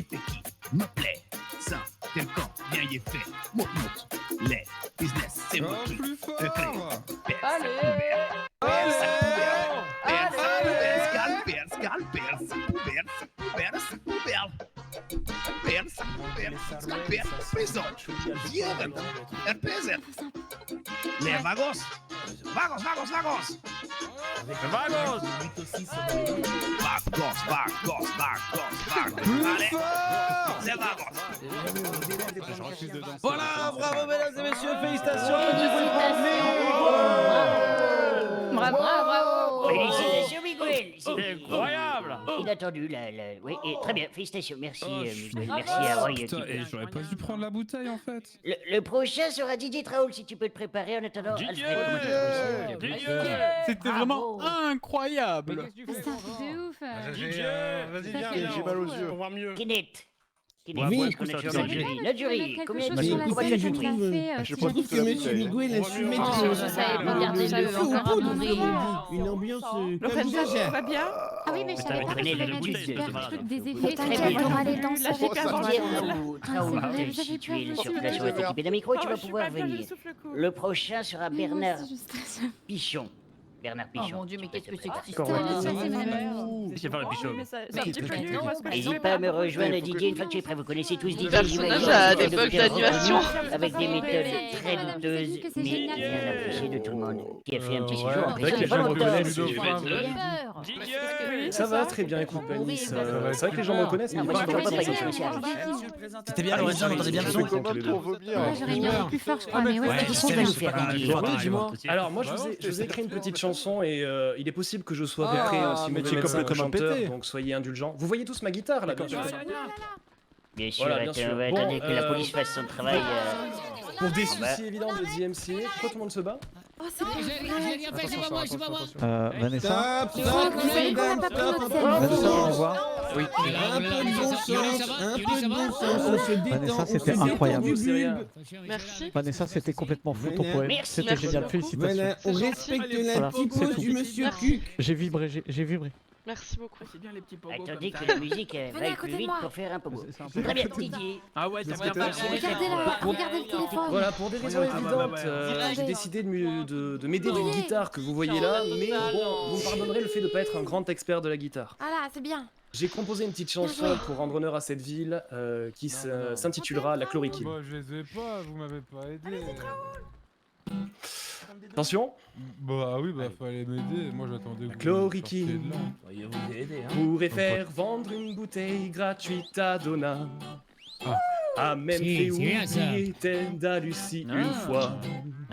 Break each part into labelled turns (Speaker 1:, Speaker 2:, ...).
Speaker 1: fait qui me plaît. Ça, tel quand bien y est fait. Monte, les business, c'est moi qui
Speaker 2: plus fort.
Speaker 1: Vagos! Vagos!
Speaker 2: Plus fort.
Speaker 1: C'est Vagos!
Speaker 3: Voilà, bravo mesdames et messieurs, félicitations.
Speaker 4: Bravo. Félicitations, Miguel.
Speaker 5: C'est incroyable.
Speaker 4: Inattendu, là. Oui, et très bien, félicitations. Merci, Miguel. Merci à Roy.
Speaker 2: Putain, et j'aurais pas dû prendre la bouteille en fait.
Speaker 4: Le prochain sera Didier Traoul, si tu peux te préparer en attendant.
Speaker 5: Didier.
Speaker 6: C'était vraiment incroyable.
Speaker 7: C'est ouf.
Speaker 5: Vas-y, viens.
Speaker 7: J'ai mal aux
Speaker 5: yeux. Pour voir mieux.
Speaker 4: Kenneth.
Speaker 5: Oui,
Speaker 4: Est-ce qu'on a toujours dans le jury? Notre jury, combien de
Speaker 7: chose
Speaker 4: personnes?
Speaker 7: je trouve
Speaker 8: que monsieur Miguel a su mettre
Speaker 7: Je savais pas garder ça encore un ouvrier.
Speaker 8: une ambiance
Speaker 7: Lorenza, va bien?
Speaker 9: Ah oui, mais je savais pas que je
Speaker 4: la
Speaker 9: mettre du
Speaker 4: bouteille,
Speaker 9: super
Speaker 5: c'est
Speaker 9: truc,
Speaker 5: malade.
Speaker 9: des
Speaker 4: Mais
Speaker 9: effets.
Speaker 4: très
Speaker 9: T'inquiète,
Speaker 4: bien.
Speaker 9: on aura les dents
Speaker 7: La
Speaker 9: sur
Speaker 7: super
Speaker 9: Traoul,
Speaker 4: Traoul, si tu es sur place ou à t'équiper d'un micro, tu vas pouvoir venir. Le prochain sera Bernard Pichon. Bernard
Speaker 7: Oh
Speaker 4: Pichon.
Speaker 7: mon dieu, mais qu'est-ce que c'est que cette
Speaker 9: histoire?
Speaker 5: C'est faire le pichot.
Speaker 4: N'hésite pas à me rejoindre, Didier, une fois que tu es prêt. Vous connaissez tous Didier.
Speaker 10: personnage a des bugs d'animation.
Speaker 4: Avec des méthodes très douteuses, mais bien appréciées de tout le monde. Qui a fait un petit séjour en prison.
Speaker 2: que
Speaker 4: Pas
Speaker 2: je
Speaker 4: longtemps.
Speaker 2: reconnais
Speaker 3: Ça va très bien, écoute, Panis. C'est vrai que les gens me reconnaissent, mais
Speaker 4: Moi, je ne comprends pas comment ça arrive.
Speaker 6: C'était bien, Lorenzo, on entendait bien le son.
Speaker 9: J'aurais mis un peu plus fort, je crois, mais ouais,
Speaker 4: Qu'est-ce qu'on va nous faire, Didier?
Speaker 3: Alors moi je vous ai écrit une petite chanson et il est possible que je sois repris un si mauvais médecin que chanteur, donc soyez indulgents. Vous voyez tous ma guitare là,
Speaker 4: Bien sûr,
Speaker 3: Voilà, bien sûr.
Speaker 4: on va
Speaker 3: Bon,
Speaker 4: attendre que la police fasse son travail.
Speaker 3: pour des soucis évidents de DMCA, pourquoi tout le monde se bat?
Speaker 9: Oh, c'est pas vrai.
Speaker 6: Vanessa,
Speaker 8: Stop,
Speaker 9: On n'a pas pris notre scène.
Speaker 6: Vanessa, on les voit.
Speaker 3: Oui.
Speaker 8: un peu de bon sens, un peu de bon sens, on se détend,
Speaker 6: Vanessa,
Speaker 8: on se
Speaker 6: c'était
Speaker 8: détend
Speaker 6: incroyable.
Speaker 8: du bulbe.
Speaker 10: Merci.
Speaker 6: Vanessa, c'était complètement fou ton
Speaker 8: Voilà.
Speaker 6: poème.
Speaker 4: Merci.
Speaker 6: C'était
Speaker 10: Merci
Speaker 6: génial,
Speaker 10: beaucoup.
Speaker 6: félicitations.
Speaker 8: Voilà, on
Speaker 10: C'est
Speaker 8: respecte
Speaker 10: gentil.
Speaker 8: la
Speaker 6: Voilà,
Speaker 8: typose
Speaker 6: c'est tout.
Speaker 8: du monsieur
Speaker 10: Merci.
Speaker 8: Cuc.
Speaker 6: J'ai vibré, j'ai vibré.
Speaker 10: Merci beaucoup.
Speaker 4: Attendez que la musique va
Speaker 9: à
Speaker 4: être
Speaker 9: côté
Speaker 4: plus
Speaker 9: de
Speaker 4: vite
Speaker 9: moi.
Speaker 4: pour faire un pogo.
Speaker 6: C'est un peu
Speaker 4: Très bien, Didier.
Speaker 5: Ah ouais, t'as bien
Speaker 9: Regardez le téléphone.
Speaker 3: Voilà, pour des raisons évidentes, j'ai décidé de m'aider d'une guitare que vous voyez là, mais bon, vous me pardonnerez le fait de ne pas être un grand expert de la guitare.
Speaker 9: Ah là, c'est bien.
Speaker 3: J'ai composé une petite chanson pour rendre honneur à cette ville qui s'intitulera La Chloroquine.
Speaker 2: Bah, je les ai pas, vous m'avez pas aidé.
Speaker 3: Attention,
Speaker 2: Bah oui, bah fallait m'aider. Moi j'attendais que vous
Speaker 3: chloroquine.
Speaker 2: sortiez de là.
Speaker 3: Pourrait faire vendre une bouteille gratuite à Donna. A même fait oublier Ted à Lucie une fois.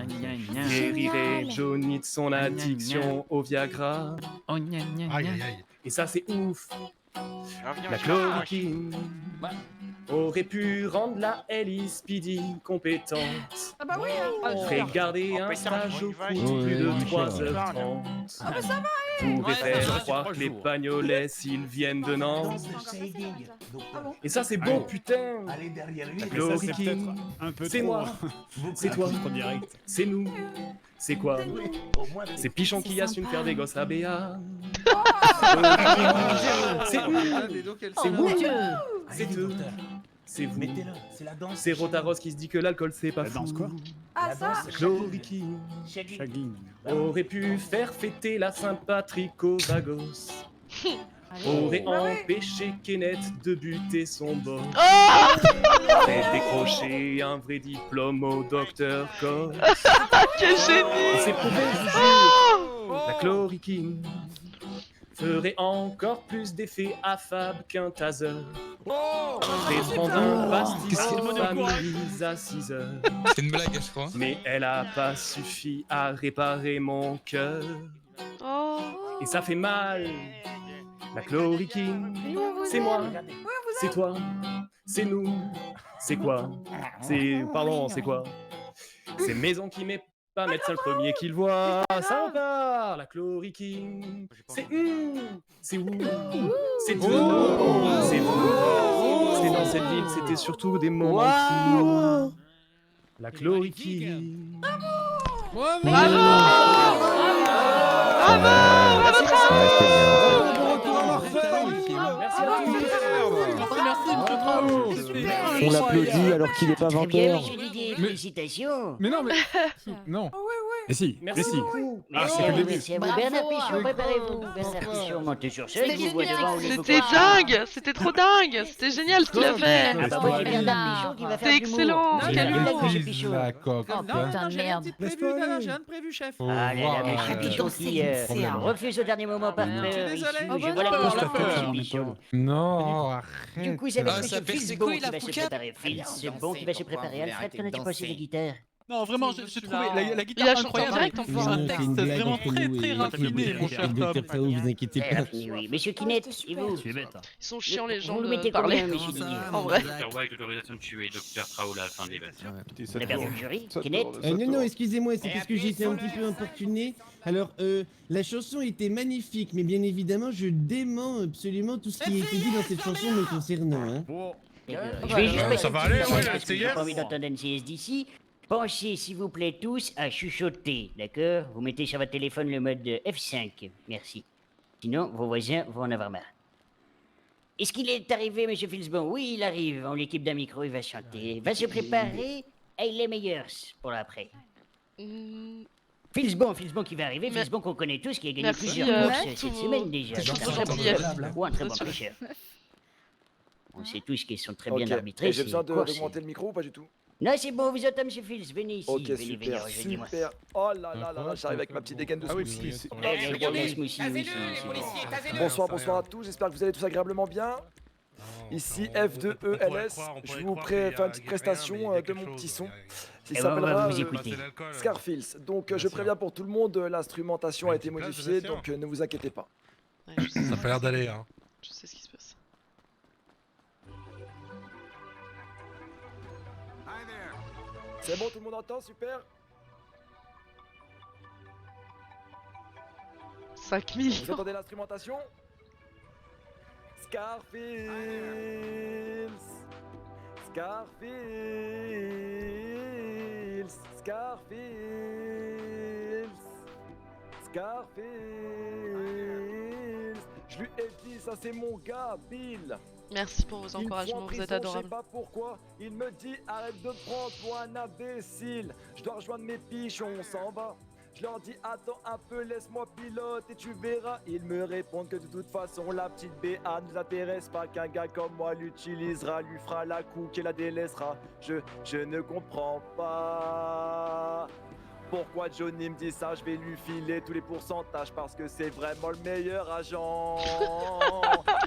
Speaker 3: Guérirait Johnny de son addiction au Viagra. Et ça c'est ouf. La chloroquine aurait pu rendre la Ellie Speedy compétente.
Speaker 7: Ah bah oui.
Speaker 3: Ferait garder un stage au cours plus de 3h30.
Speaker 7: Ah bah ça va.
Speaker 3: Pourrait faire croire que les Pagnolais s'ils viennent de Nantes. Et ça c'est bon putain. La chloroquine, c'est moi, c'est toi, c'est nous, c'est quoi? C'est Pichon qui assume faire des gosses à Béa. C'est où? C'est vous? C'est eux. C'est vous. C'est Rotaros qui se dit que l'alcool c'est pas fou.
Speaker 7: Ah ça.
Speaker 3: Chloroquine aurait pu faire fêter la Saint-Patrick aux Vagos. Aurait empêché Kenneth de buter son boss. Fait décrocher un vrai diplôme au docteur Cox.
Speaker 10: Quel génie.
Speaker 3: C'est prouvé, je vous jure. La chloroquine ferait encore plus d'effet affable qu'un taser. Ferait prendre un pastis aux familles à 6 heures.
Speaker 11: C'est une blague, je crois.
Speaker 3: Mais elle a pas suffi à réparer mon cœur. Et ça fait mal. La chloroquine, c'est moi, c'est toi, c'est nous, c'est quoi? C'est quoi? C'est Maison qui met pas médecin le premier qu'il voit. Ça repart, la chloroquine. C'est c'est où? C'est vous, c'est vous. C'est dans cette ville, c'était surtout des moments fous. La chloroquine.
Speaker 10: Bravo. Bravo.
Speaker 3: Merci à tous.
Speaker 7: Merci.
Speaker 6: On l'applaudit alors qu'il est pas
Speaker 4: Très bien,
Speaker 6: 20h.
Speaker 4: monsieur Didier,
Speaker 2: Mais-
Speaker 4: félicitations.
Speaker 2: Mais non, mais. Non.
Speaker 3: Mais si,
Speaker 4: Merci
Speaker 3: mais si.
Speaker 4: beaucoup.
Speaker 3: Ah,
Speaker 4: Merci
Speaker 3: c'est
Speaker 4: à
Speaker 3: le
Speaker 4: vous,
Speaker 3: début.
Speaker 4: merci à vous.
Speaker 9: Bravo.
Speaker 4: Bernard Pichon,
Speaker 2: Mais
Speaker 4: préparez-vous.
Speaker 2: quoi
Speaker 4: Bernard
Speaker 2: Pourquoi
Speaker 4: Pichon, montez sur scène, je vous vois devant les
Speaker 10: C'était dingue, c'était trop dingue, c'était génial ce qu'il a fait.
Speaker 4: Ah bah moi, c'est Bernard Pichon qui va faire
Speaker 10: C'était
Speaker 4: de l'humour.
Speaker 10: excellent,
Speaker 2: J'ai
Speaker 10: quel
Speaker 2: la
Speaker 10: humour.
Speaker 4: Monsieur
Speaker 2: maîtrise,
Speaker 4: Pichon.
Speaker 2: la coque.
Speaker 9: Oh putain de merde.
Speaker 6: Laisse pas aller.
Speaker 8: J'ai rien de prévu, chef.
Speaker 2: Faut
Speaker 4: Ah là là,
Speaker 2: voir,
Speaker 4: monsieur Pichon qui refuse au dernier moment par peur.
Speaker 8: désolé.
Speaker 4: Ici,
Speaker 8: Oh
Speaker 4: je
Speaker 8: bah
Speaker 4: vois la
Speaker 8: non,
Speaker 4: cause
Speaker 8: alors.
Speaker 4: de monsieur Pichon.
Speaker 2: Non,
Speaker 4: Du
Speaker 2: arrête.
Speaker 4: coup, c'est avec
Speaker 8: Ah,
Speaker 4: monsieur
Speaker 8: ça perd ses
Speaker 4: Filsbon
Speaker 8: couilles,
Speaker 4: qui
Speaker 8: la
Speaker 4: va se
Speaker 8: foucade.
Speaker 4: préparer. Filsbon qui va se préparer. Alfred, qu'en as-tu pensé des guitares?
Speaker 5: Non, vraiment, j'ai trouvé la
Speaker 10: Il a chanté en direct en plus.
Speaker 5: C'est un texte vraiment très raffiné, mon cher Tom.
Speaker 6: Vous inquiétez
Speaker 4: Très raffiné, oui. Monsieur Kinet, et vous?
Speaker 1: Tu es bête.
Speaker 10: Ils sont chiants les gens
Speaker 4: Vous le
Speaker 10: de
Speaker 4: mettez
Speaker 10: parler.
Speaker 4: combien, monsieur Didier?
Speaker 10: En vrai.
Speaker 5: avec l'autorisation de tuer Dr. Traoul à la fin de l'évasion.
Speaker 4: Vous avez perdu le jury? Kinet?
Speaker 6: Non, excusez-moi, c'est parce que j'ai été un petit peu importuné. Alors, la chanson était magnifique, mais bien évidemment, je dément absolument tout ce qui a été dit dans cette chanson me concernant. Hein.
Speaker 4: Je vais juste
Speaker 5: ça va
Speaker 4: passer
Speaker 5: aller,
Speaker 4: une petite
Speaker 5: ouais,
Speaker 4: parce que
Speaker 5: c'est
Speaker 4: j'ai
Speaker 5: hier.
Speaker 4: pas envie d'entendre un CS d'ici. Pensez, s'il vous plaît, tous à chuchoter, d'accord? Vous mettez sur votre téléphone le mode F5, merci. Sinon, vos voisins vont en avoir marre. Est-ce qu'il est arrivé, monsieur Filsbon? Oui, il arrive. En l'équipe d'un micro, il va chanter. Il va se préparer à les meilleurs pour l'après.
Speaker 10: Mm,
Speaker 4: Filsbon qui va arriver.
Speaker 10: Mais-
Speaker 4: Filsbon qu'on connaît tous, qui a gagné
Speaker 10: Merci,
Speaker 4: plusieurs courses
Speaker 10: pour
Speaker 4: cette
Speaker 10: tous
Speaker 4: semaine
Speaker 10: vos-
Speaker 4: déjà.
Speaker 10: C'est
Speaker 4: C'est un
Speaker 10: toujours
Speaker 4: très bon
Speaker 10: gentil.
Speaker 4: joueur ou un très bon
Speaker 10: Bien sûr.
Speaker 4: pêcheur. On sait tous qu'ils sont très
Speaker 11: Ok.
Speaker 4: bien arbitrés.
Speaker 11: Et j'ai
Speaker 4: ces
Speaker 11: besoin
Speaker 4: courses.
Speaker 11: d'augmenter le micro ou pas du tout?
Speaker 4: Non, c'est bon, vous entendez, monsieur Fils. Venez ici.
Speaker 11: Ok,
Speaker 4: venez,
Speaker 11: super,
Speaker 4: rejoignez-moi.
Speaker 11: super. Oh là là là là, j'arrive avec ma petite dégaine de
Speaker 2: Ah oui,
Speaker 11: smoothie.
Speaker 2: c'est-
Speaker 4: Regardez ce moussi, oui,
Speaker 11: Bonsoir, bonsoir à tous, j'espère que vous allez tous agréablement bien. Ici F2ELS, je vous fais une petite prestation de mon petit son. Il
Speaker 4: Eh ben, on va
Speaker 11: s'appellera
Speaker 4: vous écouter.
Speaker 11: Scarfields. Donc je préviens pour tout le monde, l'instrumentation a été modifiée, donc ne vous inquiétez pas.
Speaker 10: Ouais, je sais-
Speaker 5: Ça a pas l'air d'aller, hein.
Speaker 10: Je sais ce qui se passe.
Speaker 11: C'est bon, tout le monde entend, super.
Speaker 10: 5000.
Speaker 11: Vous entendez l'instrumentation? Scarfields, Scarfields, Scarfields, Scarfields. Je lui ai dit, ça c'est mon gars, Bill.
Speaker 10: Merci pour vos
Speaker 11: Il me fout en
Speaker 10: encouragements, vous
Speaker 11: prison,
Speaker 10: êtes
Speaker 11: Je
Speaker 10: adorables.
Speaker 11: sais pas pourquoi. Il me dit arrête de prendre pour un imbécile. Je dois rejoindre mes pichons, on s'en va. Je leur dis attends un peu, laisse-moi pilote et tu verras. Ils me répondent que de toute façon la petite BA nous intéresse pas, qu'un gars comme moi l'utilisera, lui fera la couque et la délaissera. Je ne comprends pas. Pourquoi Johnny me dit ça? Je vais lui filer tous les pourcentages parce que c'est vraiment le meilleur agent.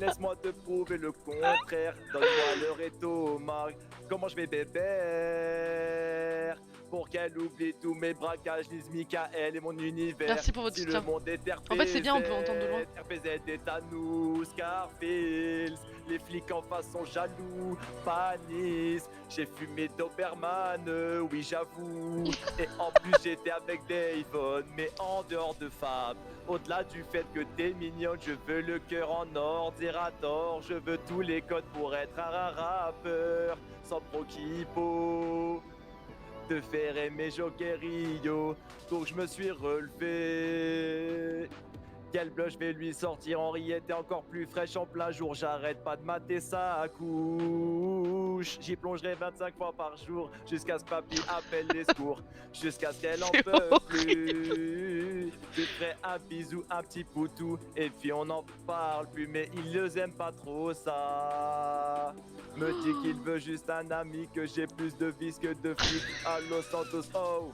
Speaker 11: Laisse-moi te prouver le contraire. Donne-moi le réto, Marc. Comment je vais bébert pour qu'elle oublie tous mes braquages, Lise Michael et mon univers.
Speaker 10: Merci pour votre
Speaker 11: Si le
Speaker 10: soutien.
Speaker 11: monde est RPZ,
Speaker 10: En fait, c'est bien, on peut entendre de loin.
Speaker 11: RPZ est à nous, Scarfields. Les flics en face sont jaloux, panisent. J'ai fumé Doberman, oui j'avoue. Et en plus j'étais avec Davon, mais en dehors de Fab. Au-delà du fait que t'es mignonne, je veux le cœur en or, Zerator. Je veux tous les codes pour être un rappeur, sans proquipo. De faire aimer Jokerio, donc je me suis relevé. Quel blush, je vais lui sortir Henriette est encore plus fraîche en plein jour. J'arrête pas de mater sa couche. J'y plongerai 25 fois par jour jusqu'à ce que papy appelle les secours. Jusqu'à ce qu'elle en
Speaker 10: C'est
Speaker 11: peut plus. Je ferai un bisou, un petit poutou et puis on n'en parle plus. Mais ils les aiment pas trop ça. Me dit qu'il veut juste un ami, que j'ai plus de vis que de flics à Los Santos. Oh.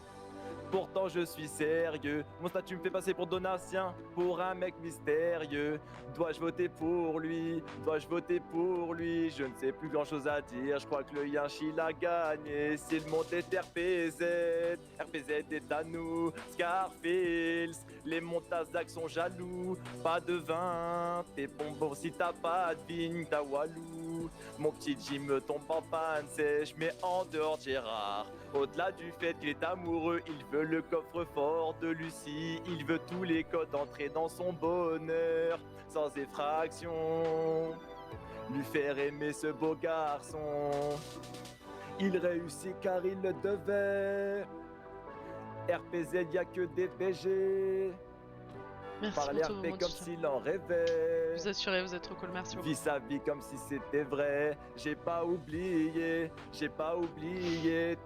Speaker 11: Pourtant je suis sérieux. Mon statut me fait passer pour Donatien, pour un mec mystérieux. Dois-je voter pour lui? Dois-je voter pour lui? Je ne sais plus grand chose à dire. Je crois que le Yinchi l'a gagné. Si le monde est RPZ, RPZ est à nous. Scarfields, les Montazak sont jaloux. Pas de vin, t'es bonbon si t'as pas de vigne, t'as Walou. Mon petit Jim me tombe en panne sèche, mais en dehors Gérard. Au-delà du fait qu'il est amoureux, il veut le coffre-fort de Lucie. Il veut tous les codes entrer dans son bonheur, sans effraction. Lui faire aimer ce beau garçon. Il réussit car il le devait. RPZ, y a que des BG.
Speaker 10: Merci
Speaker 11: Parler
Speaker 10: pour tout
Speaker 11: RP
Speaker 10: votre
Speaker 11: comme
Speaker 10: soutien.
Speaker 11: s'il en rêvait.
Speaker 10: vous assurez, vous êtes trop cool, merci beaucoup.
Speaker 11: Vis sa vie comme si c'était vrai. J'ai pas oublié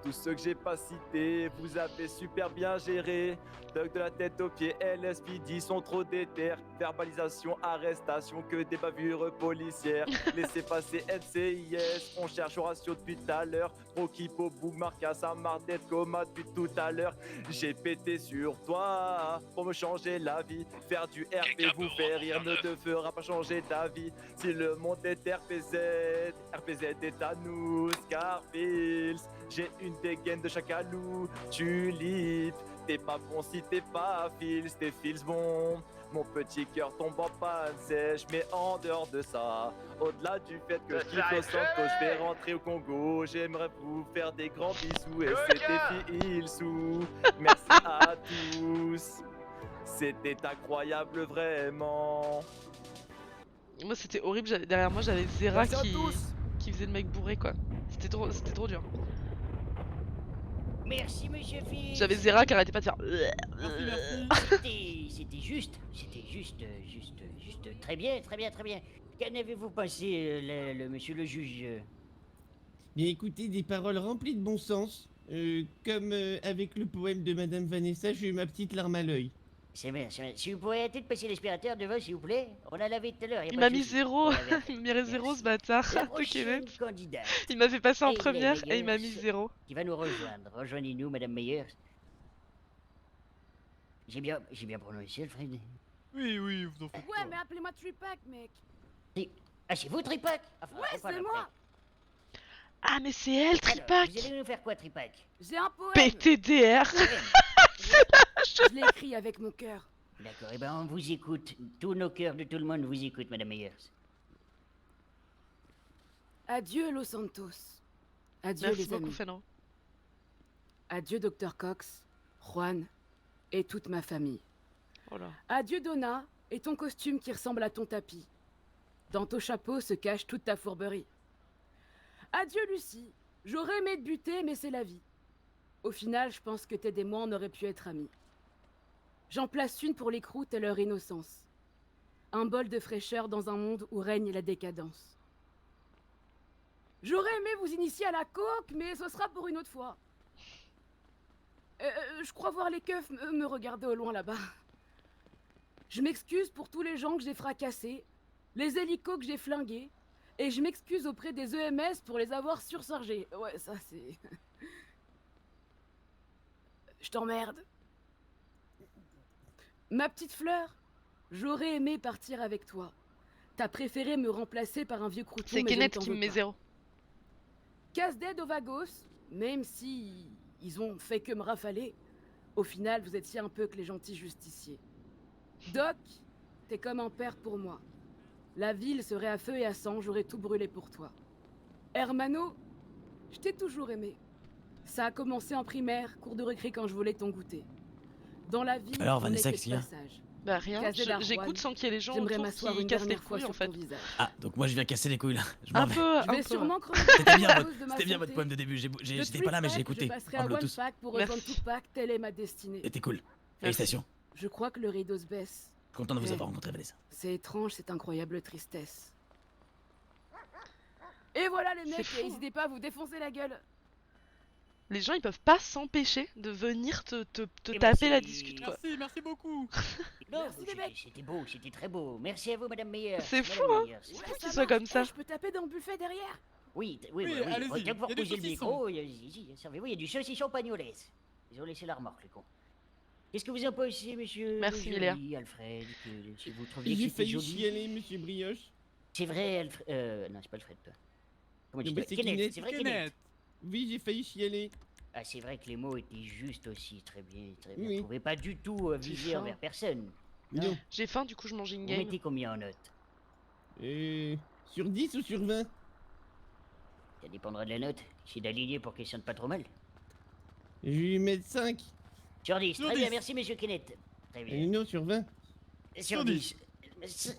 Speaker 11: tous ceux que j'ai pas cités. Vous avez super bien géré. Doc de la tête aux pieds, LSPD sont trop déter. Verbalisation, arrestation, que des bavures policières. Laissez passer NCIS, on cherche au ratio depuis tout à l'heure. Trop kipo, boum, marca, ça marre d'être coma depuis tout à l'heure. J'ai pété sur toi pour me changer la vie. Faire du RP vous fait rire ne te fera pas changer ta vie. Si le monde est RPZ, RPZ est à nous, Scarfills. J'ai une dégaine de chacalou, tulipe. T'es pas bon si t'es pas Fils, t'es Fils bon. Mon petit cœur tombe en panne sèche, mais en dehors de ça, au-delà du fait que je kiffe au centre, que je vais rentrer au Congo, j'aimerais vous faire des grands bisous et c'était Filsou. Merci à tous, c'était incroyable vraiment.
Speaker 10: Moi c'était horrible, derrière moi j'avais Zera
Speaker 11: Merci à tous.
Speaker 10: qui faisait le mec bourré quoi. C'était trop dur.
Speaker 4: Merci, monsieur Fils.
Speaker 10: J'avais Zera qui arrêtait pas de faire.
Speaker 4: C'était juste très bien. Qu'en avez-vous pensé, le monsieur le juge?
Speaker 6: Bien écoutez, des paroles remplies de bon sens. Comme avec le poème de Madame Vanessa, j'ai eu ma petite larme à l'œil.
Speaker 4: C'est bien. Si vous pourriez arrêter de passer l'aspirateur devant, s'il vous plaît. On a lavé tout à l'heure.
Speaker 10: Il m'a mis 0. Il m'a mis 0 ce bâtard.
Speaker 4: La prochaine candidate.
Speaker 10: Il m'a fait passer en
Speaker 4: Et
Speaker 10: première
Speaker 4: la
Speaker 10: et il m'a mis 0.
Speaker 4: Qui va nous rejoindre. Rejoignez-nous, Madame Meyers. J'ai bien prononcé, Alfred.
Speaker 5: Oui, vous en faites
Speaker 7: Ouais, mais appelez-moi Tripac, mec.
Speaker 4: Ah, c'est vous, Tripac?
Speaker 7: Ouais, c'est moi.
Speaker 10: Ah mais c'est elle, Tripac.
Speaker 4: Vous allez nous faire quoi, Tripac?
Speaker 7: J'ai un poème.
Speaker 10: PTDR.
Speaker 7: Je l'ai écrit avec mon cœur.
Speaker 4: D'accord, et ben on vous écoute. Tous nos cœurs de tout le monde vous écoutent, Madame Meyers.
Speaker 7: Adieu, Los Santos. Adieu,
Speaker 10: Merci
Speaker 7: les
Speaker 10: beaucoup,
Speaker 7: amis.
Speaker 10: Fénon.
Speaker 7: Adieu, Dr. Cox, Juan et toute ma famille.
Speaker 10: Oh là.
Speaker 7: Adieu, Donna, et ton costume qui ressemble à ton tapis. Dans ton chapeau se cache toute ta fourberie. Adieu, Lucie. J'aurais aimé te buter, mais c'est la vie. Au final, je pense que Ted et moi, on aurait pu être amis. J'en place une pour les croûtes et leur innocence. Un bol de fraîcheur dans un monde où règne la décadence. J'aurais aimé vous initier à la coke, mais ce sera pour une autre fois. Je crois voir les keufs me regarder au loin là-bas. Je m'excuse pour tous les gens que j'ai fracassés, les hélicos que j'ai flingués, et je m'excuse auprès des EMS pour les avoir surchargés. Ouais, ça c'est... Je t'emmerde. Ma petite fleur, j'aurais aimé partir avec toi. T'as préféré me remplacer par un vieux crouton.
Speaker 10: C'est Kenneth qui me met 0.
Speaker 7: Casse-dead au Vagos, même si ils ont fait que me rafaler, au final vous étiez un peu que les gentils justiciers. Doc, t'es comme un père pour moi. La ville serait à feu et à sang, j'aurais tout brûlé pour toi. Hermano, je t'ai toujours aimé. Ça a commencé en primaire, cours de récré quand je volais ton goûter. Dans la vie,
Speaker 8: Alors,
Speaker 7: on
Speaker 8: Vanessa,
Speaker 7: n'est que
Speaker 8: qu'est-ce qu'il y a?
Speaker 7: passage.
Speaker 10: Bah rien,
Speaker 7: Casé d'Arwan,
Speaker 10: j'écoute sans qu'il y ait les gens
Speaker 7: j'aimerais
Speaker 10: autour
Speaker 7: m'asseoir
Speaker 10: qui
Speaker 7: une
Speaker 10: cassent les
Speaker 7: dernière fois
Speaker 10: couilles en
Speaker 7: sur
Speaker 10: fait.
Speaker 7: ton visage.
Speaker 8: Ah, donc moi je viens casser les couilles là. Je m'en
Speaker 10: Un
Speaker 8: vais.
Speaker 10: peu,
Speaker 7: Je vais sûrement crever
Speaker 8: C'était bien,
Speaker 7: à cause de ma
Speaker 8: c'était bien votre
Speaker 7: santé.
Speaker 8: poème de début.
Speaker 7: De
Speaker 8: J'étais pas là, mais j'ai écouté.
Speaker 7: Je passerai
Speaker 8: En
Speaker 7: à
Speaker 8: Bluetooth.
Speaker 7: OnePack pour rejoindre
Speaker 10: Merci.
Speaker 7: Tupac, telle est ma destinée.
Speaker 8: C'était cool. Félicitations.
Speaker 7: Je crois que le rideau se baisse.
Speaker 8: Content de vous
Speaker 7: Ouais.
Speaker 8: avoir rencontré, Vanessa.
Speaker 7: C'est étrange, cette incroyable tristesse. Et voilà les mecs,
Speaker 10: C'est fou.
Speaker 7: n'hésitez pas à vous défoncer la gueule.
Speaker 10: Les gens ils peuvent pas s'empêcher de venir te
Speaker 4: Eh ben,
Speaker 10: taper la
Speaker 4: c'est-
Speaker 10: discute quoi.
Speaker 5: Merci beaucoup.
Speaker 4: Non,
Speaker 7: Merci, les mecs.
Speaker 4: c'était beau, c'était très beau. Merci à vous, Madame Meyers.
Speaker 10: C'est
Speaker 4: Madame
Speaker 10: fou, hein.
Speaker 4: Meyers.
Speaker 10: C'est fou
Speaker 7: Ouais,
Speaker 10: qu'il
Speaker 7: ça
Speaker 10: soit
Speaker 7: marche.
Speaker 10: comme ça.
Speaker 7: Je peux taper dans le buffet derrière.
Speaker 4: Oui,
Speaker 5: Oui,
Speaker 4: oui.
Speaker 5: allez-y,
Speaker 4: Rien que
Speaker 5: il y a
Speaker 4: pour
Speaker 5: des
Speaker 4: poser le
Speaker 5: saucissons.
Speaker 4: micro, servez-vous, il y a du saucisson pagnoles. Ils ont laissé la remorque, les cons. Qu'est-ce que vous en pensez, monsieur?
Speaker 10: Merci,
Speaker 4: Joli,
Speaker 10: Miller.
Speaker 4: Alfred, si vous trouviez que
Speaker 6: J'ai
Speaker 4: c'était
Speaker 6: failli
Speaker 4: joli.
Speaker 6: chialer, monsieur Brioche.
Speaker 4: C'est vrai, Alfred. Non, c'est pas Alfred, toi. Comment tu
Speaker 6: Non, mais
Speaker 4: dis?
Speaker 6: c'est
Speaker 4: Kenneth,
Speaker 6: Kenneth.
Speaker 4: c'est vrai, Kenneth.
Speaker 5: Kenneth.
Speaker 6: Oui, j'ai failli chialer.
Speaker 4: Ah, c'est vrai que les mots étaient justes aussi, très bien, très bien.
Speaker 6: Oui.
Speaker 4: Vous pouvez pas du tout viser
Speaker 10: faim.
Speaker 4: envers personne.
Speaker 6: Non.
Speaker 10: J'ai faim du coup je mange une
Speaker 4: Vous
Speaker 10: game.
Speaker 4: mettez combien en note?
Speaker 6: Sur 10 ou sur 20?
Speaker 4: Ça dépendra de la note. C'est d'aligner pour qu'elle sente pas trop mal.
Speaker 6: Je vais lui mettre 5.
Speaker 4: Sur 10,
Speaker 5: Sur
Speaker 4: très bien,
Speaker 5: 10.
Speaker 4: merci, monsieur Kenneth. Très bien.
Speaker 6: Non, sur 20.
Speaker 4: Sur 10.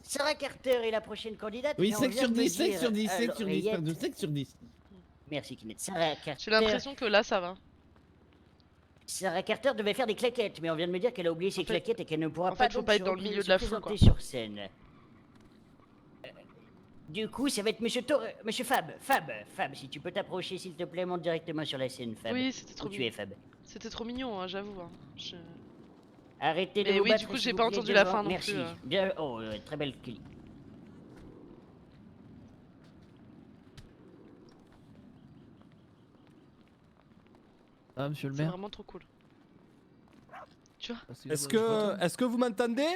Speaker 4: Sarah Carter est la prochaine candidate.
Speaker 6: Oui,
Speaker 4: mais on
Speaker 6: 5
Speaker 4: vient
Speaker 6: sur
Speaker 4: de me
Speaker 6: 10, 5
Speaker 4: dire
Speaker 6: sur 10,
Speaker 4: à
Speaker 6: 5 sur 10,
Speaker 4: l'oreillette-
Speaker 6: pardon, 5 sur 10.
Speaker 4: Merci, Kenneth. Sarah Carter.
Speaker 10: J'ai l'impression que là ça va.
Speaker 4: Sarah Carter devait faire des claquettes, mais on vient de me dire qu'elle a oublié ses
Speaker 10: En fait-
Speaker 4: claquettes et qu'elle ne pourra
Speaker 10: en
Speaker 4: pas
Speaker 10: fait, faut
Speaker 4: donc
Speaker 10: pas être
Speaker 4: se
Speaker 10: dans le milieu de la foule,
Speaker 4: présenter
Speaker 10: quoi.
Speaker 4: sur scène. Du coup, ça va être Monsieur Fab. Fab, si tu peux t'approcher, s'il te plaît, monte directement sur la scène, Fab.
Speaker 10: Oui, c'était trop
Speaker 4: Où tu
Speaker 10: mignon.
Speaker 4: es, Fab?
Speaker 10: C'était trop mignon, hein, j'avoue. Hein.
Speaker 4: Arrêtez de
Speaker 10: Mais
Speaker 4: vous
Speaker 10: oui,
Speaker 4: battre,
Speaker 10: du coup,
Speaker 4: s'il
Speaker 10: j'ai
Speaker 4: vous
Speaker 10: pas
Speaker 4: plaît,
Speaker 10: entendu la
Speaker 4: devant.
Speaker 10: fin non
Speaker 4: Merci.
Speaker 10: plus.
Speaker 4: Bien, oh, très belle kill.
Speaker 12: Ah, monsieur le
Speaker 10: C'est
Speaker 12: maire.
Speaker 10: vraiment trop cool. Tu vois?
Speaker 13: Est-ce que vous m'entendez?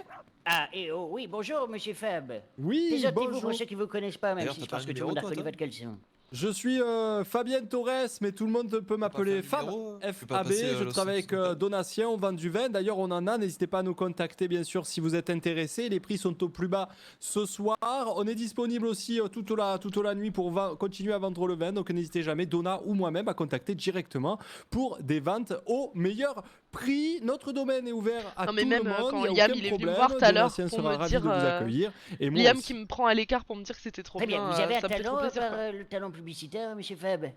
Speaker 4: Ah, et oh, oui, bonjour, Monsieur Fab.
Speaker 13: Oui,
Speaker 4: Présentez-vous
Speaker 13: bonjour.
Speaker 4: pour ceux qui vous connaissent pas, même
Speaker 13: D'ailleurs,
Speaker 4: si
Speaker 13: t'as
Speaker 4: je
Speaker 13: pas
Speaker 4: pense
Speaker 13: un
Speaker 4: que tout le
Speaker 13: numéro,
Speaker 4: monde a
Speaker 13: toi,
Speaker 4: reconnu
Speaker 13: toi
Speaker 4: votre caleçon.
Speaker 13: Je suis Fabien Torres, mais tout le monde peut m'appeler Fab. FAB, je travaille avec Donatien, on vend du vin. D'ailleurs, on en a, n'hésitez pas à nous contacter, bien sûr, si vous êtes intéressés. Les prix sont au plus bas ce soir. On est disponible aussi toute la nuit pour continuer à vendre le vin. Donc, n'hésitez jamais, Donna ou moi-même, à contacter directement pour des ventes au meilleur prix. Notre domaine est ouvert à
Speaker 10: Non,
Speaker 13: tout
Speaker 10: mais même
Speaker 13: le monde.
Speaker 10: quand
Speaker 13: il y a
Speaker 10: Liam
Speaker 13: aucun
Speaker 10: il est venu me
Speaker 13: problème.
Speaker 10: voir tout à l'heure
Speaker 13: Donatien
Speaker 10: pour
Speaker 13: sera
Speaker 10: me
Speaker 13: ravi
Speaker 10: dire.
Speaker 13: de vous accueillir. Et moi
Speaker 10: Liam
Speaker 13: aussi.
Speaker 10: qui me prend à l'écart pour me dire que c'était trop
Speaker 4: Très bien,
Speaker 10: bien.
Speaker 4: vous avez un
Speaker 10: ça me fait trop
Speaker 4: talent,
Speaker 10: plaisir.
Speaker 4: par
Speaker 10: quoi.
Speaker 4: le talent publicitaire, Monsieur Fab?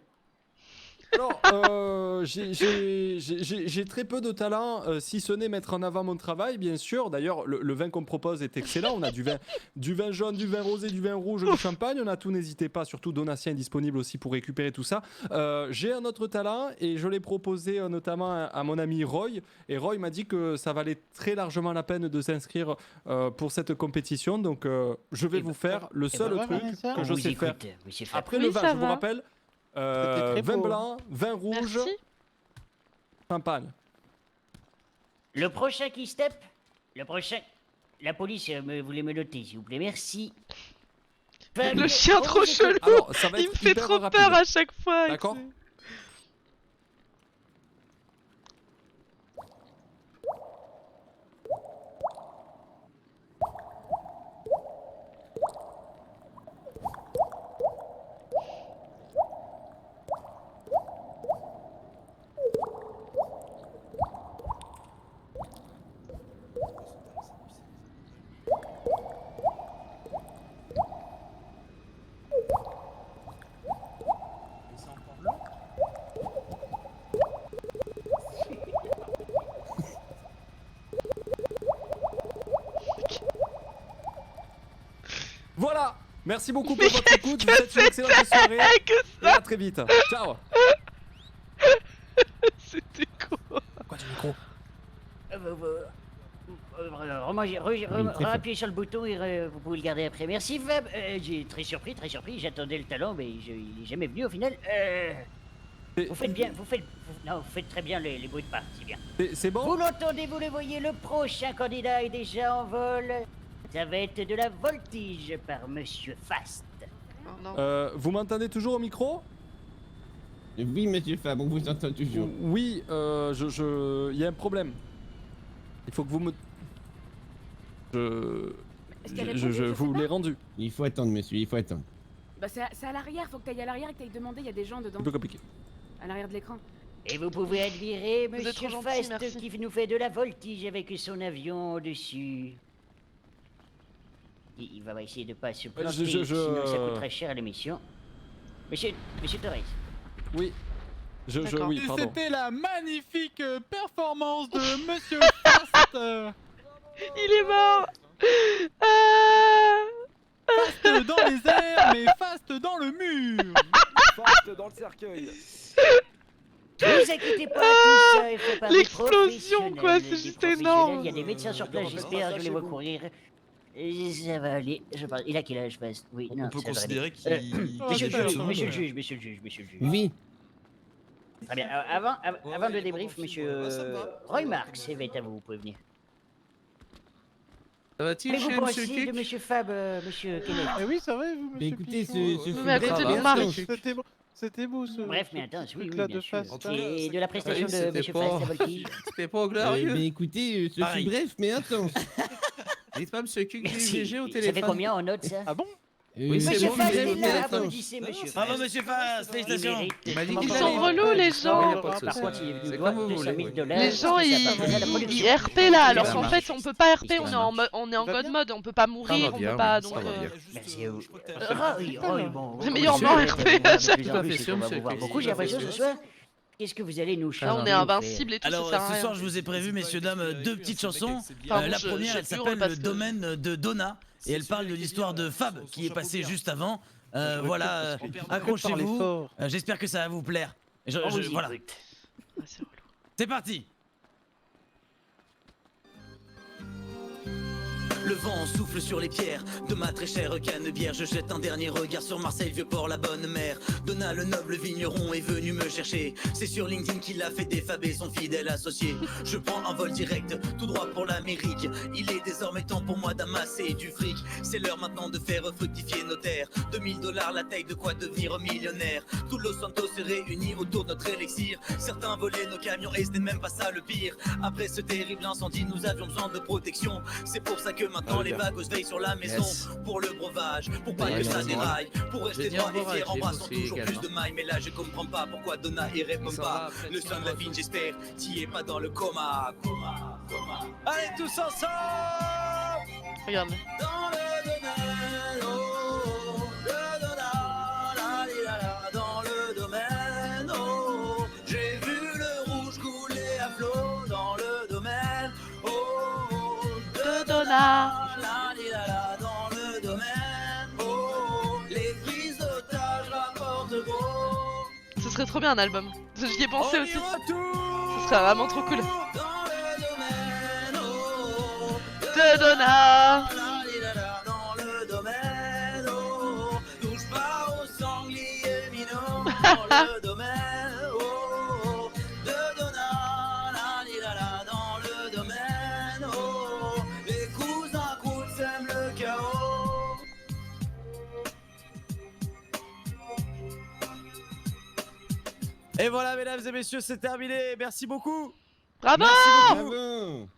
Speaker 13: Alors, j'ai très peu de talent, si ce n'est mettre en avant mon travail, bien sûr. D'ailleurs, le vin qu'on propose est excellent. On a du vin jaune, du vin rosé, du vin rouge, du champagne. On a tout, n'hésitez pas. Surtout, Donatien est disponible aussi pour récupérer tout ça. J'ai un autre talent et je l'ai proposé notamment à mon ami Roy. Et Roy m'a dit que ça valait très largement la peine de s'inscrire pour cette compétition. Donc, je vais vous faire le seul truc que je sais faire. Après le vin, je vous rappelle. Vin blanc, vin rouge, champagne.
Speaker 4: Le prochain qui step? Le prochain. La police, vous voulez me noter, s'il vous plaît, merci.
Speaker 10: Le chien trop chelou.
Speaker 13: Alors, ça va
Speaker 10: Il
Speaker 13: être
Speaker 10: me fait
Speaker 13: hyper
Speaker 10: trop
Speaker 13: rapide.
Speaker 10: peur à chaque fois.
Speaker 13: D'accord. Voilà. Merci beaucoup pour votre écoute. Je vous souhaite une excellente soirée. Et à très vite. Ciao.
Speaker 10: C'était quoi?
Speaker 13: Quoi du micro?
Speaker 4: Appuyez sur le bouton et vous pouvez le garder après. Merci Fab. J'ai très surpris. J'attendais le talent, mais il est jamais venu au final. Vous faites bien, vous faites très bien les bruits de pas, c'est bien.
Speaker 13: C'est bon?
Speaker 4: Vous l'entendez, vous le voyez, le prochain candidat est déjà en vol. Ça va être de la voltige par Monsieur Fast.
Speaker 13: Vous m'entendez toujours au micro?
Speaker 6: Oui, Monsieur Fab, on vous entend toujours.
Speaker 13: Oui, il y a un problème. Il faut que vous me... Je vous l'ai rendu.
Speaker 6: Il faut attendre, monsieur, il faut attendre.
Speaker 7: Bah c'est à l'arrière, faut que t'ailles à l'arrière et que t'ailles demander, il y a des gens dedans.
Speaker 13: Un peu compliqué.
Speaker 7: À l'arrière de l'écran.
Speaker 4: Et vous pouvez admirer
Speaker 10: Vous êtes
Speaker 4: Monsieur
Speaker 10: trop
Speaker 4: Fast
Speaker 10: gentil, merci.
Speaker 4: qui nous fait de la voltige avec son avion au-dessus. Il va essayer de pas se planter, sinon ça coûterait cher à l'émission. Monsieur Torres.
Speaker 13: Oui.
Speaker 2: D'accord.
Speaker 13: Oui,
Speaker 2: Et
Speaker 13: pardon.
Speaker 2: c'était la magnifique performance de Monsieur Fast.
Speaker 10: Il est mort.
Speaker 2: Fast dans les airs, mais Fast dans le mur.
Speaker 11: Fast dans le cercueil.
Speaker 4: Ne vous inquiétez pas, tout ça est fait par des
Speaker 10: L'explosion, quoi,
Speaker 4: professionnels,
Speaker 10: c'est
Speaker 4: des
Speaker 10: juste
Speaker 4: professionnels.
Speaker 10: énorme.
Speaker 4: Il y a des médecins sur place, j'espère, je les vois courir. Et ça va aller, je parle. Il a quel âge, Fast? Oui,
Speaker 8: On
Speaker 4: non,
Speaker 8: peut
Speaker 4: ça va
Speaker 8: considérer
Speaker 4: aller.
Speaker 8: qu'il...
Speaker 4: Monsieur le juge,
Speaker 2: Oh,
Speaker 4: monsieur le juge, monsieur le juge, monsieur le juge.
Speaker 6: Oui.
Speaker 4: Très bien, avant le débrief, monsieur Roy Marx, c'est à vous, vous pouvez venir.
Speaker 8: Ça va-t-il
Speaker 4: Mais vous
Speaker 8: chez Monsieur
Speaker 4: pensez de
Speaker 8: Cuc?
Speaker 4: monsieur Fab, monsieur Kenneth?
Speaker 2: Eh oui, ça va, et vous,
Speaker 6: Mais
Speaker 2: Monsieur
Speaker 6: écoutez,
Speaker 2: Pichon
Speaker 6: ce
Speaker 10: Mais à côté de Marc.
Speaker 2: C'était beau ce.
Speaker 4: Bref, mais attends, oui,
Speaker 2: truc-là
Speaker 4: bien
Speaker 2: de
Speaker 4: sûr.
Speaker 2: Fast.
Speaker 4: Et de la prestation
Speaker 8: Oui,
Speaker 4: de
Speaker 8: c'était
Speaker 4: monsieur
Speaker 8: pas-
Speaker 4: Fast, la voltige.
Speaker 8: C'était pas glorieux.
Speaker 6: Mais écoutez, ce fut
Speaker 8: Pareil.
Speaker 6: bref mais intense.
Speaker 8: Dites pas Monsieur Cuc,
Speaker 4: Merci.
Speaker 8: GG au
Speaker 4: Ça
Speaker 8: téléphone.
Speaker 4: fait combien en notes, ça?
Speaker 2: Ah bon?
Speaker 8: Oui, c'est
Speaker 4: Monsieur
Speaker 8: bon,
Speaker 4: Fast
Speaker 8: mais
Speaker 4: est
Speaker 8: bon,
Speaker 4: là,
Speaker 8: mais
Speaker 4: applaudissez monsieur Fast.
Speaker 8: Bravo, Monsieur Fast, félicitations.
Speaker 4: Il mérite.
Speaker 8: Ils
Speaker 10: sont relous, les gens.
Speaker 4: Par contre, il est venu
Speaker 8: C'est
Speaker 4: voir
Speaker 8: comme vous
Speaker 4: 200 000
Speaker 8: voulez.
Speaker 4: dollars.
Speaker 10: Les gens,
Speaker 4: parce que ça appartenait à la
Speaker 10: ils
Speaker 4: production.
Speaker 10: RP là, alors
Speaker 4: Ça
Speaker 10: qu'en
Speaker 4: marche.
Speaker 10: fait on peut pas RP,
Speaker 4: Ça
Speaker 10: on est
Speaker 4: marche.
Speaker 10: en God mode, on peut pas mourir, on peut pas donc.
Speaker 4: Merci à vous. Roy, bon.
Speaker 10: C'est meilleur
Speaker 4: monsieur,
Speaker 10: mort
Speaker 4: de
Speaker 10: RP
Speaker 4: plus
Speaker 10: à
Speaker 4: en
Speaker 10: chaque
Speaker 4: plus,
Speaker 8: fois.
Speaker 4: c'est qu'on va vous voir beaucoup, j'ai l'impression ce soir. Qu'est-ce que vous allez nous
Speaker 10: Là
Speaker 4: chanter?
Speaker 10: on est invincible et tout,
Speaker 14: Alors
Speaker 10: ça sert à
Speaker 14: ce
Speaker 10: rien.
Speaker 14: soir je vous ai prévu messieurs dames deux petites chansons.
Speaker 10: Pardon,
Speaker 14: La
Speaker 10: je
Speaker 14: première
Speaker 10: l'ai
Speaker 14: elle
Speaker 10: plus,
Speaker 14: s'appelle
Speaker 10: parce
Speaker 14: Le
Speaker 10: que-
Speaker 14: domaine de Donna et elle parle de l'histoire de Fab qui est passée juste avant. Voilà, accrochez-vous. J'espère que ça va vous plaire. Voilà. C'est parti. Le vent souffle sur les pierres de ma très chère Canebière. Je jette un dernier regard sur Marseille, Vieux-Port, la bonne mère. Donna, le noble vigneron, est venu me chercher. C'est sur LinkedIn qu'il a fait défaber son fidèle associé. Je prends un vol direct, tout droit pour l'Amérique. Il est désormais temps pour moi d'amasser du fric. C'est l'heure maintenant de faire fructifier nos terres. 2000 $ la taille, de quoi devenir millionnaire. Tout Los Santos se réunit autour de notre élixir. Certains volaient nos camions et ce n'est même pas ça le pire. Après ce terrible incendie, nous avions besoin de protection. C'est pour ça que maintenant les vagos veillent sur la maison. Pour le breuvage, pour pas que ça déraille. Pour rester droit et fier, embrassant toujours plus de mailles. Mais là je comprends pas pourquoi Donna y répond pas. Le son de la vie, j'espère, t'y es pas dans le coma. Allez tous ensemble.
Speaker 10: Regarde.
Speaker 14: Dans le domaine, oh, le Donna, la li la la, dans le domaine, oh, j'ai vu le rouge couler à flot dans le domaine, oh, de Donna, la li la la, dans le domaine, oh, les prises d'otages rapportent gros.
Speaker 10: Ce serait trop bien un album. J'y ai pensé aussi. Ce serait vraiment trop cool. De Donna.
Speaker 14: Dans le domaine, oh, touche pas aux sangliers minots. Dans le domaine, oh, de Donna, la li la la, dans le domaine, oh, les cousins cool sèment le chaos. Et voilà, mesdames et messieurs, c'est terminé. Merci beaucoup.
Speaker 10: Bravo.
Speaker 14: Merci beaucoup.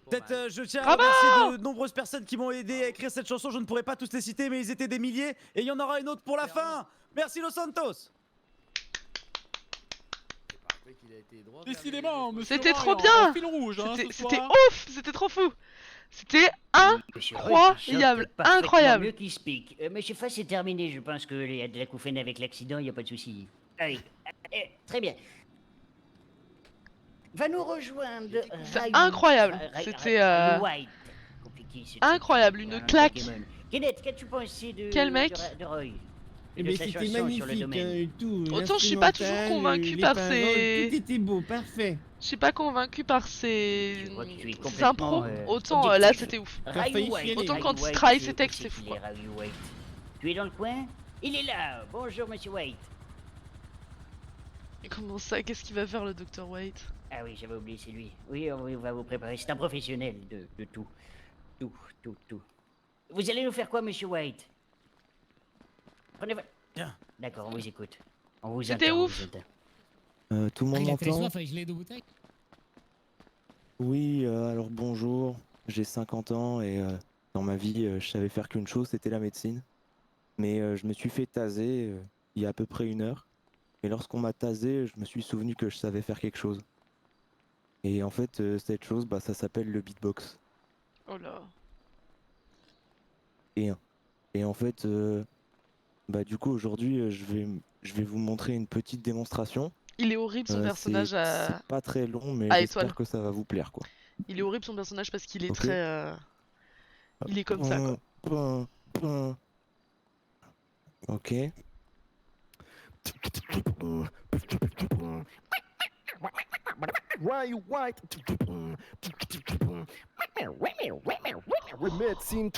Speaker 14: Peut-être je tiens à remercier de nombreuses personnes qui m'ont aidé à écrire cette chanson. Je ne pourrais pas tous les citer, mais ils étaient des milliers. Et il y en aura une autre pour la fin. Merci Los Santos.
Speaker 2: Décidément, monsieur.
Speaker 10: C'était
Speaker 2: Roy
Speaker 10: trop
Speaker 2: en
Speaker 10: bien.
Speaker 2: fil rouge, hein, ce
Speaker 10: C'était
Speaker 2: soir.
Speaker 10: ouf. C'était trop fou. C'était incroyable. Incroyable.
Speaker 4: Mieux qu'il speak. Monsieur Foss, c'est terminé. Je pense qu'il y a de l'acouphène avec l'accident, il n'y a pas de souci. Allez, très bien. Va nous rejoindre.
Speaker 10: C'est incroyable. C'était incroyable, une claque.
Speaker 4: Kenneth, qu'as-tu pensé de
Speaker 10: Quel mec
Speaker 4: de Roy?
Speaker 6: Eh ben, c'était magnifique, hein, tout.
Speaker 10: Autant je suis pas toujours convaincu par ces...
Speaker 6: Tout était beau, parfait.
Speaker 10: Je suis pas convaincu par ces
Speaker 4: complètement,
Speaker 10: impros, autant là c'était ouf. Autant quand il travaille ses textes, c'est fou quoi.
Speaker 4: Tu es dans le coin? Il est là. Bonjour monsieur White.
Speaker 10: Et comment ça? Qu'est-ce qu'il va faire le Dr White?
Speaker 4: Ah oui, j'avais oublié, c'est lui. Oui, on va vous préparer. C'est un professionnel de tout. Tout. Vous allez nous faire quoi, monsieur White? Prenez votre...
Speaker 14: Bien.
Speaker 4: D'accord, on vous écoute. On vous
Speaker 10: C'était
Speaker 4: entend,
Speaker 10: ouf.
Speaker 8: Tout le monde m'entend?
Speaker 12: bouteilles.
Speaker 8: Oui, alors bonjour. J'ai 50 ans et dans ma vie, je savais faire qu'une chose, c'était la médecine. Mais je me suis fait taser il y a à peu près 1 heure. Et lorsqu'on m'a tasé, je me suis souvenu que je savais faire quelque chose. Et en fait, cette chose, bah, ça s'appelle le beatbox.
Speaker 10: Oh là.
Speaker 8: Et en fait, bah, du coup, aujourd'hui, je vais vous montrer une petite démonstration.
Speaker 10: Il est horrible son personnage à...
Speaker 8: C'est pas très long, mais
Speaker 10: à
Speaker 8: j'espère
Speaker 10: étoile.
Speaker 8: que ça va vous plaire, quoi.
Speaker 10: Il est horrible son personnage parce qu'il est
Speaker 8: Ok.
Speaker 10: très... Il est comme ça quoi.
Speaker 8: Ok.
Speaker 11: Why you white? Médecine.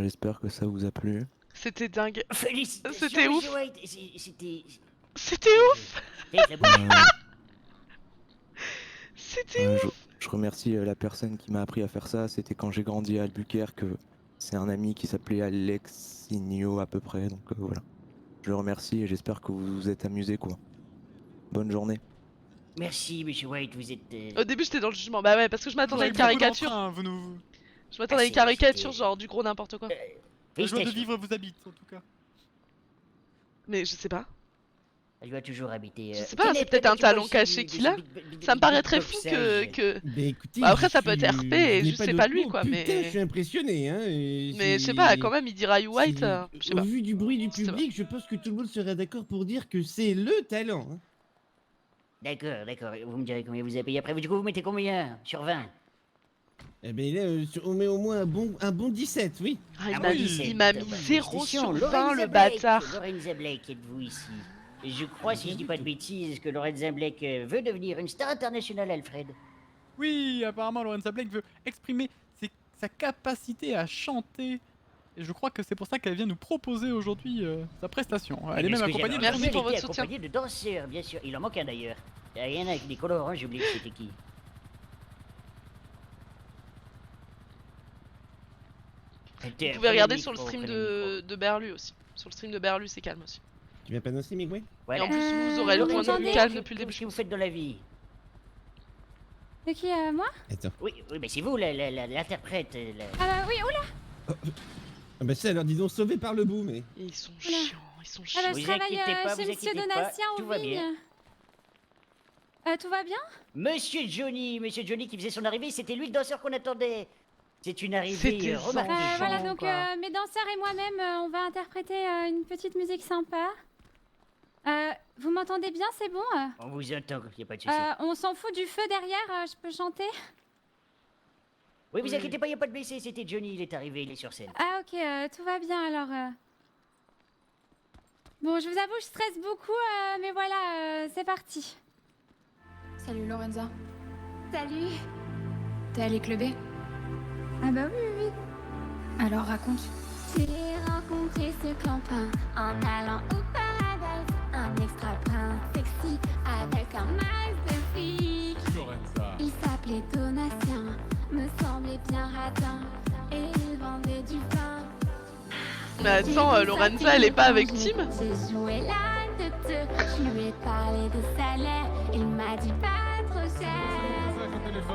Speaker 8: J'espère que ça vous a plu.
Speaker 10: C'était dingue.
Speaker 4: Félicitations,
Speaker 10: C'était ouf.
Speaker 4: monsieur White. C'était...
Speaker 10: C'était ouf.
Speaker 4: Très beau.
Speaker 10: C'était ouf.
Speaker 8: Je remercie la personne qui m'a appris à faire ça. C'était quand j'ai grandi à Albuquerque. C'est un ami qui s'appelait Alexinho à peu près. Donc voilà. Je le remercie et j'espère que vous vous êtes amusés, quoi. Bonne journée.
Speaker 4: Merci, monsieur White, vous êtes...
Speaker 10: Au début j'étais dans le jugement, bah ouais, parce que je m'attendais à une caricature. Je m'attendais à une caricature, genre du gros n'importe quoi.
Speaker 2: La joie de vivre vous habite, en tout cas.
Speaker 10: Mais je sais pas.
Speaker 4: Elle doit toujours habiter.
Speaker 10: Je sais pas, c'est peut-être un talent caché qu'il a. Ça me paraît très fou que.
Speaker 6: Bah, écoutez,
Speaker 10: Bah, après, ça peut être RP et
Speaker 6: je n'ai
Speaker 10: je
Speaker 6: pas
Speaker 10: sais
Speaker 6: d'autre
Speaker 10: pas lui
Speaker 6: mot.
Speaker 10: quoi,
Speaker 6: Putain,
Speaker 10: mais.
Speaker 6: je suis impressionné, hein.
Speaker 10: Mais je sais pas, quand même, il dira You White. Je sais
Speaker 6: Au
Speaker 10: pas.
Speaker 6: vu du bruit du public, je pense que tout le monde serait d'accord pour dire que c'est le talent. Hein.
Speaker 4: D'accord, d'accord. Vous me direz combien vous avez payé après. Du coup, vous mettez combien sur 20?
Speaker 6: Eh ben là, on met au moins un bon 17, oui.
Speaker 10: Ah, il
Speaker 4: Ah
Speaker 10: m'a
Speaker 4: bon,
Speaker 10: mis,
Speaker 4: 17,
Speaker 10: il m'a mis
Speaker 4: bah,
Speaker 10: 0
Speaker 4: félicitations.
Speaker 10: sur 20,
Speaker 4: Lorenza
Speaker 10: le
Speaker 4: Blake,
Speaker 10: bâtard.
Speaker 4: Lorenza Blake, êtes-vous ici? Je crois, si je dis pas de bêtises, que Lorenza Blake veut devenir une star internationale, Alfred.
Speaker 2: Oui, apparemment Lorenza Blake veut exprimer sa capacité à chanter. Et je crois que c'est pour ça qu'elle vient nous proposer aujourd'hui sa prestation. Elle est même accompagnée de
Speaker 10: Merci pour votre
Speaker 4: soutien.
Speaker 10: soutien.
Speaker 4: Accompagnée de danseurs, bien sûr. Il en manque un d'ailleurs. Il y a rien avec des couleurs orange, j'ai oublié que c'était qui.
Speaker 10: Vous pouvez regarder sur le stream de Berlu aussi. Sur le stream de Berlu, c'est calme aussi.
Speaker 6: Tu viens pas dans streaming, oui?
Speaker 10: Et en plus, vous aurez le point de vue calme depuis le début.
Speaker 4: Qu'est-ce que vous faites dans la vie?
Speaker 9: De qui, moi?
Speaker 6: Attends.
Speaker 4: Oui, mais c'est vous l'interprète.
Speaker 9: Ah bah oui, oula.
Speaker 6: Ah bah ça, alors disons sauvé par le bout, mais...
Speaker 10: Ils sont chiants, ils sont
Speaker 9: Ah
Speaker 10: chiants.
Speaker 9: bah je
Speaker 4: Vous
Speaker 9: travaille
Speaker 4: inquiétez pas,
Speaker 9: chez
Speaker 4: vous
Speaker 9: Monsieur
Speaker 4: inquiétez pas,
Speaker 9: Donatien
Speaker 4: tout
Speaker 9: au
Speaker 4: va bien.
Speaker 9: Vigne. Tout va bien?
Speaker 4: Monsieur Johnny qui faisait son arrivée, c'était lui le danseur qu'on attendait. C'est une arrivée remarquée.
Speaker 9: Voilà, donc mes danseurs et moi-même, on va interpréter une petite musique sympa. Vous m'entendez bien, c'est bon?
Speaker 4: On vous entend, y a pas de souci.
Speaker 9: On s'en fout du feu derrière, je peux chanter?
Speaker 4: Oui, vous inquiétez pas, y a pas de blessé, c'était Johnny, il est arrivé, il est sur scène.
Speaker 9: Ah ok, tout va bien alors. Bon, je vous avoue, je stresse beaucoup, mais voilà, c'est parti.
Speaker 15: Salut Lorenza.
Speaker 9: Salut.
Speaker 15: T'es allée clubber?
Speaker 9: Ah bah oui, oui.
Speaker 15: Alors raconte.
Speaker 9: J'ai rencontré ce clampin en allant au paradise. Un extra prince sexy avec un max de filles. Il s'appelait Donatien, me semblait bien radin. Et il vendait du vin.
Speaker 10: Mais attends, Lorenza, elle est pas avec Tim?
Speaker 9: J'ai joué la tête, je lui ai parlé de salaire. Il m'a dit pas trop cher.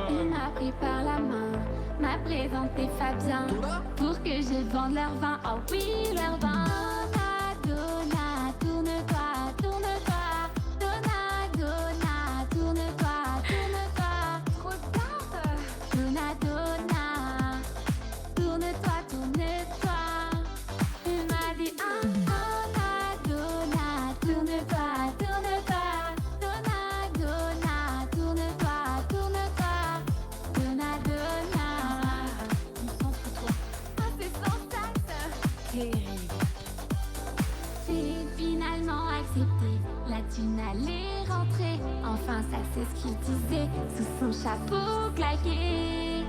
Speaker 9: Il m'a pris par la main, m'a présenté Fabien pour que je vende leur vin. Oh oui, leur vin. Donna, tourne-toi, tourne-toi. Donna, Donna, tourne-toi, tourne-toi. Trop tard. Donna, Donna, tourne-toi, tourne-toi. Il m'a dit Donna, Donna, tourne-toi, tourne-toi. Donna, Donna, tourne-toi, tourne-toi. Donna, Donna. On s'en fout trop. Ah, c'est sans taxe. Terrible. J'ai finalement accepté. La thune allait rentrer. Enfin, ça c'est ce qu'il disait sous son chapeau claqué.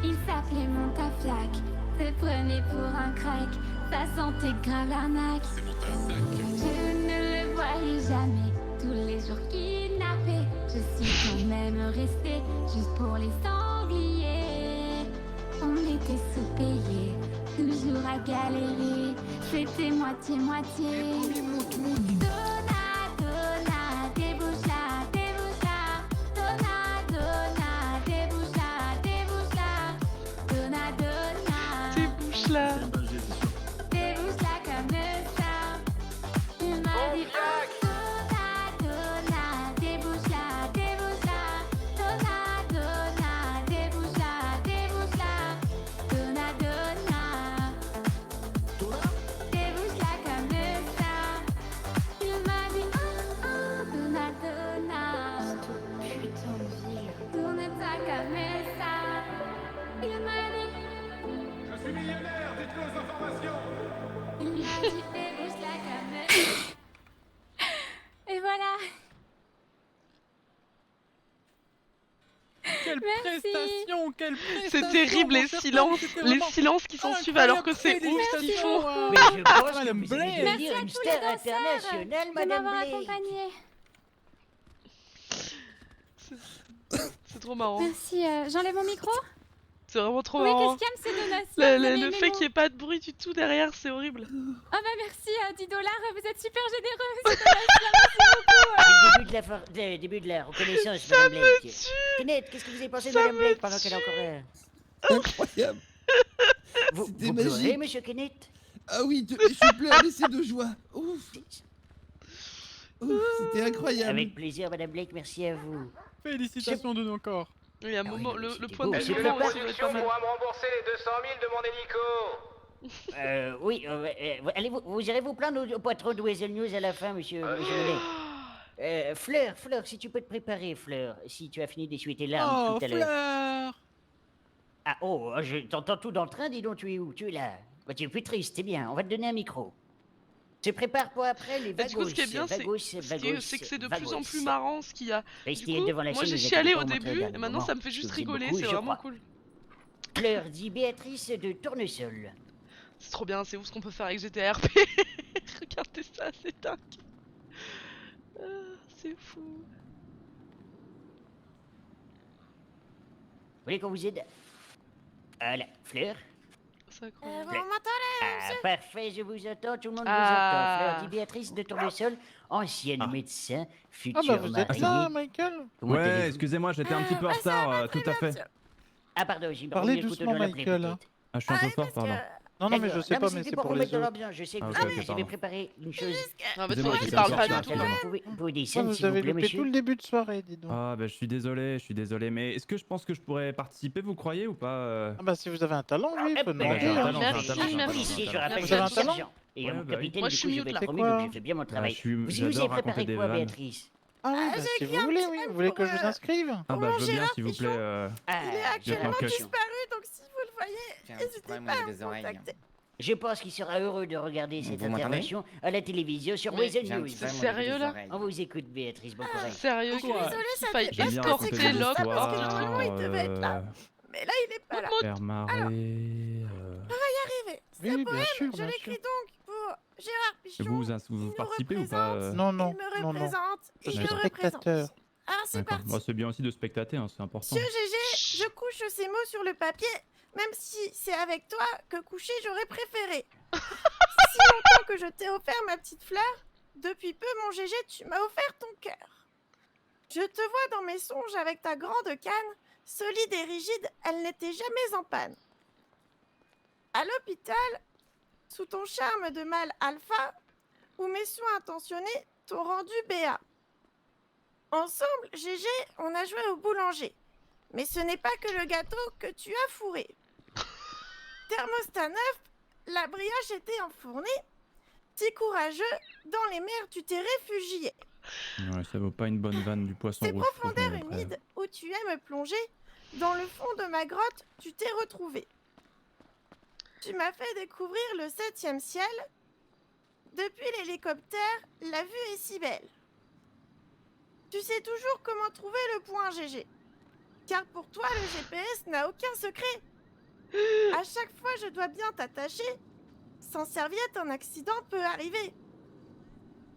Speaker 9: Il s'appelait Montafiac, se prenait pour un crack. Ça sentait grave l'arnaque. Je ne le voyais jamais. Tous les jours kidnappé. Je suis quand même restée juste pour les sangliers. On était sous-payés, toujours à galérer. C'était moitié-moitié. Donna, Donna, débouche là, débouche là. Donna, Donna, débouche là, débouche là. Donna, Donna,
Speaker 10: débouche là.
Speaker 9: Débouche là comme ça. Il m'a dit Donna, Donna, débouche là, débouche là. Donna, Donna, débouche là, débouche là. Donna, Donna, débouche là comme ça. Il m'a dit Donna, Donna. Putain de ville. Tourne-toi comme ça. Il m'a dit
Speaker 16: Je suis millionnaire, dites-le aux informations.
Speaker 9: Il m'a dit débouche là comme ça. Et voilà.
Speaker 2: Quelle
Speaker 9: Merci.
Speaker 2: prestation, quelle prestation.
Speaker 10: C'est terrible les silences qui s'en suivent alors que c'est ouf ce qu'ils font.
Speaker 4: Mais je pense que
Speaker 2: Madame
Speaker 4: vous allez
Speaker 2: Blake.
Speaker 4: devenir une star internationale,
Speaker 9: de
Speaker 4: Madame
Speaker 9: m'avoir
Speaker 4: Blake.
Speaker 9: accompagnée.
Speaker 10: C'est trop marrant.
Speaker 9: Merci, j'enlève mon micro?
Speaker 10: C'est vraiment trop
Speaker 9: Oui,
Speaker 10: marrant.
Speaker 9: qu'est-ce qu'il y a, monsieur Donatien? Vous avez
Speaker 10: Le
Speaker 9: aimé
Speaker 10: fait
Speaker 9: mon-
Speaker 10: qu'il n'y ait pas de bruit du tout derrière, c'est horrible.
Speaker 9: Ah bah merci, 10 $, vous êtes super généreux, monsieur Donatien, merci beaucoup.
Speaker 4: C'est le début de la reconnaissance, Madame Blake. Kenneth, qu'est-ce que vous avez pensé de Madame Blake pendant qu'elle est encore là?
Speaker 6: Incroyable.
Speaker 4: Vous
Speaker 6: C'était
Speaker 4: pleurez,
Speaker 6: magique.
Speaker 4: monsieur Kenneth?
Speaker 6: Ah oui, je pleure, mais c'est de joie. Ouf. C'était incroyable.
Speaker 4: Avec plaisir, Madame Blake, merci à vous.
Speaker 2: Félicitations de nous encore.
Speaker 10: Il y a un moment, le point de
Speaker 4: beau.
Speaker 10: vue
Speaker 4: Est-ce que
Speaker 10: moment
Speaker 4: la
Speaker 10: aussi, ça va être pas mal.
Speaker 16: pourra me rembourser les 200 000 de mon hélico.
Speaker 4: Oui, allez, vous irez vous plaindre au patron de Weasel News à la fin, monsieur Monet. Fleur, si tu peux te préparer, Fleur, si tu as fini d'essuyer tes larmes tout à l'heure.
Speaker 2: Fleur.
Speaker 4: Ah, oh, je t'entends tout dans le train, dis donc, tu es où? Tu es là. Bah, tu es plus triste, c'est bien, on va te donner un micro. Tu prépares pour après les vagos.
Speaker 10: Du coup, ce qui est bien, c'est que c'est de plus en plus marrant ce qu'il y a. Du coup, moi j'ai chialé au début, et maintenant ça me fait juste rigoler, c'est vraiment cool.
Speaker 4: Fleur dit Béatrice de Tournesol.
Speaker 10: C'est trop bien, c'est ouf ce qu'on peut faire avec GTRP. Regardez ça, c'est dingue. C'est fou.
Speaker 4: Vous voulez qu'on vous aide? Voilà, Fleur.
Speaker 10: C'est incroyable.
Speaker 4: Vous m'entendez? Parfait, je vous entends, tout le monde vous entend. Fleur dit Béatrice de Tournesol, ancienne médecin, future
Speaker 12: bah vous êtes là,
Speaker 4: mariée.
Speaker 12: Michael?
Speaker 4: Comment
Speaker 12: Ouais,
Speaker 4: allez-vous?
Speaker 12: excusez-moi, j'étais un petit peu en retard, tout à fait.
Speaker 4: Ah pardon, j'ai
Speaker 12: Parlez
Speaker 4: mis le couteau
Speaker 12: doucement,
Speaker 4: dans la plaie,
Speaker 12: Michael.
Speaker 4: peut-être.
Speaker 12: Ah, je suis un peu fort, pardon. Non, non, mais je sais pas, mais c'est pour
Speaker 4: vous
Speaker 12: les
Speaker 4: mettre dans
Speaker 12: autres.
Speaker 4: l'ambiance, je sais que
Speaker 12: Ah,
Speaker 4: vous
Speaker 12: ok,
Speaker 4: savez,
Speaker 12: ok,
Speaker 4: je vais
Speaker 12: pardon.
Speaker 4: préparer une chose.
Speaker 10: Non, mais
Speaker 12: Excusez-moi,
Speaker 10: toi, il
Speaker 12: j'étais
Speaker 10: parle
Speaker 12: un
Speaker 10: pas
Speaker 12: peu
Speaker 10: du
Speaker 12: en
Speaker 10: tout.
Speaker 12: retard,
Speaker 4: Vous pouvez
Speaker 12: Ah,
Speaker 4: descendre,
Speaker 12: vous
Speaker 4: s'il vous
Speaker 12: avez
Speaker 4: plaît,
Speaker 12: loupé
Speaker 4: monsieur.
Speaker 12: tout le début de soirée, dis donc. Ah, bah je suis désolé, mais est-ce que je pense que je pourrais participer, vous croyez ou pas? Ah, bah si vous avez un talent, oui, faut demander.
Speaker 4: Merci,
Speaker 12: Vous avez
Speaker 4: un
Speaker 12: un talent?
Speaker 4: sergent. Et
Speaker 12: Ouais,
Speaker 4: mon
Speaker 12: bah oui.
Speaker 4: capitaine,
Speaker 10: Moi,
Speaker 4: du
Speaker 10: je
Speaker 4: coup,
Speaker 10: suis
Speaker 4: je
Speaker 10: mieux
Speaker 4: vais
Speaker 10: que
Speaker 4: être
Speaker 10: là.
Speaker 4: promu, donc j'ai fait bien mon travail. Vous nous avez préparé quoi, Béatrice?
Speaker 12: Ah oui, bah, si vous voulez, oui. Vous voulez que je vous inscrive? Ah bah je veux bien, s'il vous plaît.
Speaker 4: Il est
Speaker 12: actuellement
Speaker 7: disparu, donc si vous le voyez, n'hésitez pas à me contacter.
Speaker 4: Je pense qu'il sera heureux de regarder cette intervention à la télévision sur Weasel News.
Speaker 10: C'est sérieux là?
Speaker 4: On vous écoute, Béatrice, bon courage.
Speaker 10: Sérieux que
Speaker 7: Désolée, ça
Speaker 10: faille
Speaker 7: fait pas
Speaker 10: escorter
Speaker 7: comme ça,
Speaker 10: Locke
Speaker 7: parce que
Speaker 10: hors
Speaker 7: normalement il devait être là. Mais là il est pas là.
Speaker 12: Faire marrer.
Speaker 7: On va y arriver.
Speaker 12: Oui,
Speaker 7: Ce
Speaker 12: bien
Speaker 7: poème,
Speaker 12: sûr,
Speaker 7: je
Speaker 12: bien
Speaker 7: l'écris
Speaker 12: sûr.
Speaker 7: donc pour Gérard Pichon.
Speaker 12: Vous participez ou pas?
Speaker 7: Non, non, il me représente.
Speaker 12: Je
Speaker 7: Il
Speaker 12: suis
Speaker 7: me représente.
Speaker 12: spectateur.
Speaker 7: Alors c'est
Speaker 12: D'accord.
Speaker 7: parti.
Speaker 12: Moi, c'est bien aussi de spectater, hein, c'est important.
Speaker 7: Monsieur GG, je couche ces mots sur le papier, même si c'est avec toi que coucher j'aurais préféré. Si longtemps que je t'ai offert ma petite fleur, depuis peu mon GG tu m'as offert ton cœur. Je te vois dans mes songes avec ta grande canne, solide et rigide, elle n'était jamais en panne. À l'hôpital, sous ton charme de mâle alpha, où mes soins intentionnés t'ont rendu béat. Ensemble, GG, on a joué au boulanger. Mais ce n'est pas que le gâteau que tu as fourré. Thermostat neuf, la brioche était enfournée. Si courageux, dans les mers tu t'es réfugié.
Speaker 12: Ouais, ça vaut pas une bonne vanne du poisson
Speaker 7: Ces
Speaker 12: rouge.
Speaker 7: profondeurs
Speaker 12: franchement, après.
Speaker 7: humides où tu aimes plonger, dans le fond de ma grotte, tu t'es retrouvé. Tu m'as fait découvrir le 7e ciel. Depuis l'hélicoptère, la vue est si belle. Tu sais toujours comment trouver le point GG. Car pour toi, le GPS n'a aucun secret. À chaque fois, je dois bien t'attacher. Sans serviette, un accident peut arriver.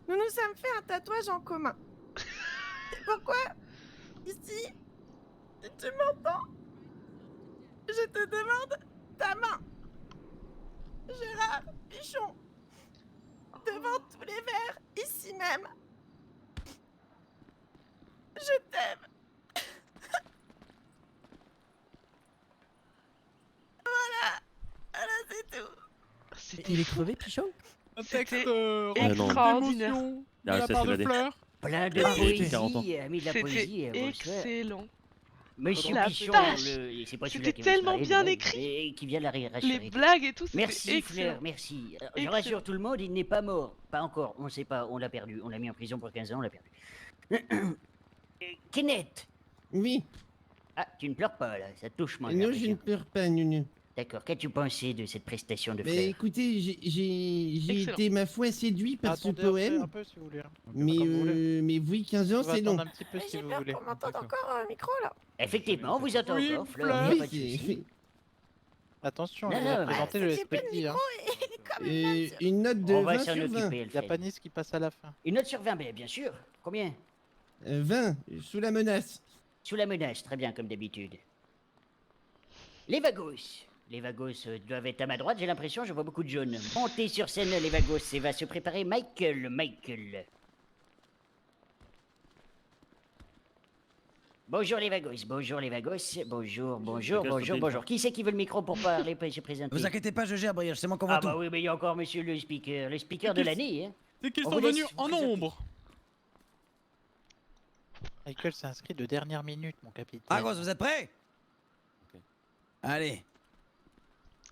Speaker 7: Nous nous sommes fait un tatouage en commun. C'est pourquoi, ici, si tu m'entends, je te demande ta main. Gérard Pichon. Devant tous les verres, ici même. Je t'aime. Voilà, c'est tout.
Speaker 17: Il est crevé, Pichon?
Speaker 2: Un texte
Speaker 10: extraordinaire.
Speaker 2: d'émotion de la part de Fleur.
Speaker 4: Plein de poésie, ami de la poésie.
Speaker 10: C'était excellent.
Speaker 4: Monsieur
Speaker 10: La
Speaker 4: Pichon,
Speaker 10: vache.
Speaker 4: c'est pas celui-là
Speaker 10: C'était
Speaker 4: qui va se
Speaker 10: tellement
Speaker 4: marier,
Speaker 10: bien
Speaker 4: mais
Speaker 10: écrit.
Speaker 4: et qui vient de la rassurer.
Speaker 10: Les blagues et tout, c'était
Speaker 4: Merci
Speaker 10: excellent.
Speaker 4: Fleur, merci. Je rassure tout le monde, il n'est pas mort. Pas encore, on ne sait pas, on l'a perdu. On l'a mis en prison pour 15 ans, on l'a perdu. Kenneth.
Speaker 6: Oui.
Speaker 4: Ah, tu ne pleures pas là, ça te touche moi.
Speaker 6: Non, je ne pleure pas, Nunu.
Speaker 4: D'accord, qu'as-tu pensé de cette prestation de
Speaker 6: Mais
Speaker 4: Fleur?
Speaker 6: écoutez, j'ai
Speaker 4: Excellent.
Speaker 6: été ma foi séduit par ce
Speaker 12: Attendez
Speaker 6: poème.
Speaker 12: un peu, si vous voulez.
Speaker 6: Mais oui, 15 ans,
Speaker 12: On va
Speaker 6: c'est long.
Speaker 12: attendre un petit peu si
Speaker 7: J'ai
Speaker 12: vous
Speaker 7: peur
Speaker 12: voulez.
Speaker 7: qu'on m'entende encore au micro là.
Speaker 4: Effectivement, on vous entend
Speaker 2: Oui,
Speaker 4: encore, Fleur.
Speaker 2: Fleur.
Speaker 4: il y a pas de
Speaker 6: Oui,
Speaker 4: souci.
Speaker 12: Attention,
Speaker 4: Non,
Speaker 12: je
Speaker 4: non,
Speaker 12: vais présenter le
Speaker 7: J'ai plus le
Speaker 12: SPT. Hein.
Speaker 7: micro et il est comme une note.
Speaker 6: Une note de
Speaker 4: On va
Speaker 6: 20
Speaker 4: s'en
Speaker 6: sur 20.
Speaker 4: occuper,
Speaker 12: Il y a
Speaker 4: Alfred.
Speaker 12: Panis qui passe à la fin.
Speaker 4: Une note sur 20, bien sûr. Combien?
Speaker 6: 20, sous la menace.
Speaker 4: Sous la menace, très bien, comme d'habitude. Les Vagos. Les Vagos doivent être à ma droite, j'ai l'impression, je vois beaucoup de jaunes. Montez sur scène, les Vagos, et va se préparer Michael. Bonjour les Vagos, bonjour les Vagos, bonjour. Qui c'est qui veut le micro pour parler, se présenter?
Speaker 17: Vous inquiétez pas, je gère, Brioche, c'est moi qu'on
Speaker 4: Ah
Speaker 17: voit
Speaker 4: bah
Speaker 17: tout.
Speaker 4: oui, mais il y a encore monsieur le speaker de l'année, hein.
Speaker 2: C'est qu'ils
Speaker 4: On
Speaker 2: sont
Speaker 4: vous laisse
Speaker 2: venus
Speaker 4: vous
Speaker 2: en
Speaker 4: présenter.
Speaker 2: nombre.
Speaker 18: Michael s'est inscrit de dernière minute, mon capitaine.
Speaker 17: Vagos, vous êtes prêts? Allez.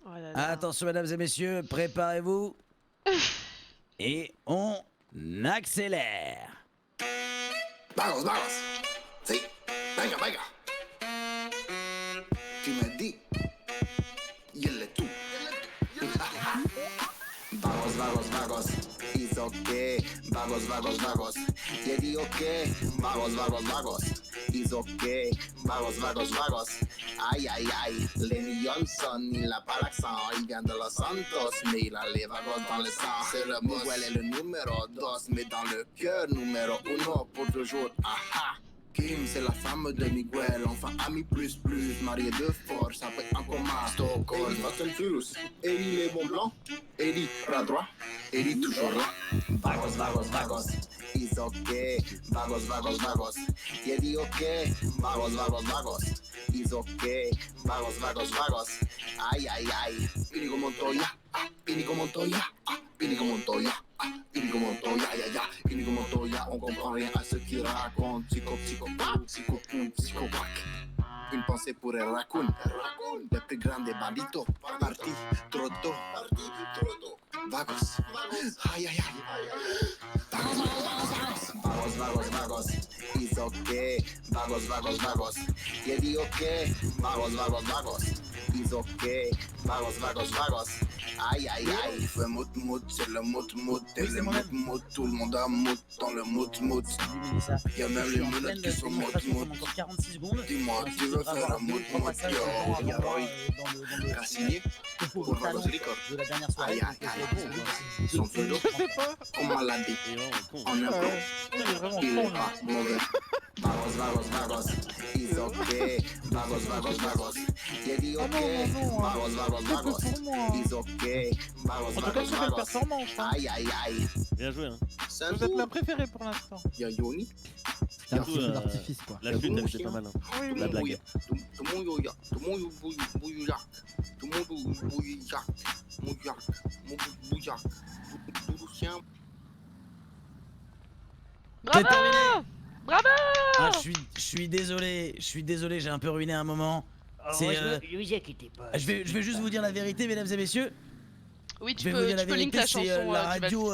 Speaker 10: Oh là là.
Speaker 17: Attention, mesdames et messieurs, préparez-vous. Et on accélère.
Speaker 19: Vagos, vagos. Sí, venga, venga. Tu me dis, y el tú. Vagos, vagos, vagos. Hizo que vagos, vagos, vagos. Y digo que vagos, vagos, vagos. Hizo que vagos, vagos, vagos. Aïe, aïe, aïe. Lenny Johnson, il n'a pas l'accent. Il vient de Los Santos, mais il a les vagos dans le sang. C'est le Miguel est le numéro 2, mais dans le cœur, numéro 1 pour toujours. Aha. Kim, c'est la femme de Miguel, enfin ami plus plus, marié de force, après un coma, Stockholm, Fast Furious. Ellie les bons blancs, Ellie bras droit, Ellie toujours là. Vagos, vagos, vagos, it's okay. Vagos, vagos, vagos, y dit ok. Vagos, vagos, vagos, it's okay. Vagos, vagos, vagos, ay, ay, ay. Inigo Montoya, Inigo Montoya, Inigo Montoya. Inigo Montoya, ya, ya, Inigo Montoya, on comprend rien à ce qu'il raconte. Psychopathe, psychopathe. Une pensée pour el raccoon, le plus grand des banditos. Parti trop tôt, vagos, ay, ay, ay. Vagos, vagos, vagos, it's okay. Vagos, vagos, vagos, y digo que vagos, vagos, vagos, it's okay. Vagos, vagos, vagos, aïe, aïe, aïe. Fais mout, mout, c'est le mout, mout, et le mout, mout, tout le monde a mout dans le mout, mout. Y'a même les menottes qui sont mout, mout. Dis-moi, tu veux faire un mout, mout, yo, y'a Roy, Cassinier, pour Vagos Record. Aïe, aïe, aïe. Son pseudo, on m'a l'a dit. En impro, il est pas mauvais. Vagos, vagos, vagos, it's okay. Vagos, vagos, vagos, y'a dit ok. Vagos, vagos, vagos, it's okay. Vagos, vagos, vagos, aïe, aïe, aïe.
Speaker 20: Bien joué, hein.
Speaker 18: Vous êtes ma préférée pour l'instant.
Speaker 19: Y'a Yoni.
Speaker 20: C'est un petit feu d'artifice, quoi. La flûte, elle était pas mal, hein. La blague.
Speaker 19: Tout le monde bouilla, tout le monde bouilla, tout le monde bouilla, bouilla, bouilla.
Speaker 10: Bravo! Bravo!
Speaker 17: Ah, je suis désolé, j'ai un peu ruiné un moment.
Speaker 4: Je vous inquiétez pas.
Speaker 17: Je vais juste vous dire la vérité, mesdames et messieurs.
Speaker 10: Oui,
Speaker 17: tu peux link la chanson. C'est la radio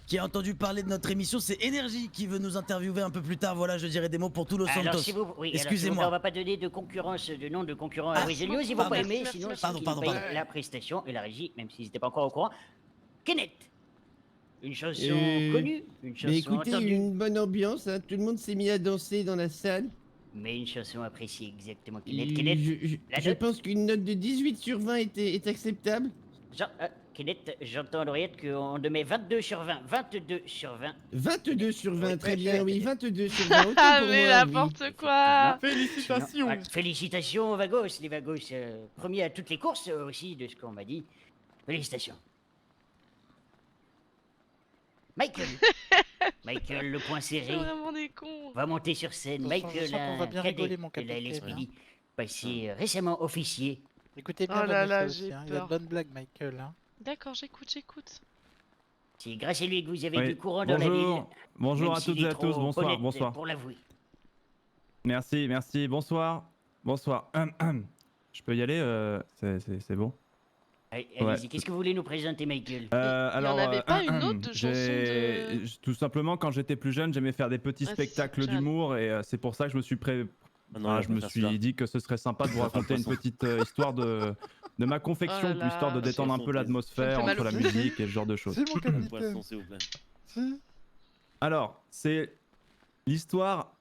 Speaker 17: qui a entendu parler de notre émission, c'est Énergie qui veut nous interviewer un peu plus tard. Voilà, je dirais des mots pour tous Los Santos.
Speaker 4: Excusez-moi. On va pas donner de concurrence, de nom de concurrent à Weasel ils vont pas aimer, sinon c'est la prestation et la régie, même s'ils n'étaient pas encore au courant. Kenneth, une chanson connue, une chanson
Speaker 6: écoutez,
Speaker 4: entendue.
Speaker 6: une bonne ambiance, hein, tout le monde s'est mis à danser dans la salle.
Speaker 4: Mais une chanson appréciée exactement,
Speaker 6: Et
Speaker 4: Kenneth.
Speaker 6: je pense qu'une note de 18 sur 20 est acceptable.
Speaker 4: Kenneth, j'entends à l'oreillette qu'on te met 22 sur 20. 22 sur 20.
Speaker 6: 22 sur 20, très bien, oui, 22 sur 20.
Speaker 10: Ah, mais n'importe quoi!
Speaker 2: Félicitations!
Speaker 4: Félicitations, Vagos, les Vagos. Premier à toutes les courses aussi, de ce qu'on m'a dit. Félicitations. Michael, le point serré.
Speaker 10: C'est vraiment des cons.
Speaker 4: Va monter sur scène. Michael,
Speaker 18: va bien rigoler, mon
Speaker 4: cadet,
Speaker 18: capitaine.
Speaker 4: l'esprit, passé récemment officier.
Speaker 18: Écoutez bien,
Speaker 10: Oh là là,
Speaker 18: il a de bonnes blagues, Michael. Hein.
Speaker 10: D'accord, j'écoute.
Speaker 4: C'est grâce à lui que vous avez du courant dans la ville.
Speaker 12: Bonjour à toutes et à tous, bonsoir, bonsoir.
Speaker 4: Pour l'avouer.
Speaker 12: Merci, bonsoir. Je peux y aller, c'est bon.
Speaker 4: Allez-y, qu'est-ce que vous voulez nous présenter, Michael?
Speaker 12: Alors,
Speaker 10: il n'y en avait pas une autre de chanson de...
Speaker 12: Tout simplement, quand j'étais plus jeune, j'aimais faire des petits spectacles d'humour et c'est pour ça que je me suis je me suis dit que ce serait sympa de vous raconter une petite histoire de ma confection, histoire de détendre un peu l'atmosphère entre la musique et ce genre de choses.
Speaker 18: C'est mon capitaine.
Speaker 12: Alors, c'est l'histoire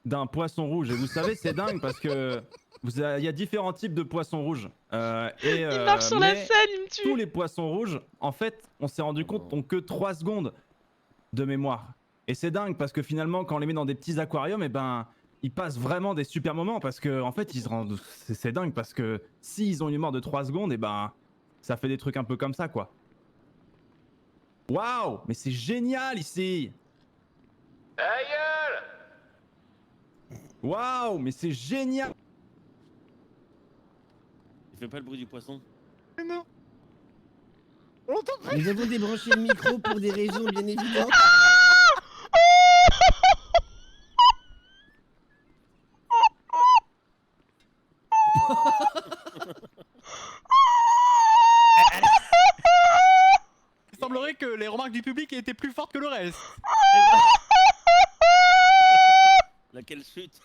Speaker 12: d'un poisson rouge et vous savez, c'est dingue parce que il y a différents types de poissons rouges.
Speaker 10: Il marche sur la scène, il me tue.
Speaker 12: Tous les poissons rouges, en fait, on s'est rendu compte, n'ont que 3 secondes de mémoire. Et c'est dingue parce que finalement, quand on les met dans des petits aquariums, ils passent vraiment des super moments parce que en fait, ils se rendent. C'est dingue parce que s'ils ont une mémoire de 3 secondes, ça fait des trucs un peu comme ça, quoi. Waouh, mais c'est génial ici. Waouh, mais c'est génial.
Speaker 20: Il fait pas le bruit du poisson.
Speaker 18: Mais non.
Speaker 6: Nous avons débranché le micro pour des raisons bien évidentes.
Speaker 2: remarques du public étaient plus fortes que le reste.
Speaker 20: Laquelle chute?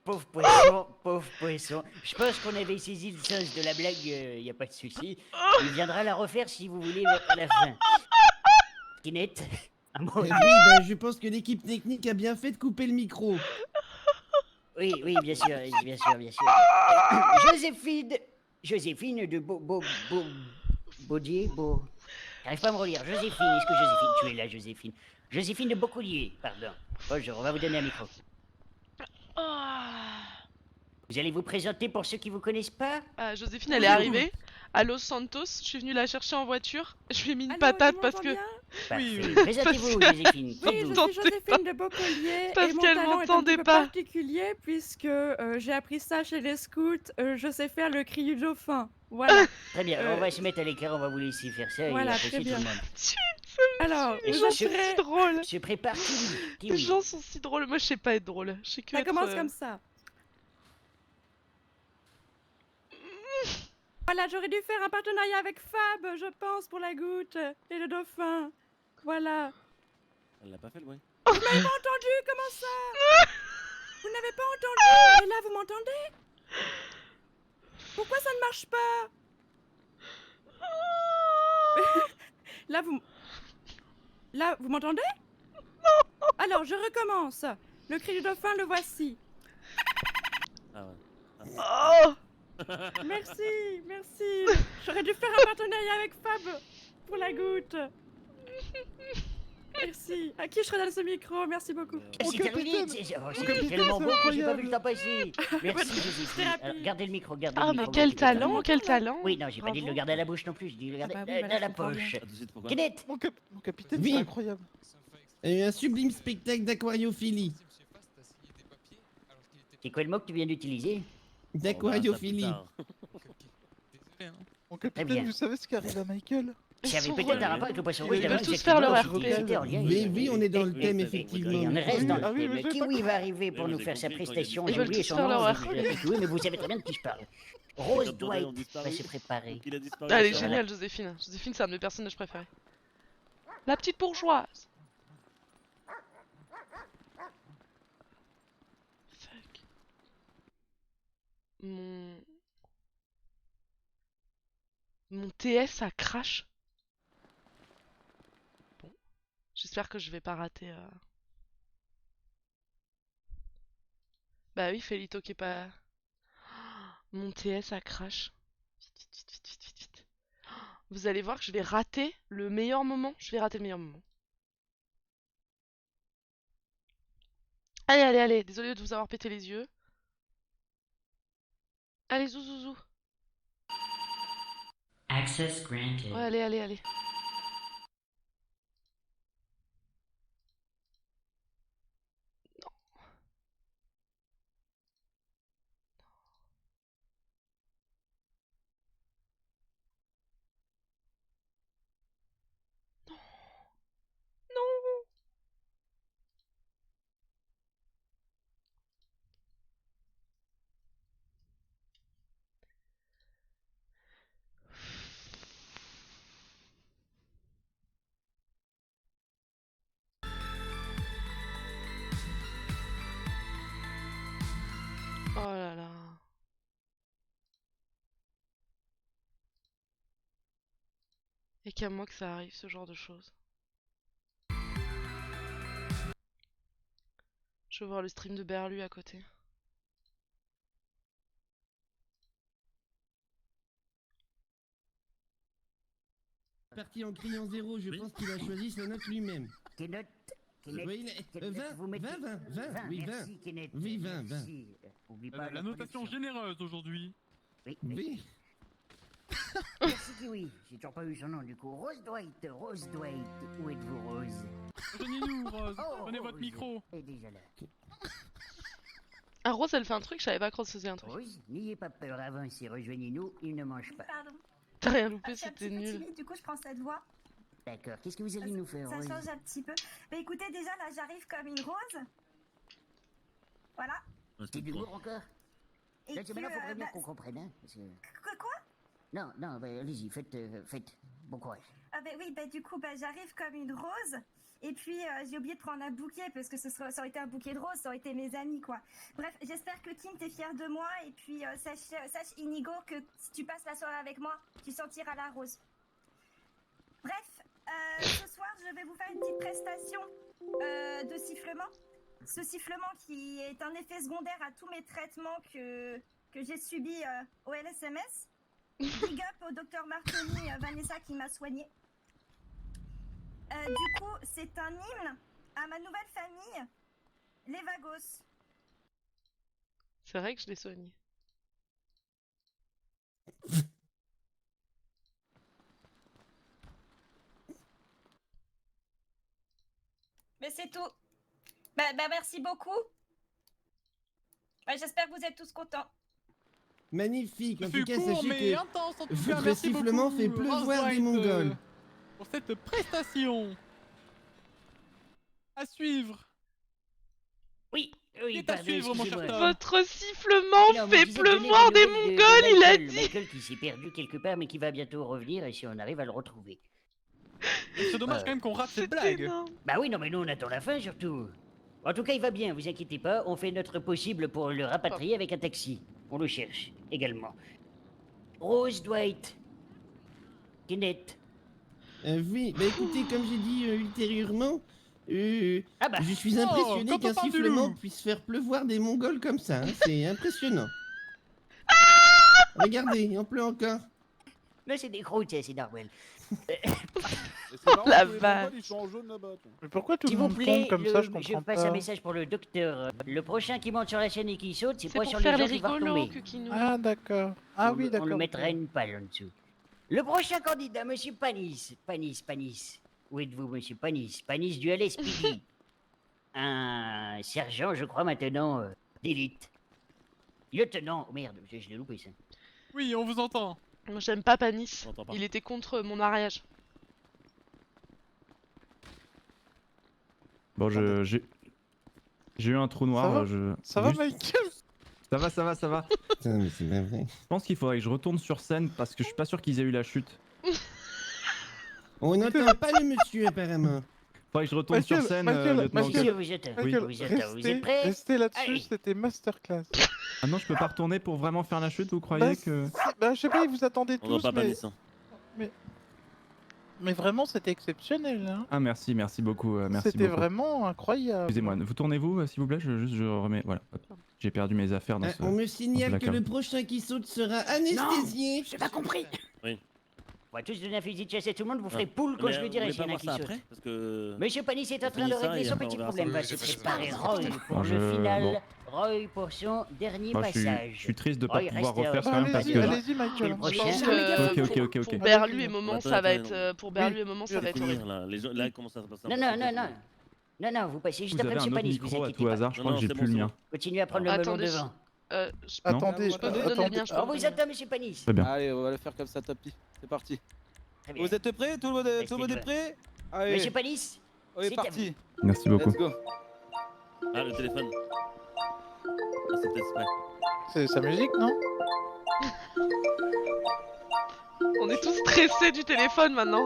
Speaker 4: Pauvre poisson, pauvre poisson. Je pense qu'on avait saisi le sens de la blague, y a pas de souci. Il viendra la refaire si vous voulez à la fin. Kinette, un mot.
Speaker 6: Oui, ben, je pense que l'équipe technique a bien fait de couper le micro.
Speaker 4: Oui, bien sûr, bien sûr. Joséphine de Baudier, J'arrive pas à me relire. Joséphine, est-ce que Joséphine, tu es là, Joséphine? Joséphine de Beaucoulier, pardon. Bonjour, on va vous donner un micro. Vous allez vous présenter pour ceux qui vous connaissent pas?
Speaker 10: Joséphine, elle est arrivée à Los Santos. Je suis venue la chercher en voiture. Je lui ai mis une patate parce que.
Speaker 4: Oui. Présentez-vous, Joséphine.
Speaker 21: Oui, je suis Joséphine de Beaucoulier
Speaker 10: parce
Speaker 21: et mon
Speaker 10: qu'elle
Speaker 21: talent est un
Speaker 10: m'entendait
Speaker 21: petit peu
Speaker 10: pas.
Speaker 21: particulier puisque j'ai appris ça chez les scouts. Je sais faire le cri du dauphin. Voilà.
Speaker 4: Très bien, on va se mettre à l'écart, on va vous laisser faire ça.
Speaker 21: Voilà,
Speaker 4: et
Speaker 21: très bien.
Speaker 4: tout le monde.
Speaker 21: Alors,
Speaker 10: les gens sont si drôles.
Speaker 4: Je prépare Kiwi.
Speaker 10: Les gens sont si drôles. Moi, je sais pas être drôle. Je sais que
Speaker 21: ça commence comme ça. Voilà, j'aurais dû faire un partenariat avec Fab, je pense, pour la goutte et le dauphin. Voilà.
Speaker 20: Elle l'a pas fait, ouais.
Speaker 21: Vous m'avez pas entendu, comment ça? Vous n'avez pas entendu? Et là, vous m'entendez? Pourquoi ça ne marche pas? Là, vous m'entendez? Non. Alors, je recommence. Le cri du dauphin, le voici.
Speaker 20: Ah ouais.
Speaker 10: Oh.
Speaker 21: Merci. J'aurais dû faire un partenariat avec Fab pour la goutte. Merci. À qui je redonne ce micro? Merci beaucoup.
Speaker 4: C'est terminé. C'est tellement beau que j'ai pas vu le temps passer. Merci, Joséphine. Alors, gardez le micro, gardez le micro.
Speaker 10: Ah, mais quel talent, quel talent.
Speaker 4: Oui, non, j'ai pas dit de le garder à la bouche non plus, je dis de le garder dans la poche. Kenneth.
Speaker 18: Mon capitaine, c'est incroyable.
Speaker 6: Un sublime spectacle d'aquariophilie.
Speaker 4: C'est quoi le mot que tu viens d'utiliser?
Speaker 6: D'aquariophilie.
Speaker 18: Mon capitaine, vous savez ce qui arrive à Michael?
Speaker 4: Ça avait peut-être un rapport avec le poisson rouge.
Speaker 10: Ils veulent tous faire leur RP.
Speaker 6: Oui, on est dans le thème, effectivement.
Speaker 4: On reste dans le thème. Kiwi va arriver pour nous faire sa prestation. J'ai oublié son nom. Oui, mais vous savez très bien de qui je parle. Rose Dwight va se préparer.
Speaker 10: Elle est géniale, Joséphine. Joséphine, c'est un de mes personnages préférés. La petite bourgeoise. Fuck. Mon TS, ça crache. Bon. J'espère que je vais pas rater. Bah oui, Felito qui est pas. Mon TS, ça crache. Vite. Vous allez voir que je vais rater le meilleur moment. Je vais rater le meilleur moment. Allez. Désolé de vous avoir pété les yeux. Allez, zouzou.
Speaker 4: Access granted.
Speaker 10: Ouais, allez. Non. Oh là là. Et qu'à moi que ça arrive, ce genre de choses. Je veux voir le stream de Berlu à côté.
Speaker 6: Parti en criant 0, je pense qu'il a choisi sa note lui-même.
Speaker 4: Quelle note?
Speaker 6: Oui, 20. Oui, 20.
Speaker 2: La notation généreuse aujourd'hui.
Speaker 4: Oui. Merci Kiwi, j'ai toujours pas eu son nom du coup. Rose Dwight, où êtes-vous Rose?
Speaker 2: Rejoignez-nous Rose, prenez votre micro.
Speaker 4: Et déjà là.
Speaker 10: Ah Rose elle fait un truc, je savais pas qu'on se faisait un truc.
Speaker 4: Rose, n'ayez pas peur, avancez, rejoignez-nous, il ne mange pas.
Speaker 21: Pardon.
Speaker 10: T'as rien loupé, c'était nul.
Speaker 21: Timide, du coup je prends cette voix.
Speaker 4: D'accord, qu'est-ce que vous allez nous faire
Speaker 21: Ça
Speaker 4: Rose?
Speaker 21: change un petit peu. Bah écoutez, déjà là j'arrive comme une rose. Voilà.
Speaker 4: C'est du lourd encore?
Speaker 21: Et
Speaker 4: Là,
Speaker 21: que,
Speaker 4: maintenant, faut bien
Speaker 21: bah,
Speaker 4: qu'on comprenne, hein. Parce que...
Speaker 21: Quoi?
Speaker 4: Non, non, bah, allez-y, faites. Bon courage.
Speaker 3: Ah bah oui, bah du coup, bah j'arrive comme une rose. Et puis j'ai oublié de prendre un bouquet parce que ça aurait été un bouquet de roses, ça aurait été mes amis quoi. Bref, j'espère que Kim t'es fier de moi et puis sache Inigo que si tu passes la soirée avec moi, tu sentiras la rose. Bref, ce soir je vais vous faire une petite prestation de sifflement. Ce sifflement qui est un effet secondaire à tous mes traitements que j'ai subis au LSMS. Big up au docteur Martoni Vanessa qui m'a soigné. Du coup, c'est un hymne à ma nouvelle famille, les Vagos.
Speaker 10: C'est vrai que je l'ai soigné.
Speaker 3: Mais c'est tout. Bah merci beaucoup. J'espère que vous êtes tous contents.
Speaker 6: Magnifique, en
Speaker 2: C'est
Speaker 6: tout cas,
Speaker 2: court,
Speaker 6: sachez
Speaker 2: mais
Speaker 6: que
Speaker 2: intense, en tout cas.
Speaker 6: votre
Speaker 2: Merci
Speaker 6: sifflement
Speaker 2: beaucoup,
Speaker 6: fait pleuvoir
Speaker 2: Rose
Speaker 6: des
Speaker 2: White,
Speaker 6: Mongols.
Speaker 2: Pour cette prestation. À suivre.
Speaker 4: Oui,
Speaker 2: C'est à suivre, mon cher Tom.
Speaker 10: Votre sifflement fait pleuvoir des Mongols, il a dit.
Speaker 4: Michael qui s'est perdu quelque part, mais qui va bientôt revenir, et si on arrive à le retrouver.
Speaker 2: C'est dommage quand même qu'on rate cette blague.
Speaker 4: Bah oui, non mais nous on attend la fin surtout. En tout cas, il va bien, vous inquiétez pas, on fait notre possible pour le rapatrier avec un taxi. On le cherche, également. Rose, Dwight. Kenneth.
Speaker 6: Oui, bah écoutez, comme j'ai dit ultérieurement, je suis
Speaker 2: Oh,
Speaker 6: impressionné
Speaker 2: quand
Speaker 6: qu'un
Speaker 2: on parle du
Speaker 6: sifflement
Speaker 2: loup.
Speaker 6: puisse faire pleuvoir des Mongols comme ça, hein, c'est impressionnant. Regardez, il en pleut encore.
Speaker 4: Mais c'est des croûtes, c'est normal.
Speaker 10: La vache.
Speaker 18: Mais pourquoi tout
Speaker 4: S'il
Speaker 18: le
Speaker 4: vous
Speaker 18: monde
Speaker 4: plaît,
Speaker 18: tombe comme ça, je comprends
Speaker 4: passe
Speaker 18: pas.
Speaker 4: un message pour le docteur. Le prochain qui monte sur la chaîne et qui saute, c'est
Speaker 10: C'est
Speaker 4: pas
Speaker 10: pour
Speaker 4: sur
Speaker 10: faire
Speaker 4: les
Speaker 10: les
Speaker 4: gens qui va
Speaker 10: rigolos
Speaker 4: retomber.
Speaker 10: que qui nous.
Speaker 18: Ah d'accord. Ah oui,
Speaker 4: On
Speaker 18: d'accord.
Speaker 4: le mettra une palle en dessous. Le prochain candidat, monsieur Panis. Panis. Où êtes-vous, monsieur Panis? Panis du LSPD. Un sergent, je crois, maintenant, d'élite. Lieutenant. Oh merde, je l'ai loupé ça.
Speaker 2: Oui, on vous entend.
Speaker 10: Moi j'aime pas Panis. Il était contre mon mariage.
Speaker 12: Bon, j'ai eu un trou noir.
Speaker 18: Ça va,
Speaker 12: juste-
Speaker 18: Michael?
Speaker 12: Ça va.
Speaker 6: Putain, mais c'est pas vrai.
Speaker 12: Je pense qu'il faudrait que je retourne sur scène parce que je suis pas sûr qu'ils aient eu la chute.
Speaker 6: On n'entend pas le monsieur apparemment.
Speaker 12: Faudrait que je retourne sur scène, lieutenant.
Speaker 18: Restez là-dessus, c'était masterclass.
Speaker 12: Ah non, je peux pas retourner pour vraiment faire la chute, vous
Speaker 18: Bah,
Speaker 12: croyez que...
Speaker 18: Bah, je sais pas, ils vous attendaient
Speaker 20: On doit
Speaker 18: tous,
Speaker 20: pas
Speaker 18: mais...
Speaker 20: Panis, hein.
Speaker 18: Mais vraiment, c'était exceptionnel, hein.
Speaker 12: Ah merci beaucoup, merci
Speaker 18: C'était
Speaker 12: beaucoup.
Speaker 18: vraiment incroyable.
Speaker 12: Excusez-moi, vous tournez-vous s'il vous plaît, je remets... Voilà, hop. J'ai perdu mes affaires dans ce...
Speaker 6: On me
Speaker 12: dans ce
Speaker 6: signale que
Speaker 12: placard.
Speaker 6: le prochain qui saute sera anesthésié.
Speaker 4: J'ai pas compris.
Speaker 20: Oui.
Speaker 4: On va tous donner un fusil de chasse à tout le monde, vous ferez poule quand
Speaker 20: Mais
Speaker 4: je le
Speaker 20: vous
Speaker 4: dirai
Speaker 20: voulez
Speaker 4: s'il y en
Speaker 20: pas
Speaker 4: a
Speaker 20: voir
Speaker 4: qui
Speaker 20: ça
Speaker 4: sautent.
Speaker 20: après Parce que...
Speaker 4: Monsieur Panis est en
Speaker 20: on
Speaker 4: train de
Speaker 20: finit ça
Speaker 4: régler
Speaker 20: et
Speaker 4: son
Speaker 20: après, on
Speaker 4: petit
Speaker 20: verra
Speaker 4: problème.
Speaker 20: ça.
Speaker 4: Va se préparer Roy pour
Speaker 12: Bon,
Speaker 4: le final.
Speaker 12: bon.
Speaker 4: Roy pour son dernier
Speaker 12: Moi,
Speaker 4: passage.
Speaker 12: je suis triste de pas
Speaker 4: Roy,
Speaker 12: pouvoir
Speaker 4: reste
Speaker 12: refaire
Speaker 4: là.
Speaker 12: quand même parce que...
Speaker 18: Allez-y, Michael.
Speaker 4: Le prochain.
Speaker 12: Ok.
Speaker 10: Pour Berlu et Moment,
Speaker 20: Attends,
Speaker 10: ça va
Speaker 20: attends,
Speaker 10: être.
Speaker 20: non.
Speaker 10: Pour Berlu et Moment, ça va être
Speaker 20: finir
Speaker 10: horrible.
Speaker 20: là. Les gens, là, comment ça se passe?
Speaker 4: Non, vous passez juste
Speaker 12: Vous
Speaker 4: après
Speaker 12: avez un
Speaker 4: Monsieur
Speaker 12: autre
Speaker 4: Panis, vous
Speaker 12: micro à
Speaker 4: inquiétez
Speaker 12: tout
Speaker 4: pas.
Speaker 12: hasard, je crois que j'ai plus le mien.
Speaker 4: Continuez à prendre le melon
Speaker 10: Attendez.
Speaker 4: devant.
Speaker 18: Attendez,
Speaker 10: Je peux vous donner le mien, je peux
Speaker 4: On
Speaker 10: vous
Speaker 4: vous
Speaker 10: donner.
Speaker 4: attend, Monsieur Panis.
Speaker 12: Très bien.
Speaker 22: Allez, on va le faire comme ça, tapis. C'est parti.
Speaker 4: Très bien.
Speaker 22: Vous êtes prêts? Tout le monde est prêt? Allez.
Speaker 4: Monsieur Panis,
Speaker 22: Oui,
Speaker 4: c'est à
Speaker 22: parti.
Speaker 12: Merci beaucoup.
Speaker 22: Let's go.
Speaker 20: Ah, le téléphone. Ah, c'est peut-être prêt.
Speaker 18: C'est sa musique, non?
Speaker 10: On est tous stressés du téléphone maintenant.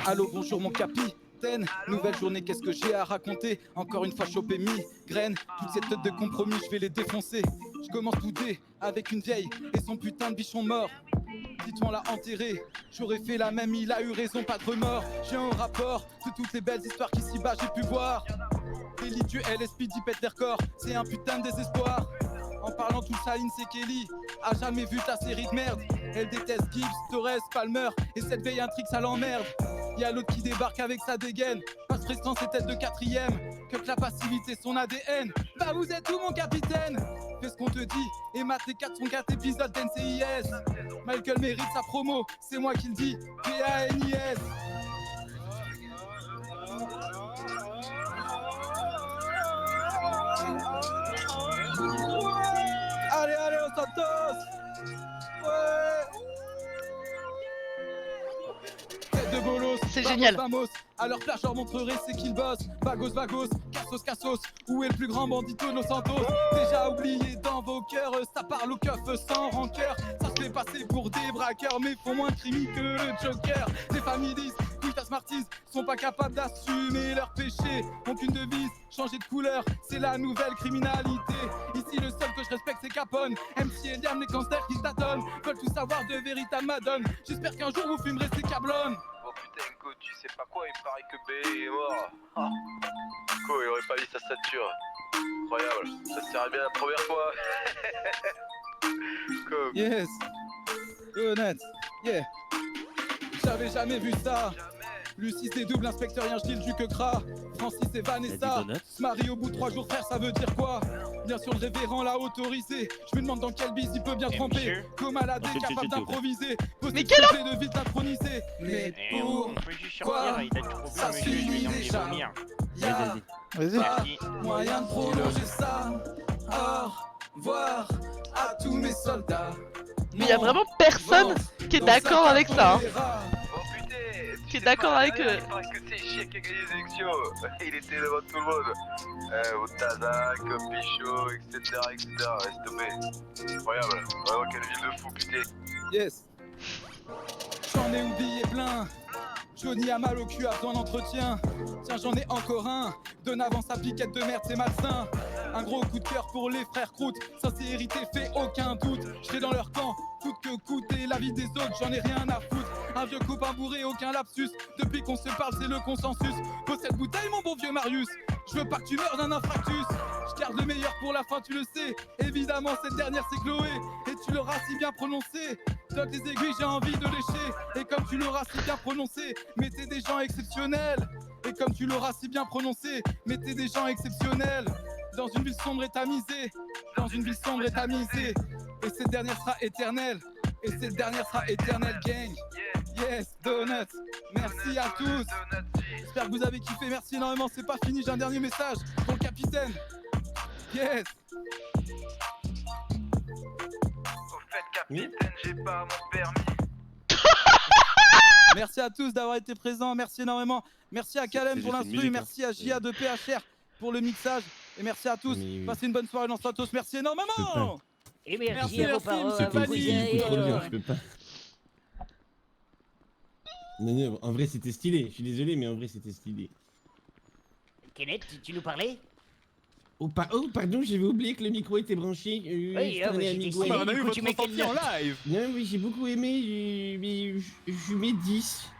Speaker 22: Allô, bonjour mon capitaine. Nouvelle journée, qu'est-ce que j'ai à raconter? Encore une fois chopé migraine. Toutes ces têtes de compromis, je vais les défoncer. Je commence boudé avec une vieille et son putain de bichon mort. Dites-moi on l'a enterré, j'aurais fait la même, il a eu raison, pas de remords. J'ai un rapport de toutes les belles histoires qu'ici-bas j'ai pu voir. L'élite du LSPD pète les records, c'est un putain de désespoir. En parlant tout ça, Lindsay Kelly a jamais vu ta série de merde. Elle déteste Gibbs, Torres, Palmer, et cette veille intrigue ça l'emmerde. Y'a l'autre qui débarque avec sa dégaine, passe fresquant ses têtes de quatrième. Que la passivité son ADN. Bah vous êtes où mon capitaine? Fais ce qu'on te dit et mate les 404 épisodes d'NCIS. Michael mérite sa promo, c'est moi qui le dis. P-A-N-I-S. Allez, allez, on Santos. Ouais. Tête de bolos.
Speaker 10: c'est
Speaker 22: Vamos,
Speaker 10: génial.
Speaker 22: Vamos, à leur place, je leur montrerai c'est qu'ils bossent. Vagos, Vagos, Cassos, Cassos. Où est le plus grand bandito de Los Santos? Déjà oublié dans vos cœurs, ça parle au keuf sans rancœur. Ça se fait passer pour des braqueurs, mais font moins de crimi que le Joker. Les familles disent, Quitas Martins, sont pas capables d'assumer leurs péchés. Ont qu'une devise, changer de couleur, c'est la nouvelle criminalité. Ici, le seul que je respecte, c'est Capone. MC et Liam, les cancers qui se tâtonnent, veulent tout savoir de véritables madones. J'espère qu'un jour vous fumerez ces câblons.
Speaker 11: Oh putain, Ko, tu sais pas quoi, il paraît que B est mort. Ah. Ko, il aurait pas vu sa stature. Incroyable, ça se tirait bien la première fois. Ko.
Speaker 22: Yes, honnête, yeah. J'avais jamais vu ça. Lucie c'est double inspecteur, rien j'dis le jus que gras. Francis et Vanessa se marient au bout de 3 jours, frère, ça veut dire quoi? Bien sûr, le révérend l'a autorisé. Je me demande dans quel bise il peut bien tremper. Comme maladé, capable d'improviser.
Speaker 10: Mais quel homme
Speaker 22: de vite introniser. Mais pourquoi ça suffit déjà? Y'a pas moyen de prolonger ça. Au revoir à tous mes soldats.
Speaker 10: Mais y a vraiment personne qui est d'accord avec ça. Hein. Qui est d'accord avec eux.
Speaker 11: Il paraît que c'est chier qui a gagné les élections. Il était devant tout le monde. Au Tazak, au Pichot, etc. Laisse tomber. Incroyable. Vraiment, quelle ville de fou, putain.
Speaker 22: Yes. J'en ai oublié plein. Johnny a mal au cul, a besoin d'entretien. Tiens, j'en ai encore un. Donne avant sa piquette de merde, c'est malsain. Un gros coup de cœur pour les frères Croûte. Sincérité fait aucun doute. J'serai dans leur camp, coûte que coûte. Et la vie des autres, j'en ai rien à foutre. Un vieux copain bourré, aucun lapsus. Depuis qu'on se parle, c'est le consensus. Pose cette bouteille, mon bon vieux Marius. Je veux pas que tu meurs d'un infarctus. Je garde le meilleur pour la fin, tu le sais. Évidemment, cette dernière, c'est Chloé. Et tu l'auras si bien prononcé. Toque les aiguilles, j'ai envie de lécher. Et comme tu l'auras si bien prononcé, mettez des gens exceptionnels. Et comme tu l'auras si bien prononcé, mettez des gens exceptionnels. Dans une ville sombre et tamisée. Dans une ville sombre et tamisée. Et cette dernière sera éternelle. Et cette dernière sera éternelle, gang. Yes, Donut. Merci à tous. J'espère que vous avez kiffé. Merci énormément. C'est pas fini. J'ai un dernier message pour le capitaine. Yes.
Speaker 11: Au fait, capitaine, j'ai pas mon permis.
Speaker 22: Merci à tous d'avoir été présents. Merci énormément. Merci à Kalem pour l'instru. Merci à JA de PHR pour le mixage. Et merci à tous. Passez une bonne soirée dans Stratos. Merci énormément.
Speaker 4: Et merci à vos parents.
Speaker 6: Je peux pas. Non, en vrai c'était stylé, je suis désolé mais en vrai c'était stylé.
Speaker 4: Kenneth, tu nous parlais?
Speaker 6: Oh pardon, j'avais oublié que le micro était branché.
Speaker 4: Oui,
Speaker 6: on a eu
Speaker 2: votre sortie en live.
Speaker 6: Non oui, j'ai beaucoup aimé, mais je mets 10.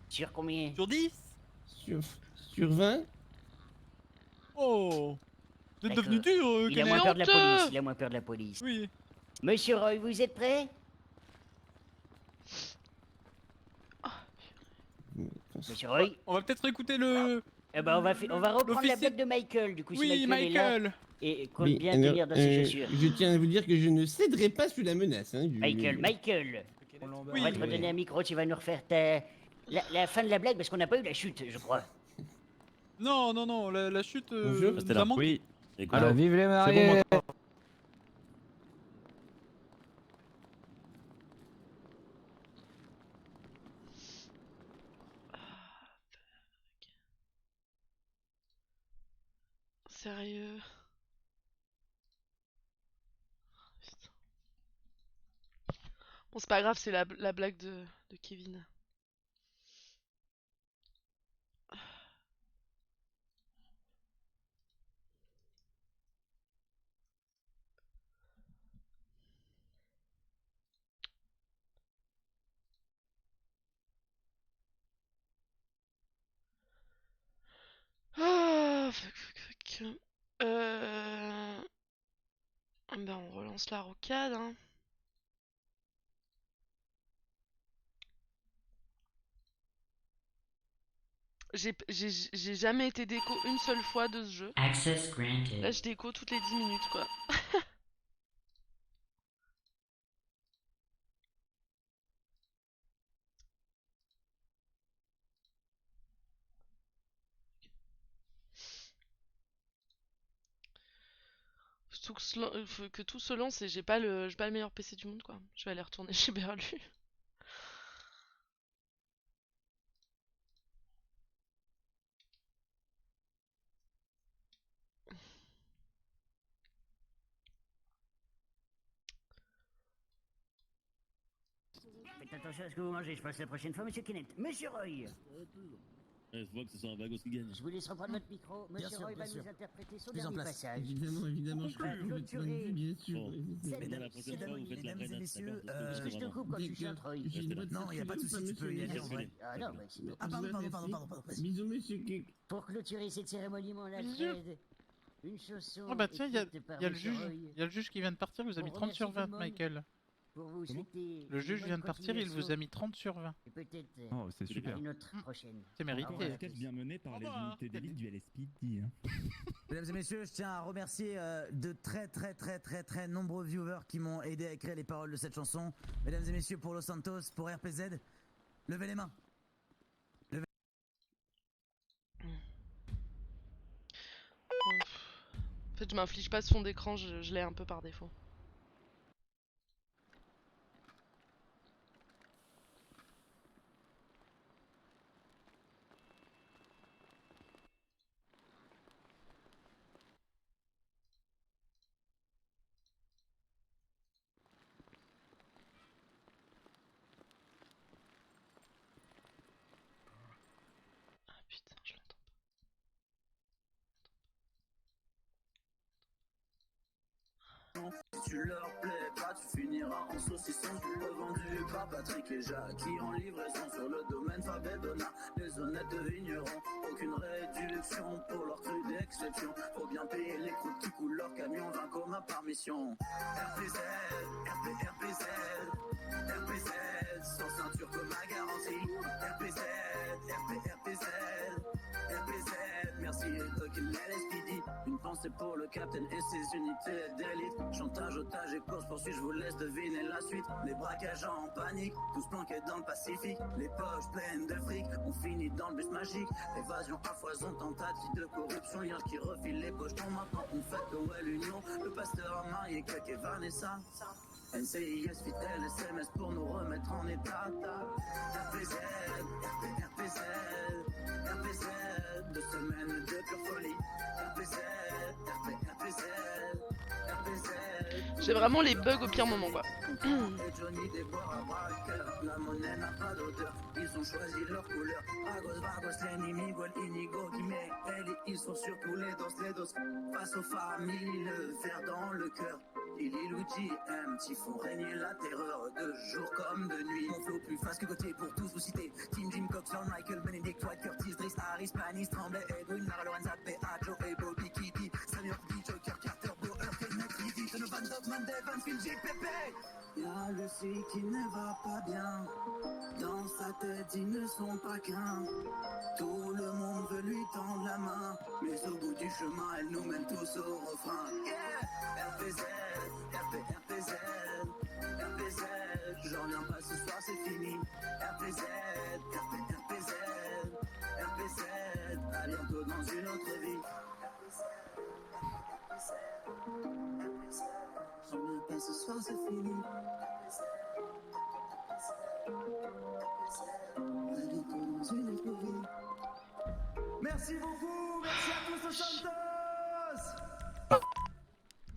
Speaker 4: Sur combien?
Speaker 2: Sur 10?
Speaker 6: Sur 20.
Speaker 2: Oh, vous êtes devenu dur,
Speaker 4: Il a moins peur de la police, il a moins peur de la police.
Speaker 2: Oui.
Speaker 4: Monsieur Roy, vous êtes prêt? Monsieur Roy?
Speaker 2: On va peut-être écouter le...
Speaker 4: Eh ben on va reprendre la blague de Michael, du coup si
Speaker 2: Oui,
Speaker 4: Michael est là. Et compte bien
Speaker 6: alors,
Speaker 4: tenir dans ses chaussures.
Speaker 6: Je tiens à vous dire que je ne céderai pas sous la menace. Hein,
Speaker 4: Michael. On va te redonner un micro, tu vas nous refaire la fin de la blague parce qu'on n'a pas eu la chute, je crois.
Speaker 2: Non, la chute...
Speaker 20: C'était là. Oui.
Speaker 12: Alors, vive les mariés.
Speaker 10: Sérieux? Putain. Bon, c'est pas grave, c'est la blague de Kevin. Ah, fuck. Ben on relance la rocade, hein. J'ai jamais été déco une seule fois de ce jeu.
Speaker 1: Access granted.
Speaker 10: Là je déco toutes les 10 minutes quoi. Que tout se lance et j'ai pas le meilleur PC du monde quoi. Je vais aller retourner chez Berlu.
Speaker 4: Faites attention à ce que vous mangez, je passe la prochaine fois, monsieur Kenneth. Monsieur Roy.
Speaker 20: Je vois que ce soit un Vagos qui gagne.
Speaker 4: Je vous laisse reprendre votre micro.
Speaker 17: Bien
Speaker 4: Monsieur
Speaker 17: sûr,
Speaker 4: Roy
Speaker 17: bien
Speaker 4: va
Speaker 17: sûr.
Speaker 4: nous interpréter son
Speaker 17: Mise en
Speaker 4: dernier
Speaker 17: place.
Speaker 4: passage.
Speaker 6: Évidemment, je comprends votre point de vue, bien sûr.
Speaker 20: Bon.
Speaker 4: C'est
Speaker 20: Mesdames, la prochaine fois, vous faites la
Speaker 17: Mesdames et
Speaker 20: reine.
Speaker 17: messieurs,
Speaker 4: je te coupe quand tu chantes, Roy.
Speaker 6: J'ai le droit de
Speaker 17: Non, y a pas de souci, tu peux y aller en vrai.
Speaker 4: Ah non, mais c'est bon.
Speaker 17: Ah, pardon. Vas-y.
Speaker 6: Bisous, monsieur Kik.
Speaker 4: Pour clôturer cette cérémonie, mon Alfred, une chanson.
Speaker 18: Oh bah tiens, il y a
Speaker 4: écrite par
Speaker 18: le
Speaker 4: Monsieur
Speaker 18: juge.
Speaker 4: Roy.
Speaker 18: Il y a le juge qui vient de partir, il vous a mis 30 sur 20, Michael.
Speaker 4: Pour vous souhaiter
Speaker 18: Le
Speaker 4: une
Speaker 18: juge
Speaker 4: bonne
Speaker 18: vient de partir, il vous a mis 30 sur 20.
Speaker 4: Et peut-être
Speaker 12: Oh, c'est super.
Speaker 4: une autre prochaine.
Speaker 18: C'est mérité.
Speaker 4: Au revoir.
Speaker 1: Enquête bien menée par les unités d'élite du LSPD. Hein.
Speaker 17: Mesdames et messieurs, je tiens à remercier de très nombreux viewers qui m'ont aidé à écrire les paroles de cette chanson. Mesdames et messieurs, pour Los Santos, pour RPZ, levez les mains.
Speaker 10: En fait, je m'inflige pas ce fond d'écran, je l'ai un peu par défaut. Ah putain, je l'entends.
Speaker 14: Si tu leur plais pas, tu finiras en saucisson. Tu l'as vendu par Patrick et Jacques qui en livraison sur le domaine Fabedona. Les honnêtes vignerons, aucune réduction pour leur cru d'exception. Faut bien payer les croûtes qui coulent leur camion, 20 communs par mission. RPZ, RPZ, RPZ, sans ceinture comme ma garantie. RPZ, RPZ, RPZ, merci Doc et l'LSPD. Une pensée pour le capitaine et ses unités d'élite. Chantage, otage et course poursuite, je vous laisse deviner la suite. Les braquages en panique, tous planqués dans le Pacifique. Les poches pleines de fric, on finit dans le bus magique. Évasion à foison, tentative de corruption. Hier qui refile les poches, maintenant on fait où est l'union. Le pasteur a marié Kek et Vanessa. NCIS, fidèle, SMS pour nous remettre en état. RPZ, RPZ, RPZ, 2 semaines de pure folie. RPZ, RPZ, RPZ.
Speaker 10: J'ai vraiment les bugs au pire moment, quoi.
Speaker 14: Et Johnny déboire à bras le cœur. La monnaie n'a pas d'odeur, ils ont choisi leur couleur. Vagos, Lenny, Miguel, Inigo, qui met elle, ils sont sur tous les dos. Face aux familles, le fer dans le cœur. Lily, Luigi, MT font régner la terreur de jour comme de nuit. Mon flow plus fast que Gauthier pour tous vous citer. Team Jim Coxon, Michael, Benedict, White, Curtis, Driss, Harris, Panis, Tremblay, Edwin, Lara, Lorenza, P.A., Joe, et Bobby, Kitty, Samuel, D, Joker, Carter, Bauer, Kenneth, Lydie, Donovan, Dogman, Devon, Phil, J, Pepe. Y'a Lucie qui ne va pas bien. Dans sa tête, ils ne sont pas qu'un. Tout le monde veut lui tendre la main. Mais au bout du chemin, elle nous mène tous au refrain. Yeah! RPZ, RPZ, RPZ. J'en reviens pas ce soir, c'est fini. RPZ, RPZ, RPZ. À bientôt dans une autre vie. J'en reviens pas ce soir, c'est fini. À bientôt dans une autre vie. Merci beaucoup, merci à tous aux Santos.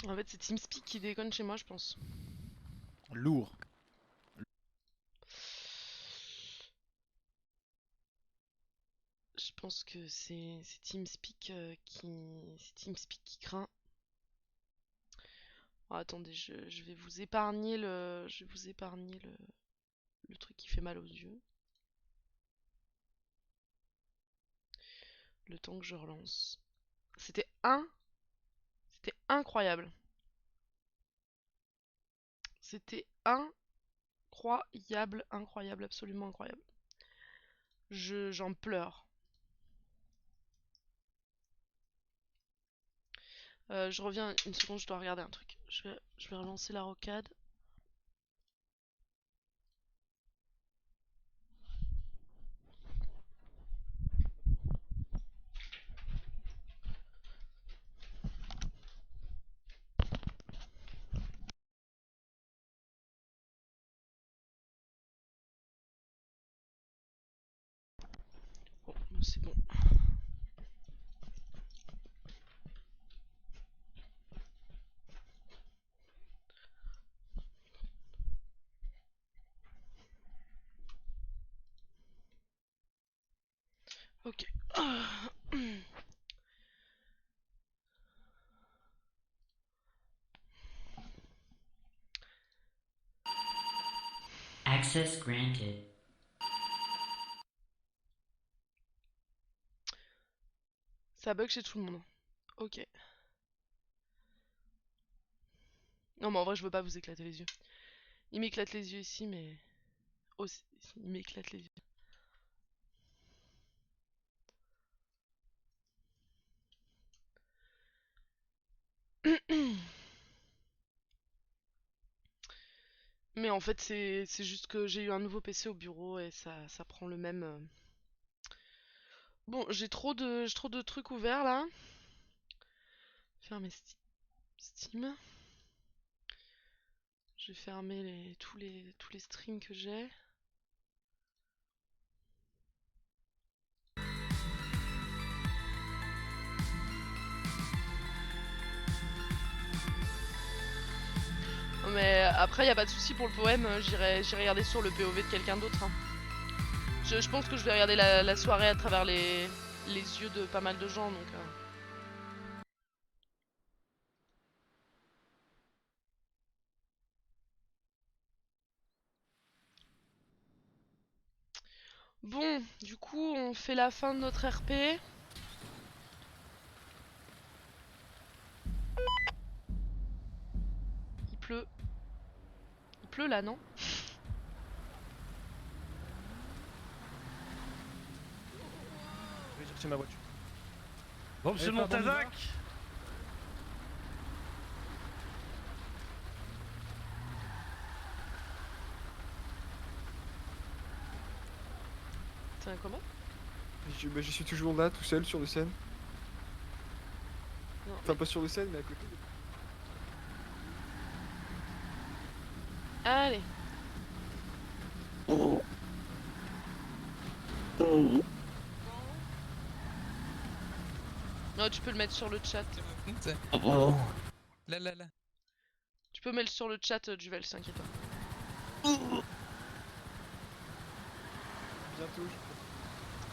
Speaker 10: En fait, c'est TeamSpeak qui déconne chez moi, je pense.
Speaker 18: Lourd.
Speaker 10: Je pense que c'est TeamSpeak qui craint. Oh, attendez, je vais vous épargner le truc qui fait mal aux yeux. Le temps que je relance. C'était incroyable. C'était incroyable, absolument incroyable. J'en pleure. Je reviens une seconde, je dois regarder un truc. Je vais relancer la rocade. Bon, c'est bon. Ok.
Speaker 5: Access granted.
Speaker 10: Ça bug chez tout le monde. Ok. Non mais en vrai je veux pas vous éclater les yeux. Il m'éclate les yeux ici mais... Aussi, il m'éclate les yeux. Mais en fait c'est juste que j'ai eu un nouveau PC au bureau et ça prend le même... Bon j'ai trop de trucs ouverts là. Fermer Steam. Je vais fermer tous les streams que j'ai. Mais après y a pas de souci pour le poème, j'irai regarder sur le POV de quelqu'un d'autre. Hein. Je pense que je vais regarder la soirée à travers les yeux de pas mal de gens donc... Bon, du coup, on fait la fin de notre RP. Il pleut. Il pleut là, non?
Speaker 13: Je vais chercher ma voiture.
Speaker 23: Bon, monsieur Montazac.
Speaker 10: C'est un comment?
Speaker 13: Je suis toujours là, tout seul, sur le scène.
Speaker 10: Non,
Speaker 13: Enfin, pas sur le scène, mais à côté.
Speaker 10: Allez. Non, tu peux le mettre sur le chat.
Speaker 24: Là.
Speaker 10: Tu peux mettre sur le chat, Duvel, t'inquiète pas.
Speaker 13: Bientôt,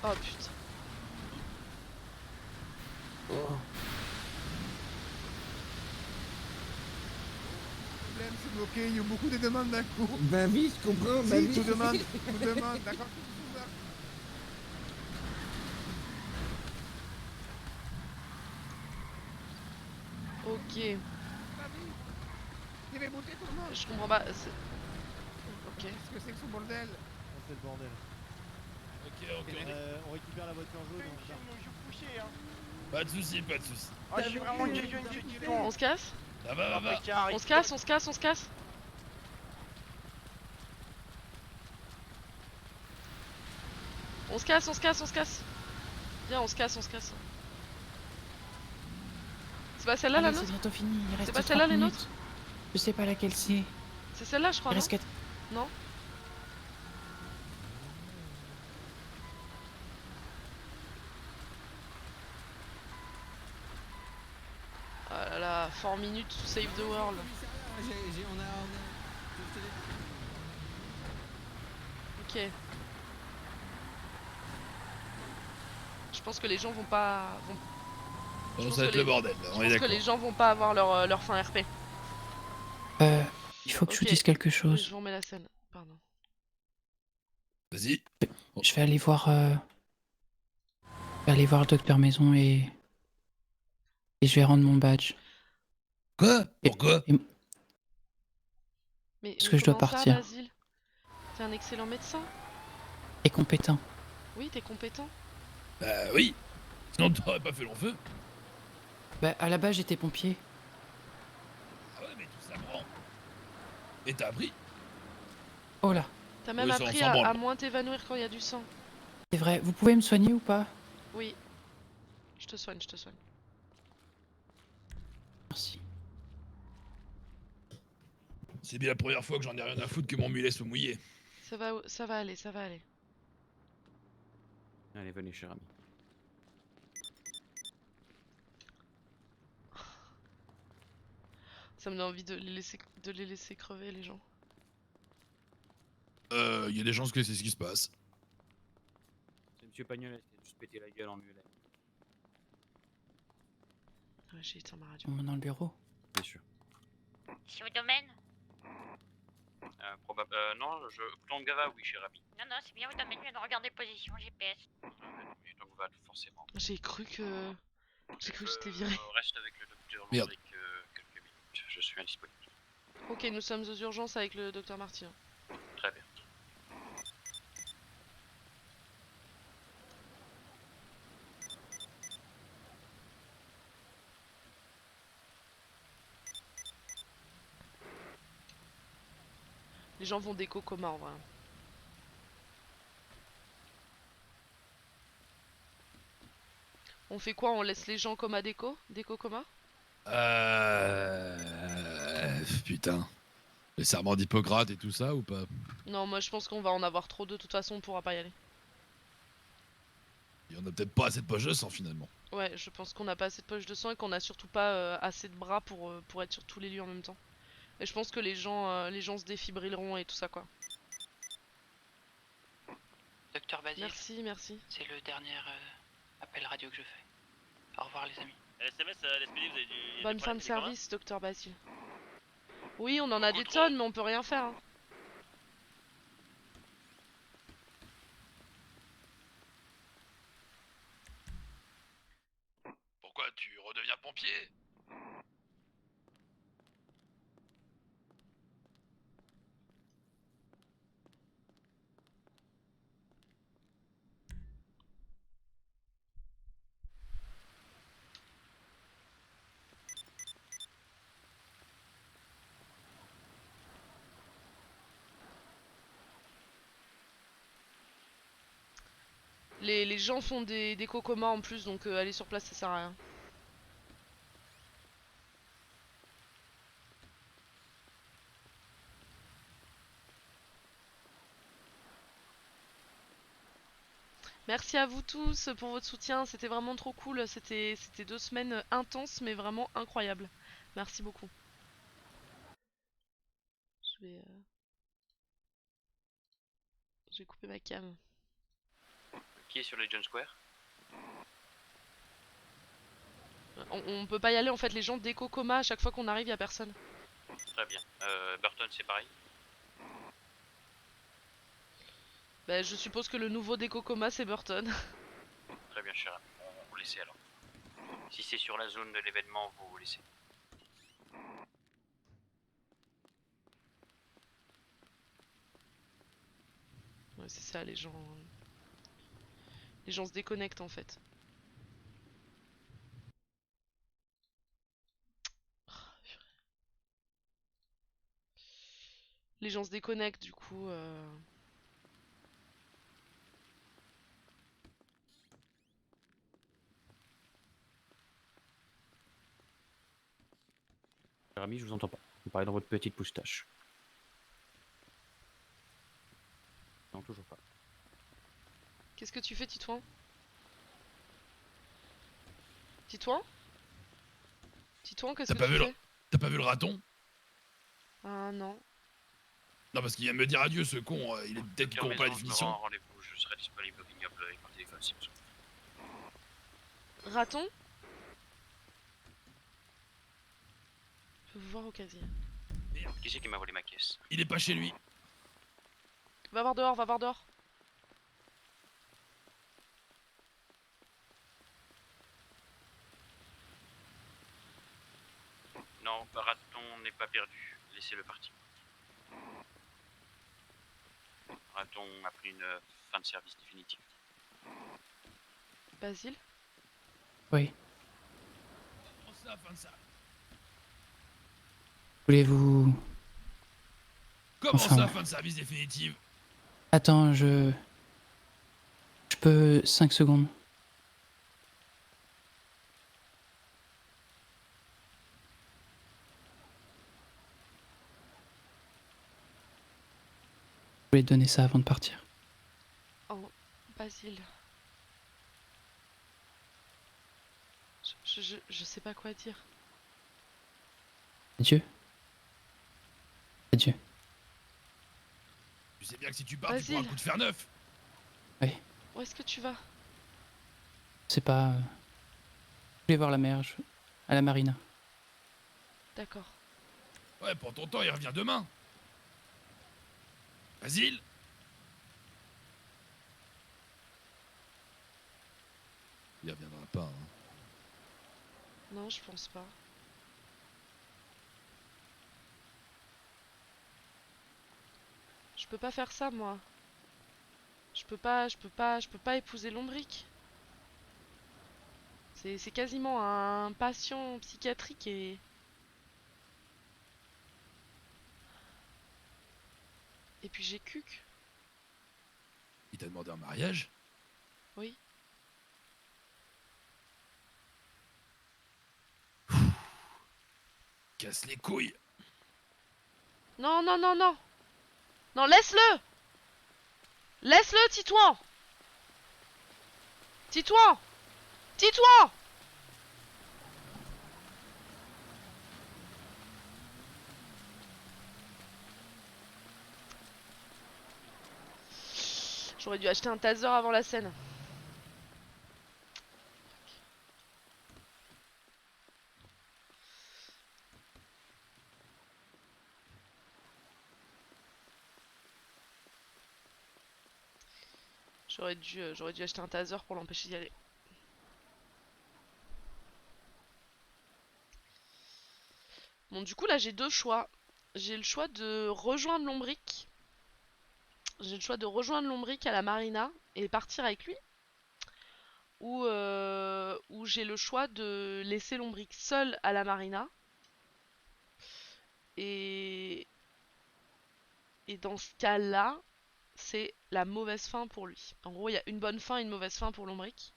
Speaker 10: Oh putain.
Speaker 25: Le problème, c'est bloqué, il y a beaucoup de demandes d'un coup.
Speaker 6: Bah oui, je comprends. Bah
Speaker 25: Si,
Speaker 6: oui.
Speaker 25: tout demande, d'accord.
Speaker 10: Ok.
Speaker 25: Il avait monté tout le monde.
Speaker 10: Je comprends pas. Ok.
Speaker 25: Qu'est-ce que c'est que ce bordel?
Speaker 13: On fait le bordel.
Speaker 24: Ok.
Speaker 13: On récupère la voiture jaune et on part.
Speaker 24: Pas de soucis, pas de soucis.
Speaker 25: Ah, je suis vraiment une
Speaker 10: On se casse?
Speaker 24: Ça va.
Speaker 10: On se casse, on se casse, on se casse. On se casse, on se casse, on se casse. Viens, on se casse, on se casse. C'est pas celle-là la
Speaker 26: Allez,
Speaker 10: nôtre?
Speaker 26: c'est bientôt fini, il reste
Speaker 10: C'est pas
Speaker 26: 30
Speaker 10: celle-là les
Speaker 26: minutes.
Speaker 10: nôtres?
Speaker 26: Je sais pas laquelle c'est.
Speaker 10: C'est celle-là je crois,
Speaker 26: Il
Speaker 10: non?
Speaker 26: reste 4...
Speaker 10: Non? Ah là là, 4 minutes to save the world. Ok. Je pense que les gens vont pas... Je
Speaker 24: Bon,
Speaker 10: pense
Speaker 24: ça va
Speaker 10: que
Speaker 24: être le bordel,
Speaker 10: Je
Speaker 24: on est
Speaker 10: pense que
Speaker 24: d'accord.
Speaker 10: les gens vont pas avoir leur fin RP.
Speaker 26: Il faut que je vous
Speaker 10: Ok.
Speaker 26: dise quelque
Speaker 10: Oui,
Speaker 26: chose.
Speaker 10: je vous remets la scène, pardon.
Speaker 24: Vas-y.
Speaker 26: Je vais aller voir... Je vais aller voir le docteur Maison et je vais rendre mon badge.
Speaker 24: Quoi? Pourquoi?
Speaker 10: Mais,
Speaker 26: Parce que je dois
Speaker 10: comment ça,
Speaker 26: partir.
Speaker 10: Basile? T'es un excellent médecin.
Speaker 26: Et compétent.
Speaker 10: Oui, t'es compétent.
Speaker 24: Bah oui. Sinon t'aurais pas fait long feu.
Speaker 26: Bah, à la base, j'étais pompier.
Speaker 24: Ah ouais, mais tout ça prend. Et t'as appris?
Speaker 26: Oh là,
Speaker 10: T'as même
Speaker 24: Oui, ça, on
Speaker 10: appris
Speaker 24: s'en branle.
Speaker 10: à moins t'évanouir quand il y a du sang.
Speaker 26: c'est vrai. Vous pouvez me soigner ou pas?
Speaker 10: Oui. Je te soigne, je te soigne.
Speaker 26: Merci.
Speaker 24: C'est bien la première fois que j'en ai rien à foutre que mon mulet soit mouillé.
Speaker 10: Ça va aller, ça va aller.
Speaker 27: Allez, venez, cher ami.
Speaker 10: Ça me donne envie de les laisser crever, les gens.
Speaker 24: Y a des chances que c'est ce qui se passe.
Speaker 27: C'est Monsieur Pagnol,
Speaker 5: juste péter la gueule en mulet.
Speaker 10: Ouais, j'ai éteint ma radio.
Speaker 26: On va dans le bureau.
Speaker 5: Bien sûr.
Speaker 7: C'est au domaine?
Speaker 5: Non, Plan Gava, oui, cher ami.
Speaker 7: Non, non, c'est bien au domaine, je viens de regarder position GPS.
Speaker 5: Oui, donc on va forcément.
Speaker 10: J'ai cru que j'étais viré.
Speaker 5: Reste avec le docteur
Speaker 24: Merde.
Speaker 5: avec quelques minutes. Je suis indisponible.
Speaker 10: Ok, nous sommes aux urgences avec le docteur Martin.
Speaker 5: Très bien.
Speaker 10: Les gens vont déco coma en vrai. On fait quoi? On laisse les gens coma déco? Déco coma?
Speaker 24: Putain. Les serments d'Hippocrate et tout ça ou pas?
Speaker 10: Non, moi je pense qu'on va en avoir trop de toute façon, on pourra pas y aller.
Speaker 24: Il y en a peut-être pas assez de poches de sang finalement.
Speaker 10: Ouais, je pense qu'on n'a pas assez de poches de sang et qu'on a surtout pas assez de bras pour être sur tous les lieux en même temps. Et je pense que les gens se défibrilleront et tout ça quoi.
Speaker 26: Docteur Basile.
Speaker 10: Merci, merci.
Speaker 26: C'est le dernier appel radio que je fais. Au revoir les amis.
Speaker 20: SMS à l'SPD, vous avez du.
Speaker 10: Bonne fin de service, docteur Basile. Oui, on en a des tonnes, mais on peut rien faire. Hein.
Speaker 24: Pourquoi tu redeviens pompier?
Speaker 10: Les gens font des cocomas en plus, donc aller sur place ça sert à rien. Merci à vous tous pour votre soutien, c'était vraiment trop cool, c'était 2 semaines intenses mais vraiment incroyables. Merci beaucoup. Je vais couper ma cam.
Speaker 5: Qui est sur les John Square?
Speaker 10: On peut pas y aller en fait, les gens déco coma à chaque fois qu'on arrive, y a personne.
Speaker 5: Très bien. Burton, c'est pareil?
Speaker 10: Bah je suppose que le nouveau déco coma c'est Burton.
Speaker 5: Très bien, cher ami. On vous laissez alors. Si c'est sur la zone de l'événement, vous vous laissez.
Speaker 10: Ouais c'est ça, les gens se déconnectent en fait. Les gens se déconnectent du coup.
Speaker 5: Cher ami, je vous entends pas. Vous parlez dans votre petite moustache. Non, toujours pas.
Speaker 10: Qu'est-ce que tu fais, Titouan? Titouan? Titouan, qu'est-ce que tu fais?
Speaker 24: T'as pas vu le raton?
Speaker 10: Ah non.
Speaker 24: Non, parce qu'il vient de me dire adieu, ce con. Il est peut-être qu'il comprend pas la définition.
Speaker 5: Rendez-vous, je serai disponible au vignoble avec mon téléphone si besoin.
Speaker 10: Raton? Je peux vous voir au casier.
Speaker 5: Merde, qui c'est qui m'a volé ma caisse?
Speaker 24: Il est pas chez lui.
Speaker 10: Va voir dehors, va voir dehors.
Speaker 5: Non, Raton n'est pas perdu. Laissez-le partir. Raton a pris une fin de service définitive.
Speaker 10: Basile?
Speaker 26: Oui.
Speaker 24: Comment ça, fin de ça?
Speaker 26: Voulez-vous...
Speaker 24: Comment
Speaker 26: Enfin,
Speaker 24: ça, fin de service définitive?
Speaker 26: Attends, je peux 5 secondes. Je voulais te donner ça avant de partir.
Speaker 10: Oh, Basile. Je sais pas quoi dire.
Speaker 26: Adieu. Adieu.
Speaker 24: Tu sais bien que si tu pars, tu prends un coup de fer neuf.
Speaker 26: Oui.
Speaker 10: Où est-ce que tu vas?
Speaker 26: C'est pas. Je vais voir la mer, à la marina.
Speaker 10: D'accord.
Speaker 24: Ouais, pour ton temps, il revient demain. Basile? Il reviendra pas, hein.
Speaker 10: Non, je pense pas. Je peux pas faire ça, moi. Je peux pas épouser Lombric. C'est quasiment un patient psychiatrique et... Et puis j'ai Cuc.
Speaker 24: Il t'a demandé un mariage?
Speaker 10: Oui.
Speaker 24: Casse les couilles.
Speaker 10: Non, non, non, non. Non, laisse-le. Laisse-le, Titouan. Titouan. Titouan. J'aurais dû acheter un taser avant la scène. J'aurais dû acheter un taser pour l'empêcher d'y aller. Bon, du coup, là, j'ai deux choix. J'ai le choix de rejoindre Lombric. J'ai le choix de rejoindre Lombric à la marina et partir avec lui. Ou j'ai le choix de laisser Lombric seul à la marina. Et dans ce cas-là, c'est la mauvaise fin pour lui. En gros, il y a une bonne fin et une mauvaise fin pour Lombric.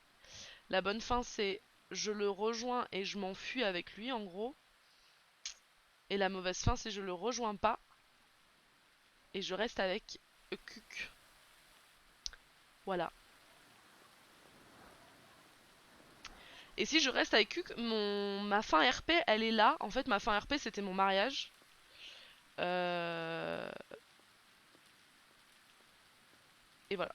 Speaker 10: La bonne fin, c'est je le rejoins et je m'enfuis avec lui, en gros. Et la mauvaise fin, c'est je le rejoins pas et je reste avec Cuc. Voilà. Et si je reste avec Cuc, ma fin RP, elle est là. En fait, ma fin RP, c'était mon mariage. Et voilà.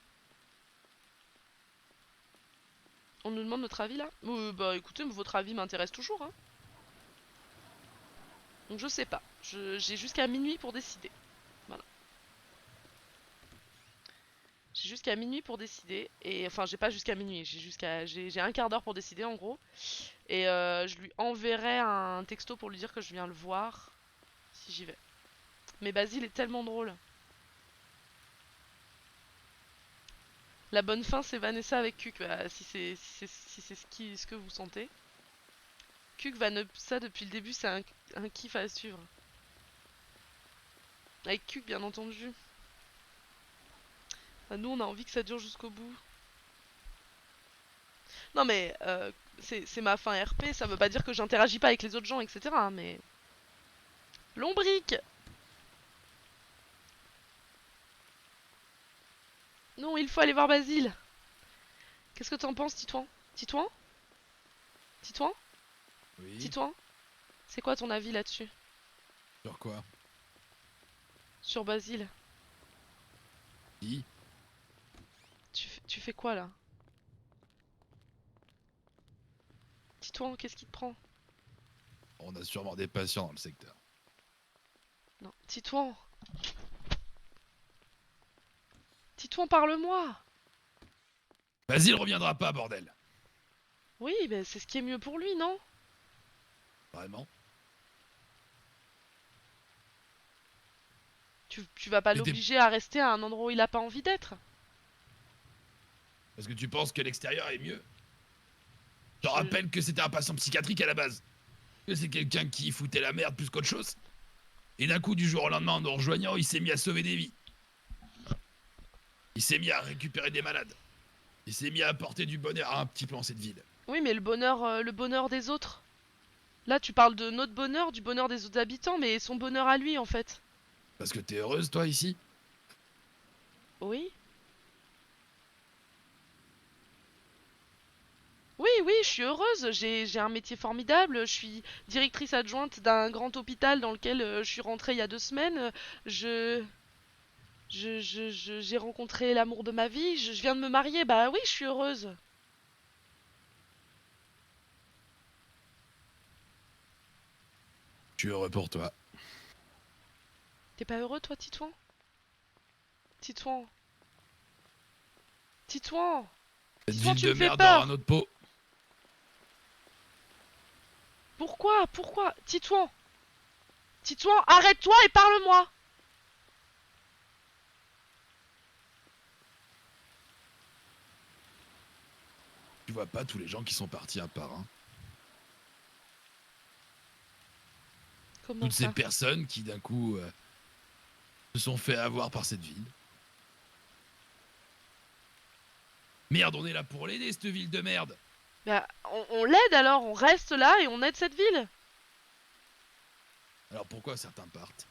Speaker 10: On nous demande notre avis là? Bah écoutez, votre avis m'intéresse toujours, hein. Donc je sais pas. J'ai jusqu'à minuit pour décider. Voilà. J'ai jusqu'à minuit pour décider. Et enfin, j'ai pas jusqu'à minuit. J'ai un quart d'heure pour décider en gros. Et je lui enverrai un texto pour lui dire que je viens le voir si j'y vais. Mais Basile est tellement drôle. La bonne fin, c'est Vanessa avec Cuc. Bah, si c'est ce que vous sentez. Cuc, Vanessa depuis le début, c'est un kiff à suivre. Avec Cuc, bien entendu. Bah, nous, on a envie que ça dure jusqu'au bout. Non, mais c'est ma fin RP. Ça veut pas dire que j'interagis pas avec les autres gens, etc. Mais. Lombric! Non, il faut aller voir Basile. Qu'est-ce que t'en penses, Titouan? Titouan? Titouan?
Speaker 24: Oui.
Speaker 10: Titouan? C'est quoi ton avis là-dessus?
Speaker 24: Sur quoi?
Speaker 10: Sur Basile.
Speaker 24: Qui?
Speaker 10: Tu fais quoi là? Titouan, qu'est-ce qui te prend?
Speaker 24: On a sûrement des patients dans le secteur.
Speaker 10: Non, Titouan. Titouan, parle-moi.
Speaker 24: Basile reviendra pas, bordel.
Speaker 10: Oui, mais c'est ce qui est mieux pour lui, non?
Speaker 24: Vraiment?
Speaker 10: Tu vas pas l'obliger à rester à un endroit où il a pas envie d'être?
Speaker 24: Parce que tu penses que l'extérieur est mieux? Je te rappelle que c'était un patient psychiatrique à la base. Que c'est quelqu'un qui foutait la merde plus qu'autre chose. Et d'un coup, du jour au lendemain, en nous rejoignant, il s'est mis à sauver des vies. Il s'est mis à récupérer des malades. Il s'est mis à apporter du bonheur à un petit peu en cette ville.
Speaker 10: Oui, mais le bonheur des autres. Là, tu parles de notre bonheur, du bonheur des autres habitants, mais son bonheur à lui, en fait.
Speaker 24: Parce que t'es heureuse, toi, ici?
Speaker 10: Oui. Oui, oui, je suis heureuse. J'ai un métier formidable. Je suis directrice adjointe d'un grand hôpital dans lequel je suis rentrée il y a 2 semaines. J'ai rencontré l'amour de ma vie. Je viens de me marier. Bah oui, je suis heureuse.
Speaker 24: Je suis heureux pour toi.
Speaker 10: T'es pas heureux, toi, Titouan? Titouan. Titouan.
Speaker 24: Cette
Speaker 10: Titouan,
Speaker 24: ville
Speaker 10: tu
Speaker 24: de
Speaker 10: me fais
Speaker 24: merde
Speaker 10: peur.
Speaker 24: aura un autre pot.
Speaker 10: Pourquoi? Pourquoi? Titouan. Titouan, arrête-toi et parle-moi.
Speaker 24: Tu vois pas tous les gens qui sont partis à part, hein.
Speaker 10: Comment
Speaker 24: Toutes
Speaker 10: ça?
Speaker 24: ces personnes qui d'un coup se sont fait avoir par cette ville. Merde, on est là pour l'aider, cette ville de merde.
Speaker 10: Bah, on l'aide alors, on reste là et on aide cette ville.
Speaker 24: Alors pourquoi certains partent?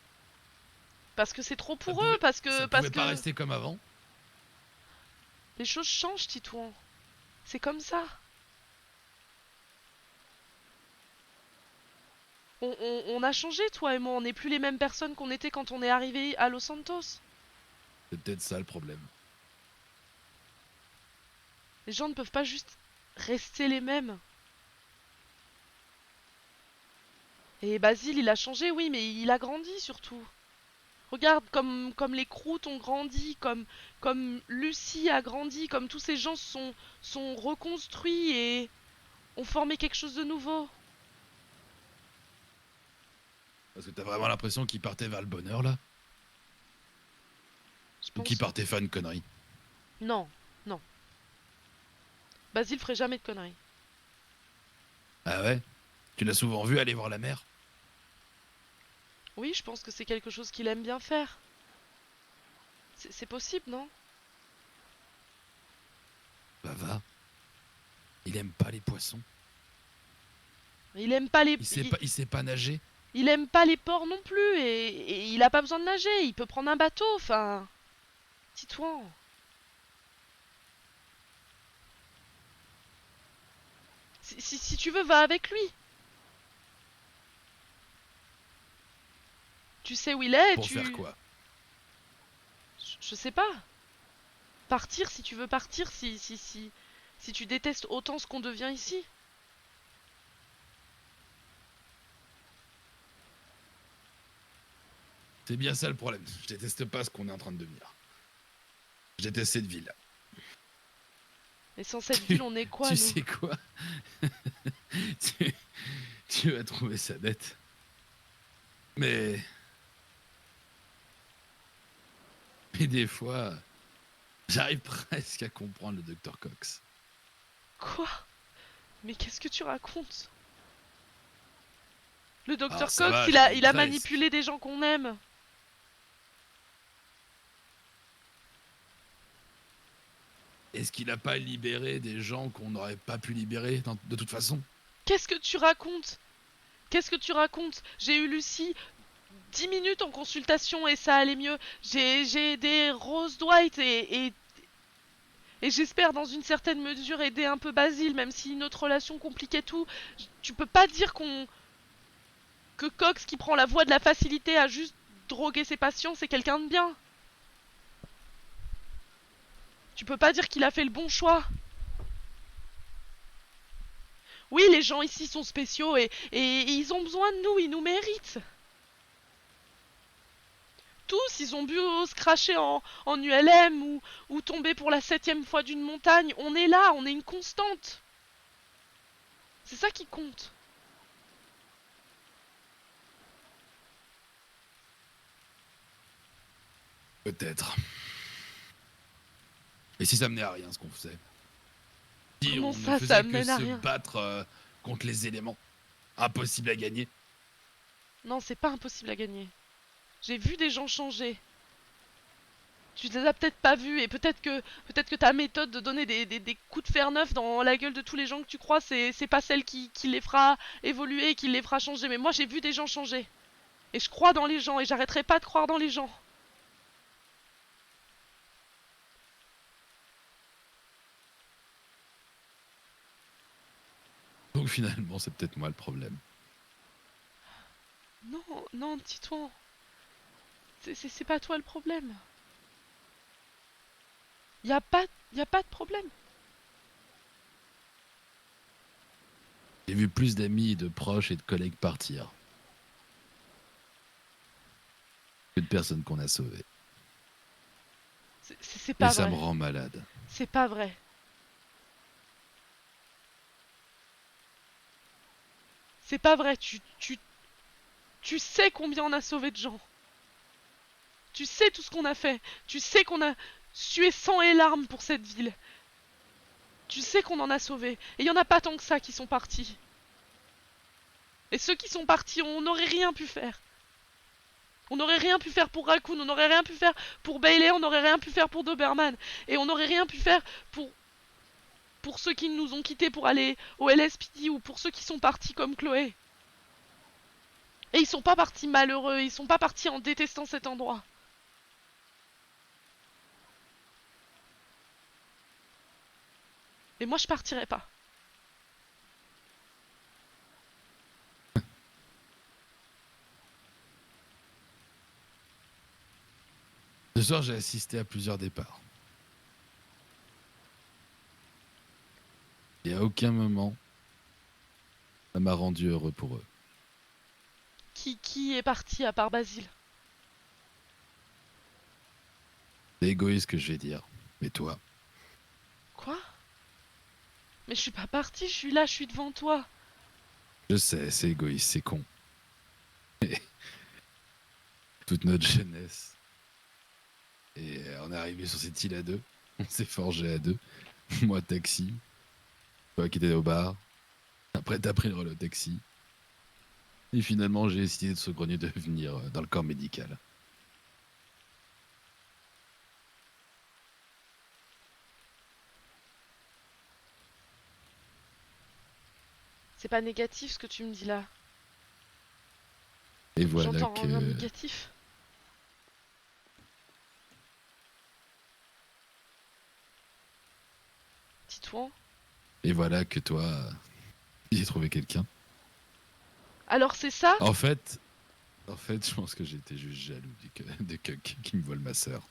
Speaker 10: Parce que c'est trop pour eux, parce que...
Speaker 24: Ça
Speaker 10: parce
Speaker 24: pouvait
Speaker 10: que...
Speaker 24: pas rester comme avant?
Speaker 10: Les choses changent, Titouan. C'est comme ça. On a changé, toi et moi. On n'est plus les mêmes personnes qu'on était quand on est arrivé à Los Santos.
Speaker 24: C'est peut-être ça le problème.
Speaker 10: Les gens ne peuvent pas juste rester les mêmes. Et Basile, il a changé, oui, mais il a grandi surtout. Regarde, comme les croûtes ont grandi, comme Lucie a grandi, comme tous ces gens sont reconstruits et ont formé quelque chose de nouveau.
Speaker 24: Parce que t'as vraiment l'impression qu'ils partaient vers le bonheur, là? Ou qu'ils partaient faire une connerie?
Speaker 10: Non, non. Basile ferait jamais de conneries.
Speaker 24: Ah ouais? Tu l'as souvent vu aller voir la mer?
Speaker 10: Oui, je pense que c'est quelque chose qu'il aime bien faire. C'est possible, non?
Speaker 24: Bah va. Il aime pas les poissons.
Speaker 10: Il aime pas les...
Speaker 24: Il sait pas nager.
Speaker 10: Il aime pas les porcs non plus et il a pas besoin de nager. Il peut prendre un bateau, enfin... Titouan. Si tu veux, va avec lui. Tu sais où il est,
Speaker 24: Pour faire quoi?
Speaker 10: Je sais pas. Partir si tu veux partir, si tu détestes autant ce qu'on devient ici.
Speaker 24: C'est bien ça le problème. Je déteste pas ce qu'on est en train de devenir. Je déteste cette ville.
Speaker 10: Et sans cette ville, on est quoi,
Speaker 24: tu
Speaker 10: nous?
Speaker 24: sais quoi? tu vas trouver ça bête. Mais des fois, j'arrive presque à comprendre le Dr Cox.
Speaker 10: Quoi? Mais qu'est-ce que tu racontes? Le Dr Cox,
Speaker 24: ça va,
Speaker 10: il a
Speaker 24: presque.
Speaker 10: manipulé des gens qu'on aime.
Speaker 24: Est-ce qu'il a pas libéré des gens qu'on n'aurait pas pu libérer de toute façon?
Speaker 10: Qu'est-ce que tu racontes? Qu'est-ce que tu racontes? J'ai eu Lucie 10 minutes en consultation et ça allait mieux. J'ai aidé Rose Dwight et j'espère dans une certaine mesure aider un peu Basile, même si notre relation compliquait tout. Tu peux pas dire que Cox, qui prend la voie de la facilité à juste droguer ses patients, c'est quelqu'un de bien. Tu peux pas dire qu'il a fait le bon choix. Oui, les gens ici sont spéciaux et ils ont besoin de nous, ils nous méritent. Tous, ils ont bu se cracher en ULM ou tomber pour la 7e fois d'une montagne. On est là, on est une constante. C'est ça qui compte.
Speaker 24: Peut-être. Et si ça menait à rien ce qu'on faisait? Si
Speaker 10: Comment
Speaker 24: on
Speaker 10: ça,
Speaker 24: ne faisait
Speaker 10: ça
Speaker 24: que
Speaker 10: mène à
Speaker 24: se
Speaker 10: rien?
Speaker 24: battre contre les éléments. Impossible à gagner.
Speaker 10: Non, c'est pas impossible à gagner. J'ai vu des gens changer. Tu les as peut-être pas vus et peut-être que ta méthode de donner des coups de fer neufs dans la gueule de tous les gens que tu crois, c'est pas celle qui les fera évoluer et qui les fera changer. Mais moi, j'ai vu des gens changer. Et je crois dans les gens et j'arrêterai pas de croire dans les gens.
Speaker 24: Donc finalement, c'est peut-être moi le problème.
Speaker 10: Non, non, Titouan. C'est pas toi le problème. Y a pas de problème.
Speaker 24: J'ai vu plus d'amis, de proches et de collègues partir. Que de personnes qu'on a sauvées.
Speaker 10: C'est
Speaker 24: Et
Speaker 10: pas
Speaker 24: ça
Speaker 10: vrai.
Speaker 24: me rend malade.
Speaker 10: C'est pas vrai. C'est pas vrai, tu sais combien on a sauvé de gens. Tu sais tout ce qu'on a fait. Tu sais qu'on a sué sang et larmes pour cette ville. Tu sais qu'on en a sauvé. Et il y en a pas tant que ça qui sont partis. Et ceux qui sont partis, on n'aurait rien pu faire. On n'aurait rien pu faire pour Raccoon, on n'aurait rien pu faire pour Bailey, on n'aurait rien pu faire pour Doberman. Et on n'aurait rien pu faire pour ceux qui nous ont quittés pour aller au LSPD ou pour ceux qui sont partis comme Chloé. Et ils sont pas partis malheureux, ils sont pas partis en détestant cet endroit. Et moi je partirai pas.
Speaker 24: Ce soir, j'ai assisté à plusieurs départs. Et à aucun moment, ça m'a rendu heureux pour eux.
Speaker 10: Qui est parti à part Basile?
Speaker 24: C'est égoïste que je vais dire, mais toi,
Speaker 10: Quoi? Mais je suis pas parti, je suis là, je suis devant toi.
Speaker 24: je sais, c'est égoïste, c'est con. Mais toute notre jeunesse. Et on est arrivé sur cette île à deux. On s'est forgé à deux. Moi, taxi. Toi qui étais au bar. Après, t'as pris le relais au taxi. Et finalement, j'ai décidé de saugrener de venir dans le corps médical.
Speaker 10: C'est pas négatif ce que tu me dis là.
Speaker 24: Et voilà
Speaker 10: J'entends
Speaker 24: que...
Speaker 10: rien de négatif. Titouan.
Speaker 24: Et voilà que toi, j'ai trouvé quelqu'un.
Speaker 10: Alors c'est ça?
Speaker 24: En fait, je pense que j'étais juste jaloux de Cuck qui me vole ma sœur.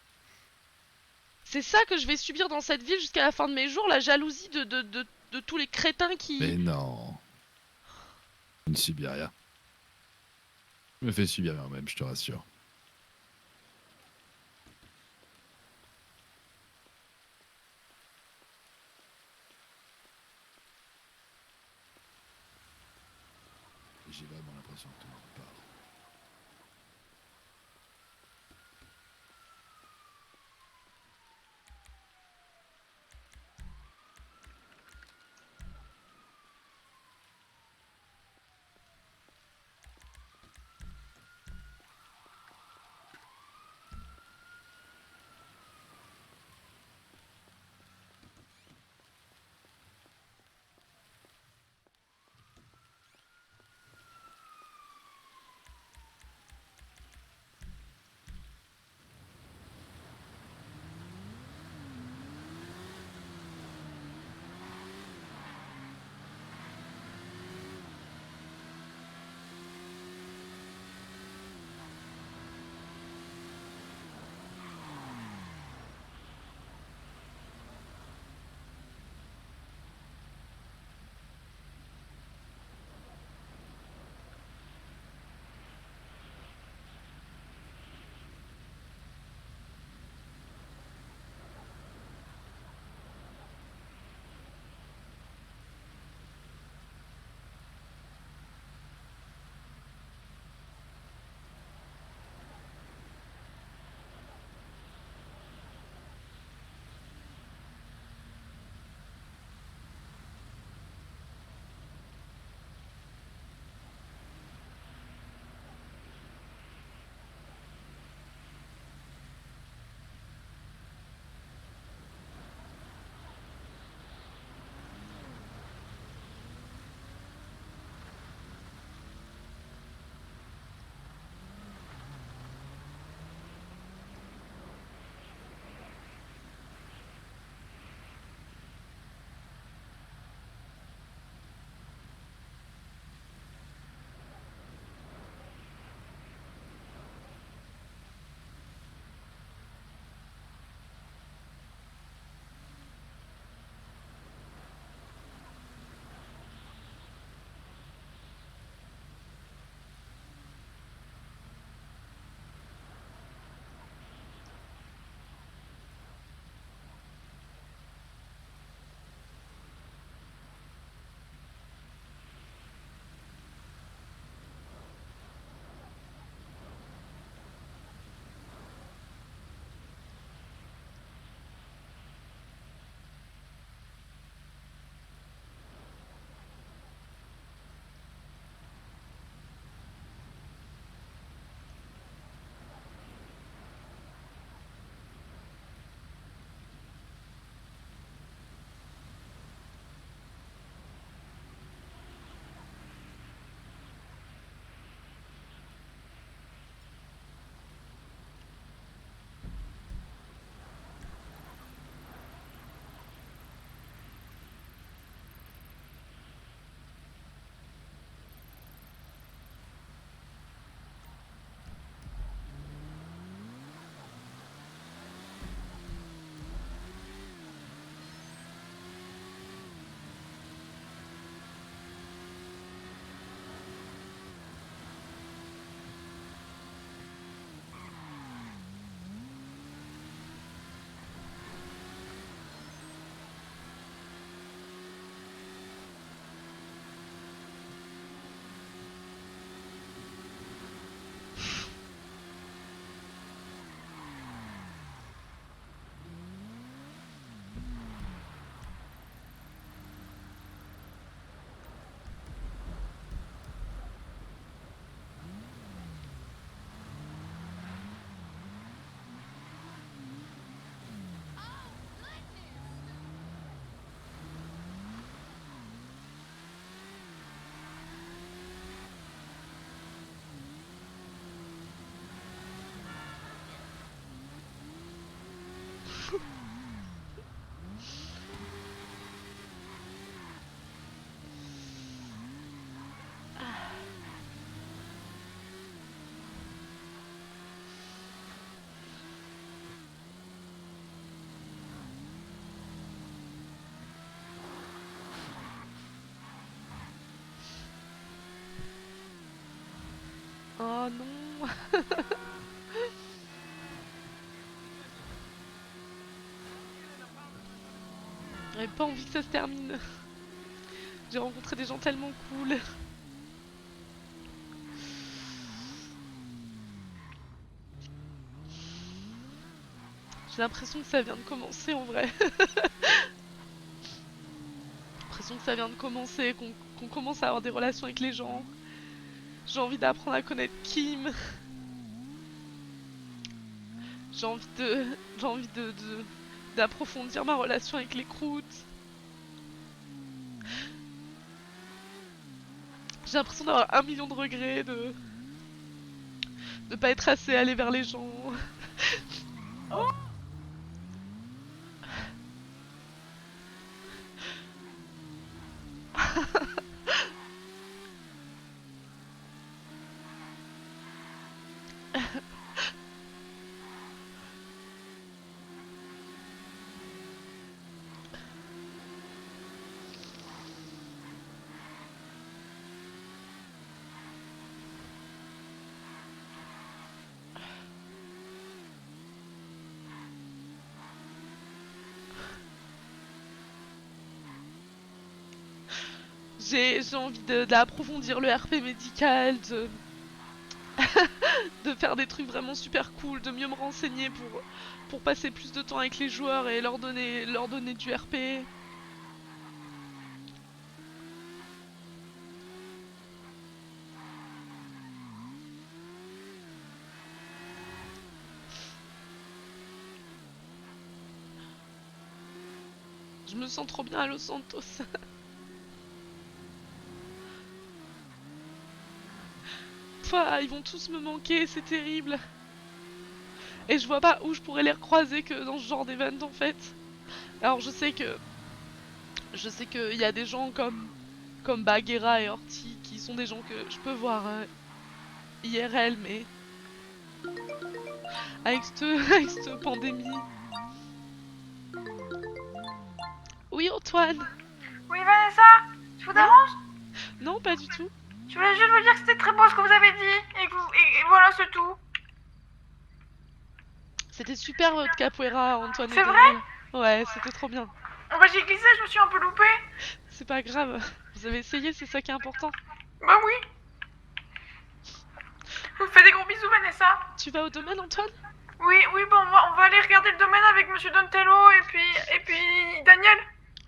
Speaker 10: C'est ça que je vais subir dans cette ville jusqu'à la fin de mes jours, la jalousie de tous les crétins qui...
Speaker 24: Mais non. Je ne subis rien. Je me fais subir moi-même, je te rassure. J'ai vraiment l'impression que tout le monde parle.
Speaker 10: Oh non. J'avais pas envie que ça se termine. J'ai rencontré des gens tellement cool. J'ai l'impression que ça vient de commencer en vrai. J'ai l'impression que ça vient de commencer, qu'on commence à avoir des relations avec les gens. J'ai envie d'apprendre à connaître Kim. J'ai envie d'approfondir ma relation avec les croûtes. J'ai l'impression d'avoir 1 million de regrets, de pas être assez allé vers les gens. Oh. J'ai envie d'approfondir le RP médical, de faire des trucs vraiment super cool, de mieux me renseigner pour passer plus de temps avec les joueurs et leur donner du RP. Je me sens trop bien à Los Santos. Ils vont tous me manquer, c'est terrible. Et je vois pas où je pourrais les recroiser que dans ce genre d'event en fait. Alors je sais que il y a des gens comme Bagheera et Horty qui sont des gens que je peux voir IRL, mais avec cette pandémie. Oui Antoine.
Speaker 8: Oui Vanessa, je vous dérange?
Speaker 10: Non, pas du tout.
Speaker 8: Je voulais juste vous dire que c'était très beau ce que vous avez dit, et voilà, c'est tout.
Speaker 10: C'était super votre capoeira, Antoine.
Speaker 8: C'est vrai?
Speaker 10: Ouais, c'était trop bien.
Speaker 8: Bah j'ai glissé, je me suis un peu loupée.
Speaker 10: C'est pas grave, vous avez essayé, c'est ça qui est important.
Speaker 8: Bah oui. Je vous fais des gros bisous Vanessa.
Speaker 10: Tu vas au domaine Antoine?
Speaker 8: Oui, bon on va aller regarder le domaine avec Monsieur Dontello et puis Daniel.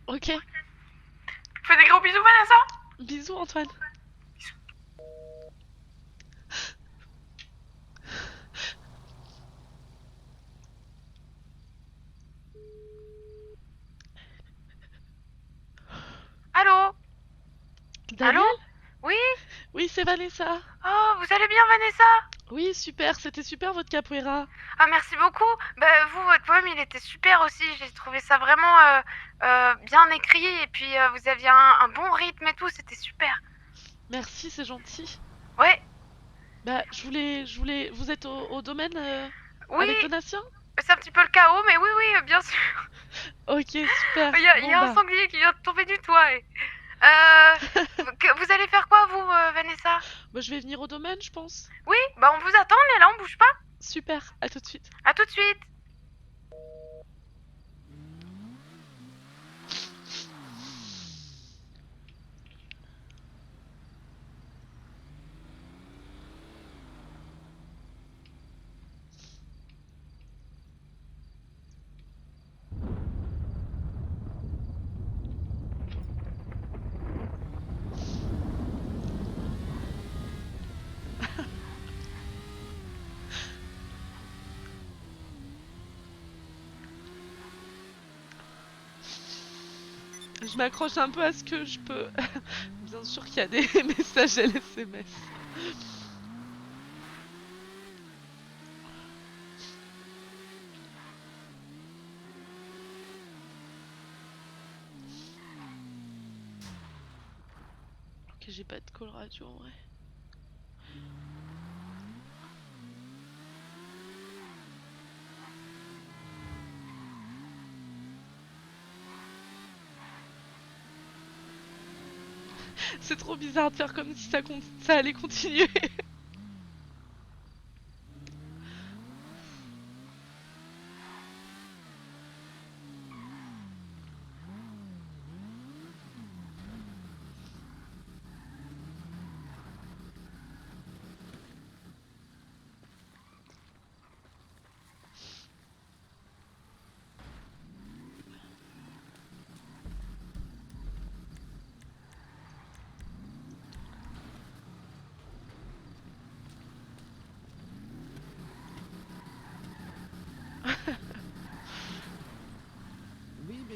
Speaker 10: Ok.
Speaker 8: Je vous fais des gros bisous Vanessa.
Speaker 10: Bisous Antoine.
Speaker 8: Allô?
Speaker 10: Daniel?
Speaker 8: Allô? Oui?
Speaker 10: Oui, c'est Vanessa.
Speaker 8: Oh, vous allez bien Vanessa?
Speaker 10: Oui, super, c'était super votre capoeira.
Speaker 8: Ah, merci beaucoup. Bah, votre poème, il était super aussi. J'ai trouvé ça vraiment bien écrit. Et puis, vous aviez un bon rythme et tout. C'était super.
Speaker 10: Merci, c'est gentil.
Speaker 8: Ouais.
Speaker 10: Bah, je voulais... Vous êtes au domaine
Speaker 8: Oui.
Speaker 10: avec Donatien?
Speaker 8: C'est un petit peu le chaos, mais oui, bien sûr.
Speaker 10: Ok, super.
Speaker 8: Il y a un sanglier qui vient de tomber du toit. Vous allez faire quoi, vous, Vanessa?
Speaker 10: Bah, je vais venir au domaine, je pense.
Speaker 8: Oui, bah on vous attend, on est là, on bouge pas.
Speaker 10: Super, à tout de suite.
Speaker 8: À tout de suite.
Speaker 10: Je m'accroche un peu à ce que je peux. Bien sûr qu'il y a des messages LSMS. Ok, j'ai pas de call radio en vrai. C'est trop bizarre de faire comme si ça allait continuer.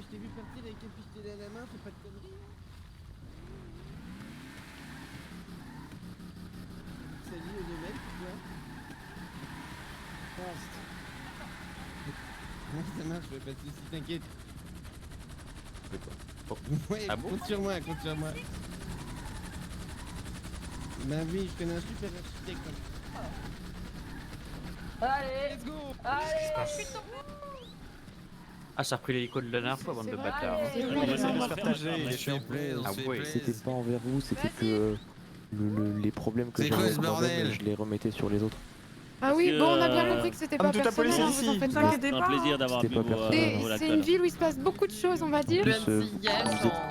Speaker 6: je t'ai vu partir avec un pistolet à la main, fais pas de conneries. Salut le mec, quoi. Non, ça marche, pas de soucis, t'inquiète. Ouais,
Speaker 5: Ah bon
Speaker 6: compte sur moi, compte sur moi. Bah oui, je connais un super architecte.
Speaker 3: Allez, let's go. Allez,
Speaker 5: Ah, ça a repris l'hélico de la dernière fois, bande de bâtards. Ah ouais.
Speaker 9: C'était pas envers vous, c'était que les problèmes que
Speaker 15: C'est quoi
Speaker 9: j'avais
Speaker 15: ce
Speaker 9: avec moi-même,
Speaker 15: bordel
Speaker 9: je les remettais sur les autres.
Speaker 8: Ah oui, bon, on a bien compris que c'était pas
Speaker 15: toute la police
Speaker 8: personnel,
Speaker 15: est
Speaker 8: hein, vous en
Speaker 15: ici.
Speaker 8: faites
Speaker 15: C'est
Speaker 8: pas.
Speaker 15: un plaisir d'avoir
Speaker 9: C'était pas personnel.
Speaker 8: C'est une ville où il se passe beaucoup de choses, on va dire.
Speaker 9: En plus, vous êtes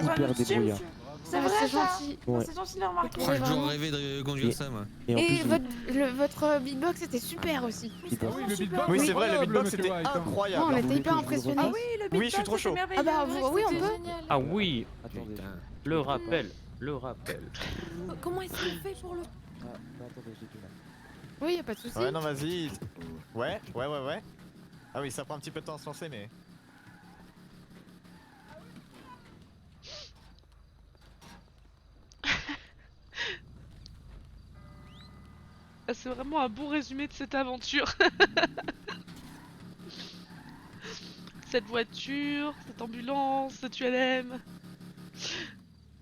Speaker 9: hyper débrouillard.
Speaker 8: C'est vrai, c'est gentil.
Speaker 9: Ouais.
Speaker 8: C'est gentil de le remarquer.
Speaker 15: Oh, j'ai toujours rêvé de conduire ça, moi.
Speaker 9: Et en
Speaker 8: Et
Speaker 9: plus,
Speaker 8: votre beatbox était super aussi.
Speaker 15: Oui, c'est vrai, le beatbox c'était incroyable.
Speaker 8: Oh, on était hyper impressionnés.
Speaker 15: Ah oui, le beatbox, je suis trop chaud.
Speaker 8: Ah bah oui, on peut.
Speaker 5: Ah oui. Le rappel. Le rappel.
Speaker 8: Comment est-ce qu'on fait pour le...
Speaker 9: attendez, j'ai du mal.
Speaker 8: Oui, y a pas de souci.
Speaker 15: Ouais, non, vas-y. Ouais. Ah oui, ça prend un petit peu de temps à se lancer, mais.
Speaker 10: Ah, c'est vraiment un bon résumé de cette aventure. Cette voiture, cette ambulance, cette ULM,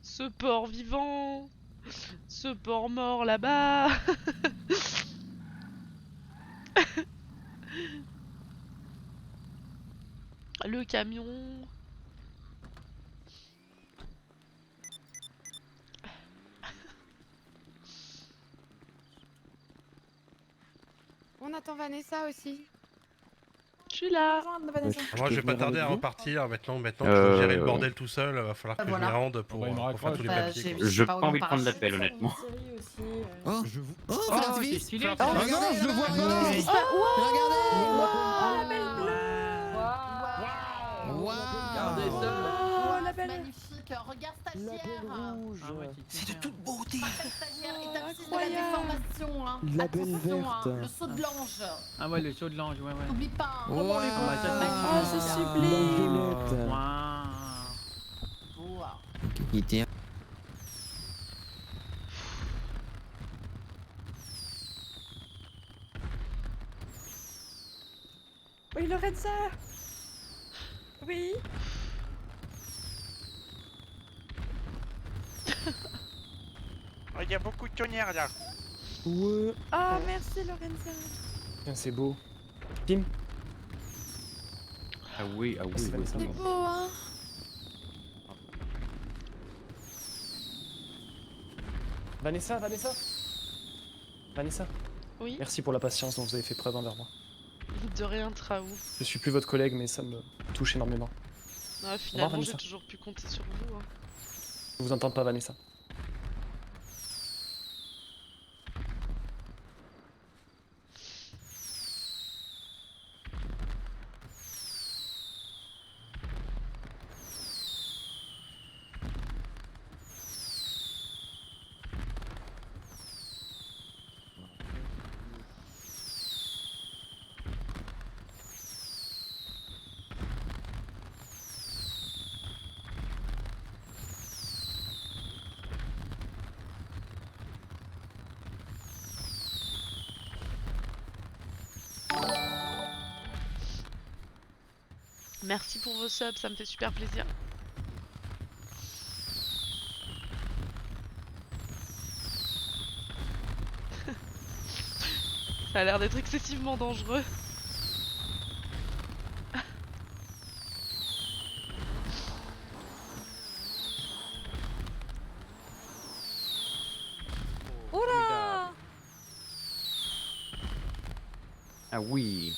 Speaker 10: ce porc vivant, ce porc mort là-bas. Le camion.
Speaker 8: On attend Vanessa aussi.
Speaker 10: Je suis là.
Speaker 23: Moi, je vais pas tarder à repartir. Maintenant que je veux gérer le bordel tout seul, va falloir que je m'y rende pour faire tous les papiers. quoi.
Speaker 5: J'ai pas envie de prendre l'appel, honnêtement.
Speaker 15: Oh,
Speaker 3: c'est stylé.
Speaker 15: Regardez, je le vois pas.
Speaker 3: Regardez ça.
Speaker 16: Oh, la belle. Magnifique. Regarde stagiaire.
Speaker 15: C'est de toute beauté.
Speaker 16: Stagiaire, étape 6 de la déformation. Hein.
Speaker 9: La belle
Speaker 16: Attention,
Speaker 9: verte.
Speaker 16: hein, le saut de l'ange.
Speaker 18: Ah ouais, le saut de l'ange, ouais.
Speaker 16: N'oublie pas. Hein.
Speaker 15: Oh,
Speaker 16: Oh, c'est sublime.
Speaker 15: Wow.
Speaker 16: Oui, Lorenza. Oui.
Speaker 23: Il y a beaucoup de tonnerre là.
Speaker 9: Ouais.
Speaker 16: Ah, merci, Lorenza.
Speaker 15: C'est beau. Tim.
Speaker 5: Ah oui,
Speaker 16: C'est beau, hein.
Speaker 15: Vanessa.
Speaker 10: Oui.
Speaker 15: Merci pour la patience dont vous avez fait preuve envers moi.
Speaker 10: De rien, Traou.
Speaker 15: Je suis plus votre collègue, mais ça me touche énormément.
Speaker 10: Ah, finalement, j'ai
Speaker 15: Vanessa.
Speaker 10: toujours pu compter sur vous. Hein.
Speaker 15: Je vous entends pas, Vanessa.
Speaker 10: Merci pour vos subs, ça me fait super plaisir. Ça a l'air d'être excessivement dangereux.
Speaker 16: Oula.
Speaker 5: Ah oui.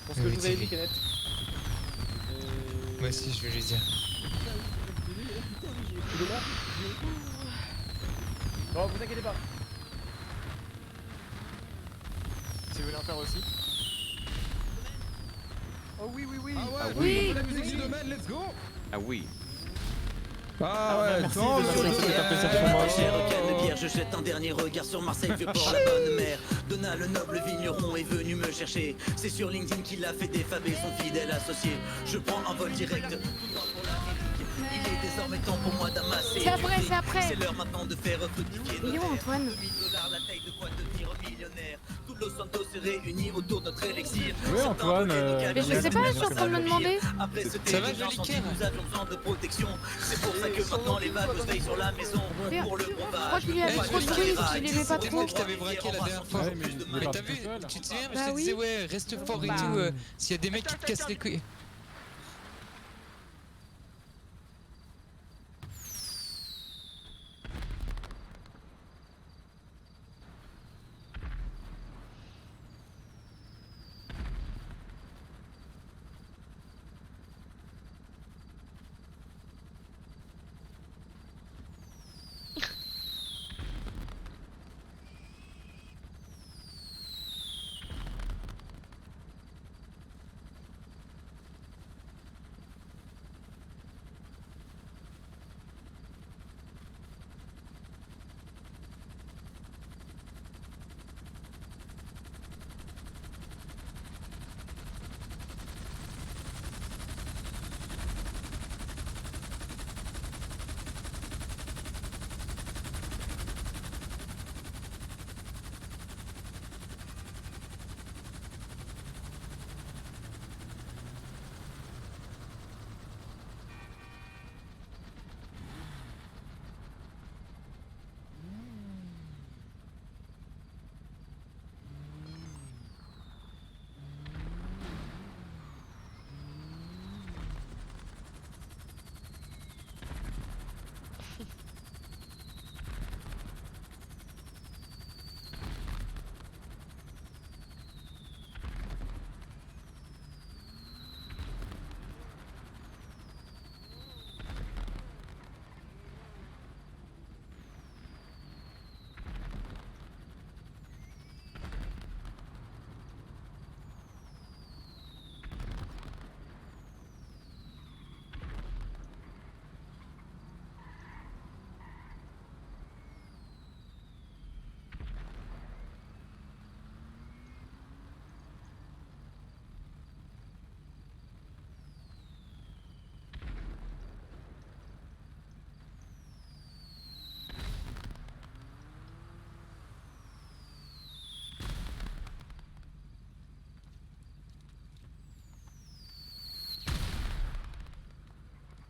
Speaker 15: Pour ce que je vous avais dit, Kenneth.
Speaker 2: Moi aussi, je vais lui dire.
Speaker 13: Non, vous inquiétez pas.
Speaker 15: Si vous voulez en faire aussi.
Speaker 13: Oh oui, oui, oui.
Speaker 15: Ah ouais,
Speaker 13: oui. La musique du domaine, let's go.
Speaker 15: Ah oui.
Speaker 25: Ah ouais,
Speaker 14: merci
Speaker 25: tant
Speaker 14: de
Speaker 25: mieux.
Speaker 14: m'apprécier, c'est un plaisir pour moi. Cher Canebière, je jette un dernier regard sur Marseille, vieux port, la bonne mère. Donna, le noble vigneron, est venu me chercher. C'est sur LinkedIn qu'il a fait défaber son fidèle associé. Je prends un vol direct, tout droit pour l'Amérique. Il est désormais temps pour moi d'amasser.
Speaker 8: C'est après, c'est après.
Speaker 14: C'est l'heure maintenant de faire fructifier nos
Speaker 8: Il est où,
Speaker 14: terres.
Speaker 8: Antoine?
Speaker 14: 2000 $, la taille de quoi devenir millionnaire. Tout Los Santos se réunit autour de notre élixir.
Speaker 25: Oui, Antoine.
Speaker 8: Mais je sais pas, je suis en train de me demander.
Speaker 14: Après ce
Speaker 2: Ça va,
Speaker 14: terrible
Speaker 2: joli
Speaker 14: incendie,
Speaker 2: Ken?
Speaker 14: nous avions besoin de protection. C'est pour ça que maintenant les vagues veillent sur la maison. Pour le
Speaker 8: Je crois
Speaker 14: bombage,
Speaker 8: qu'il y avait trop de bruit, qu'il aimait pas
Speaker 2: C'est
Speaker 8: trop.
Speaker 2: moi qui t'avais braqué la dernière fois. Mais t'as vu, tu te souviens, je te disais, ouais, reste fort et tout. S'il y a des mecs qui te cassent les couilles.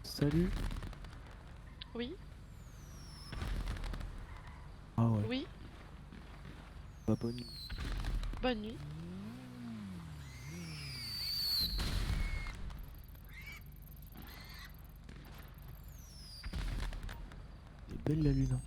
Speaker 9: Salut.
Speaker 10: Oui.
Speaker 9: Ah ouais.
Speaker 10: Oui.
Speaker 9: Bah, bonne nuit.
Speaker 10: Bonne nuit.
Speaker 9: Elle est belle la lune. Hein.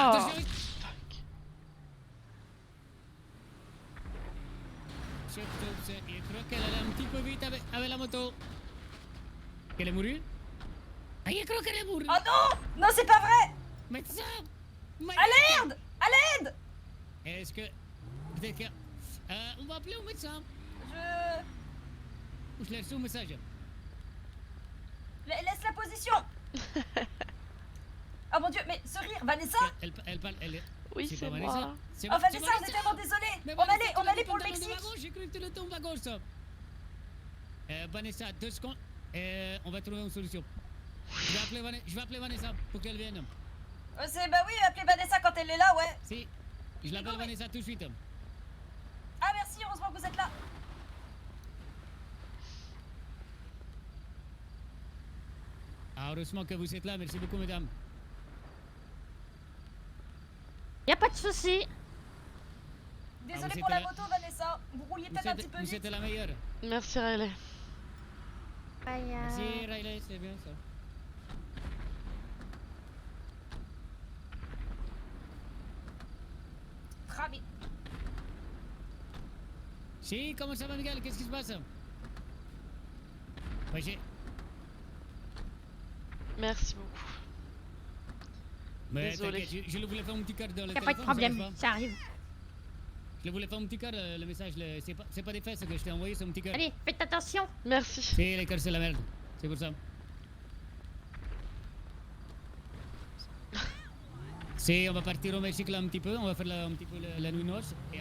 Speaker 10: Oh.
Speaker 11: Je crois qu'elle allait un petit peu vite avec la moto. Qu'elle est mourue? Ah, je crois qu'elle est mourue.
Speaker 12: Oh non! Non, c'est pas vrai!
Speaker 11: Médecin!
Speaker 12: À l'aide! À l'aide!
Speaker 11: Est-ce que... Peut-être que... on va appeler au médecin. Je laisse un message.
Speaker 12: Laisse la position! Oh mon dieu, mais ce rire, Vanessa?
Speaker 11: Elle parle, elle est...
Speaker 10: Oui, c'est moi.
Speaker 12: Oh Vanessa, on est tellement désolé! On allait pour le Mexique!
Speaker 11: J'ai cru que tu le tombes à gauche. Vanessa, 2 secondes. On va trouver une solution. Je vais appeler Vanessa pour qu'elle vienne.
Speaker 12: Bah oui, appelez Vanessa quand elle est là, ouais.
Speaker 11: Si, je l'appelle Vanessa tout de suite.
Speaker 12: Ah merci, heureusement que vous êtes là.
Speaker 11: Ah, heureusement que vous êtes là, merci beaucoup mesdames.
Speaker 7: Y a pas de souci.
Speaker 12: Désolé pour la moto, Vanessa. Vous rouliez peut-être un petit peu vite.
Speaker 11: C'était la meilleure.
Speaker 10: Merci Riley.
Speaker 11: Merci Riley, c'est bien ça.
Speaker 12: Ravi.
Speaker 11: Si, comment ça va Miguel? Qu'est-ce qui se passe? Ouais,
Speaker 10: Merci beaucoup.
Speaker 11: Mais
Speaker 10: Désolé.
Speaker 11: je le voulais faire un petit cœur dans le
Speaker 7: Y'a
Speaker 11: téléphone.
Speaker 7: pas de problème,
Speaker 11: ça va pas.
Speaker 7: ça arrive.
Speaker 11: Je voulais faire un petit cœur, le message. C'est pas des fesses que je t'ai envoyé, c'est un petit cœur.
Speaker 7: Allez, faites attention.
Speaker 10: Merci.
Speaker 11: Si, les cœurs c'est la merde. C'est pour ça. Si, on va partir au Mexique là un petit peu. On va faire un petit peu la nuit noce. Et...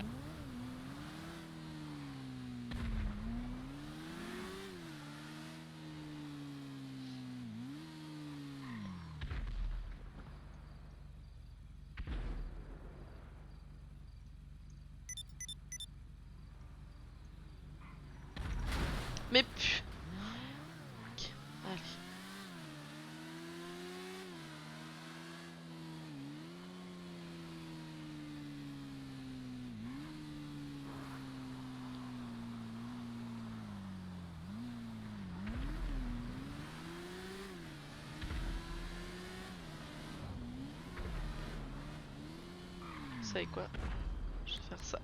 Speaker 10: Mais pu... Ok, allez. Vous savez quoi? Je vais faire ça.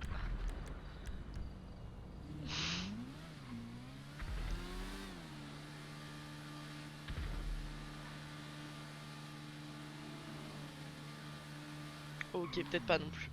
Speaker 10: Ok, peut-être pas non plus.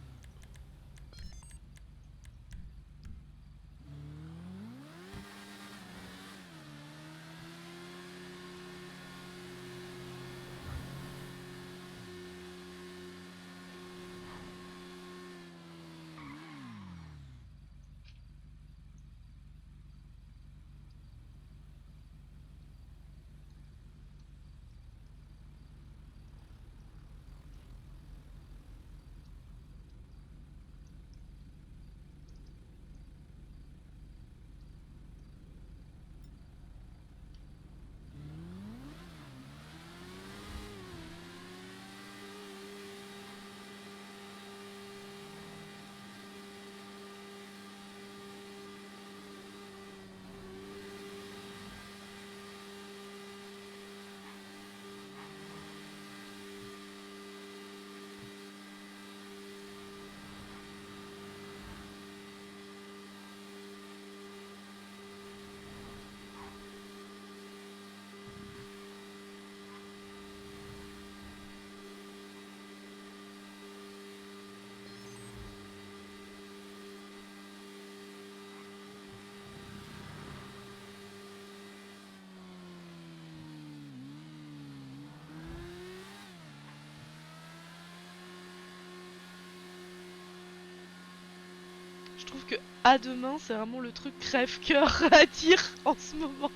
Speaker 10: Je trouve que à demain c'est vraiment le truc crève-cœur à dire en ce moment.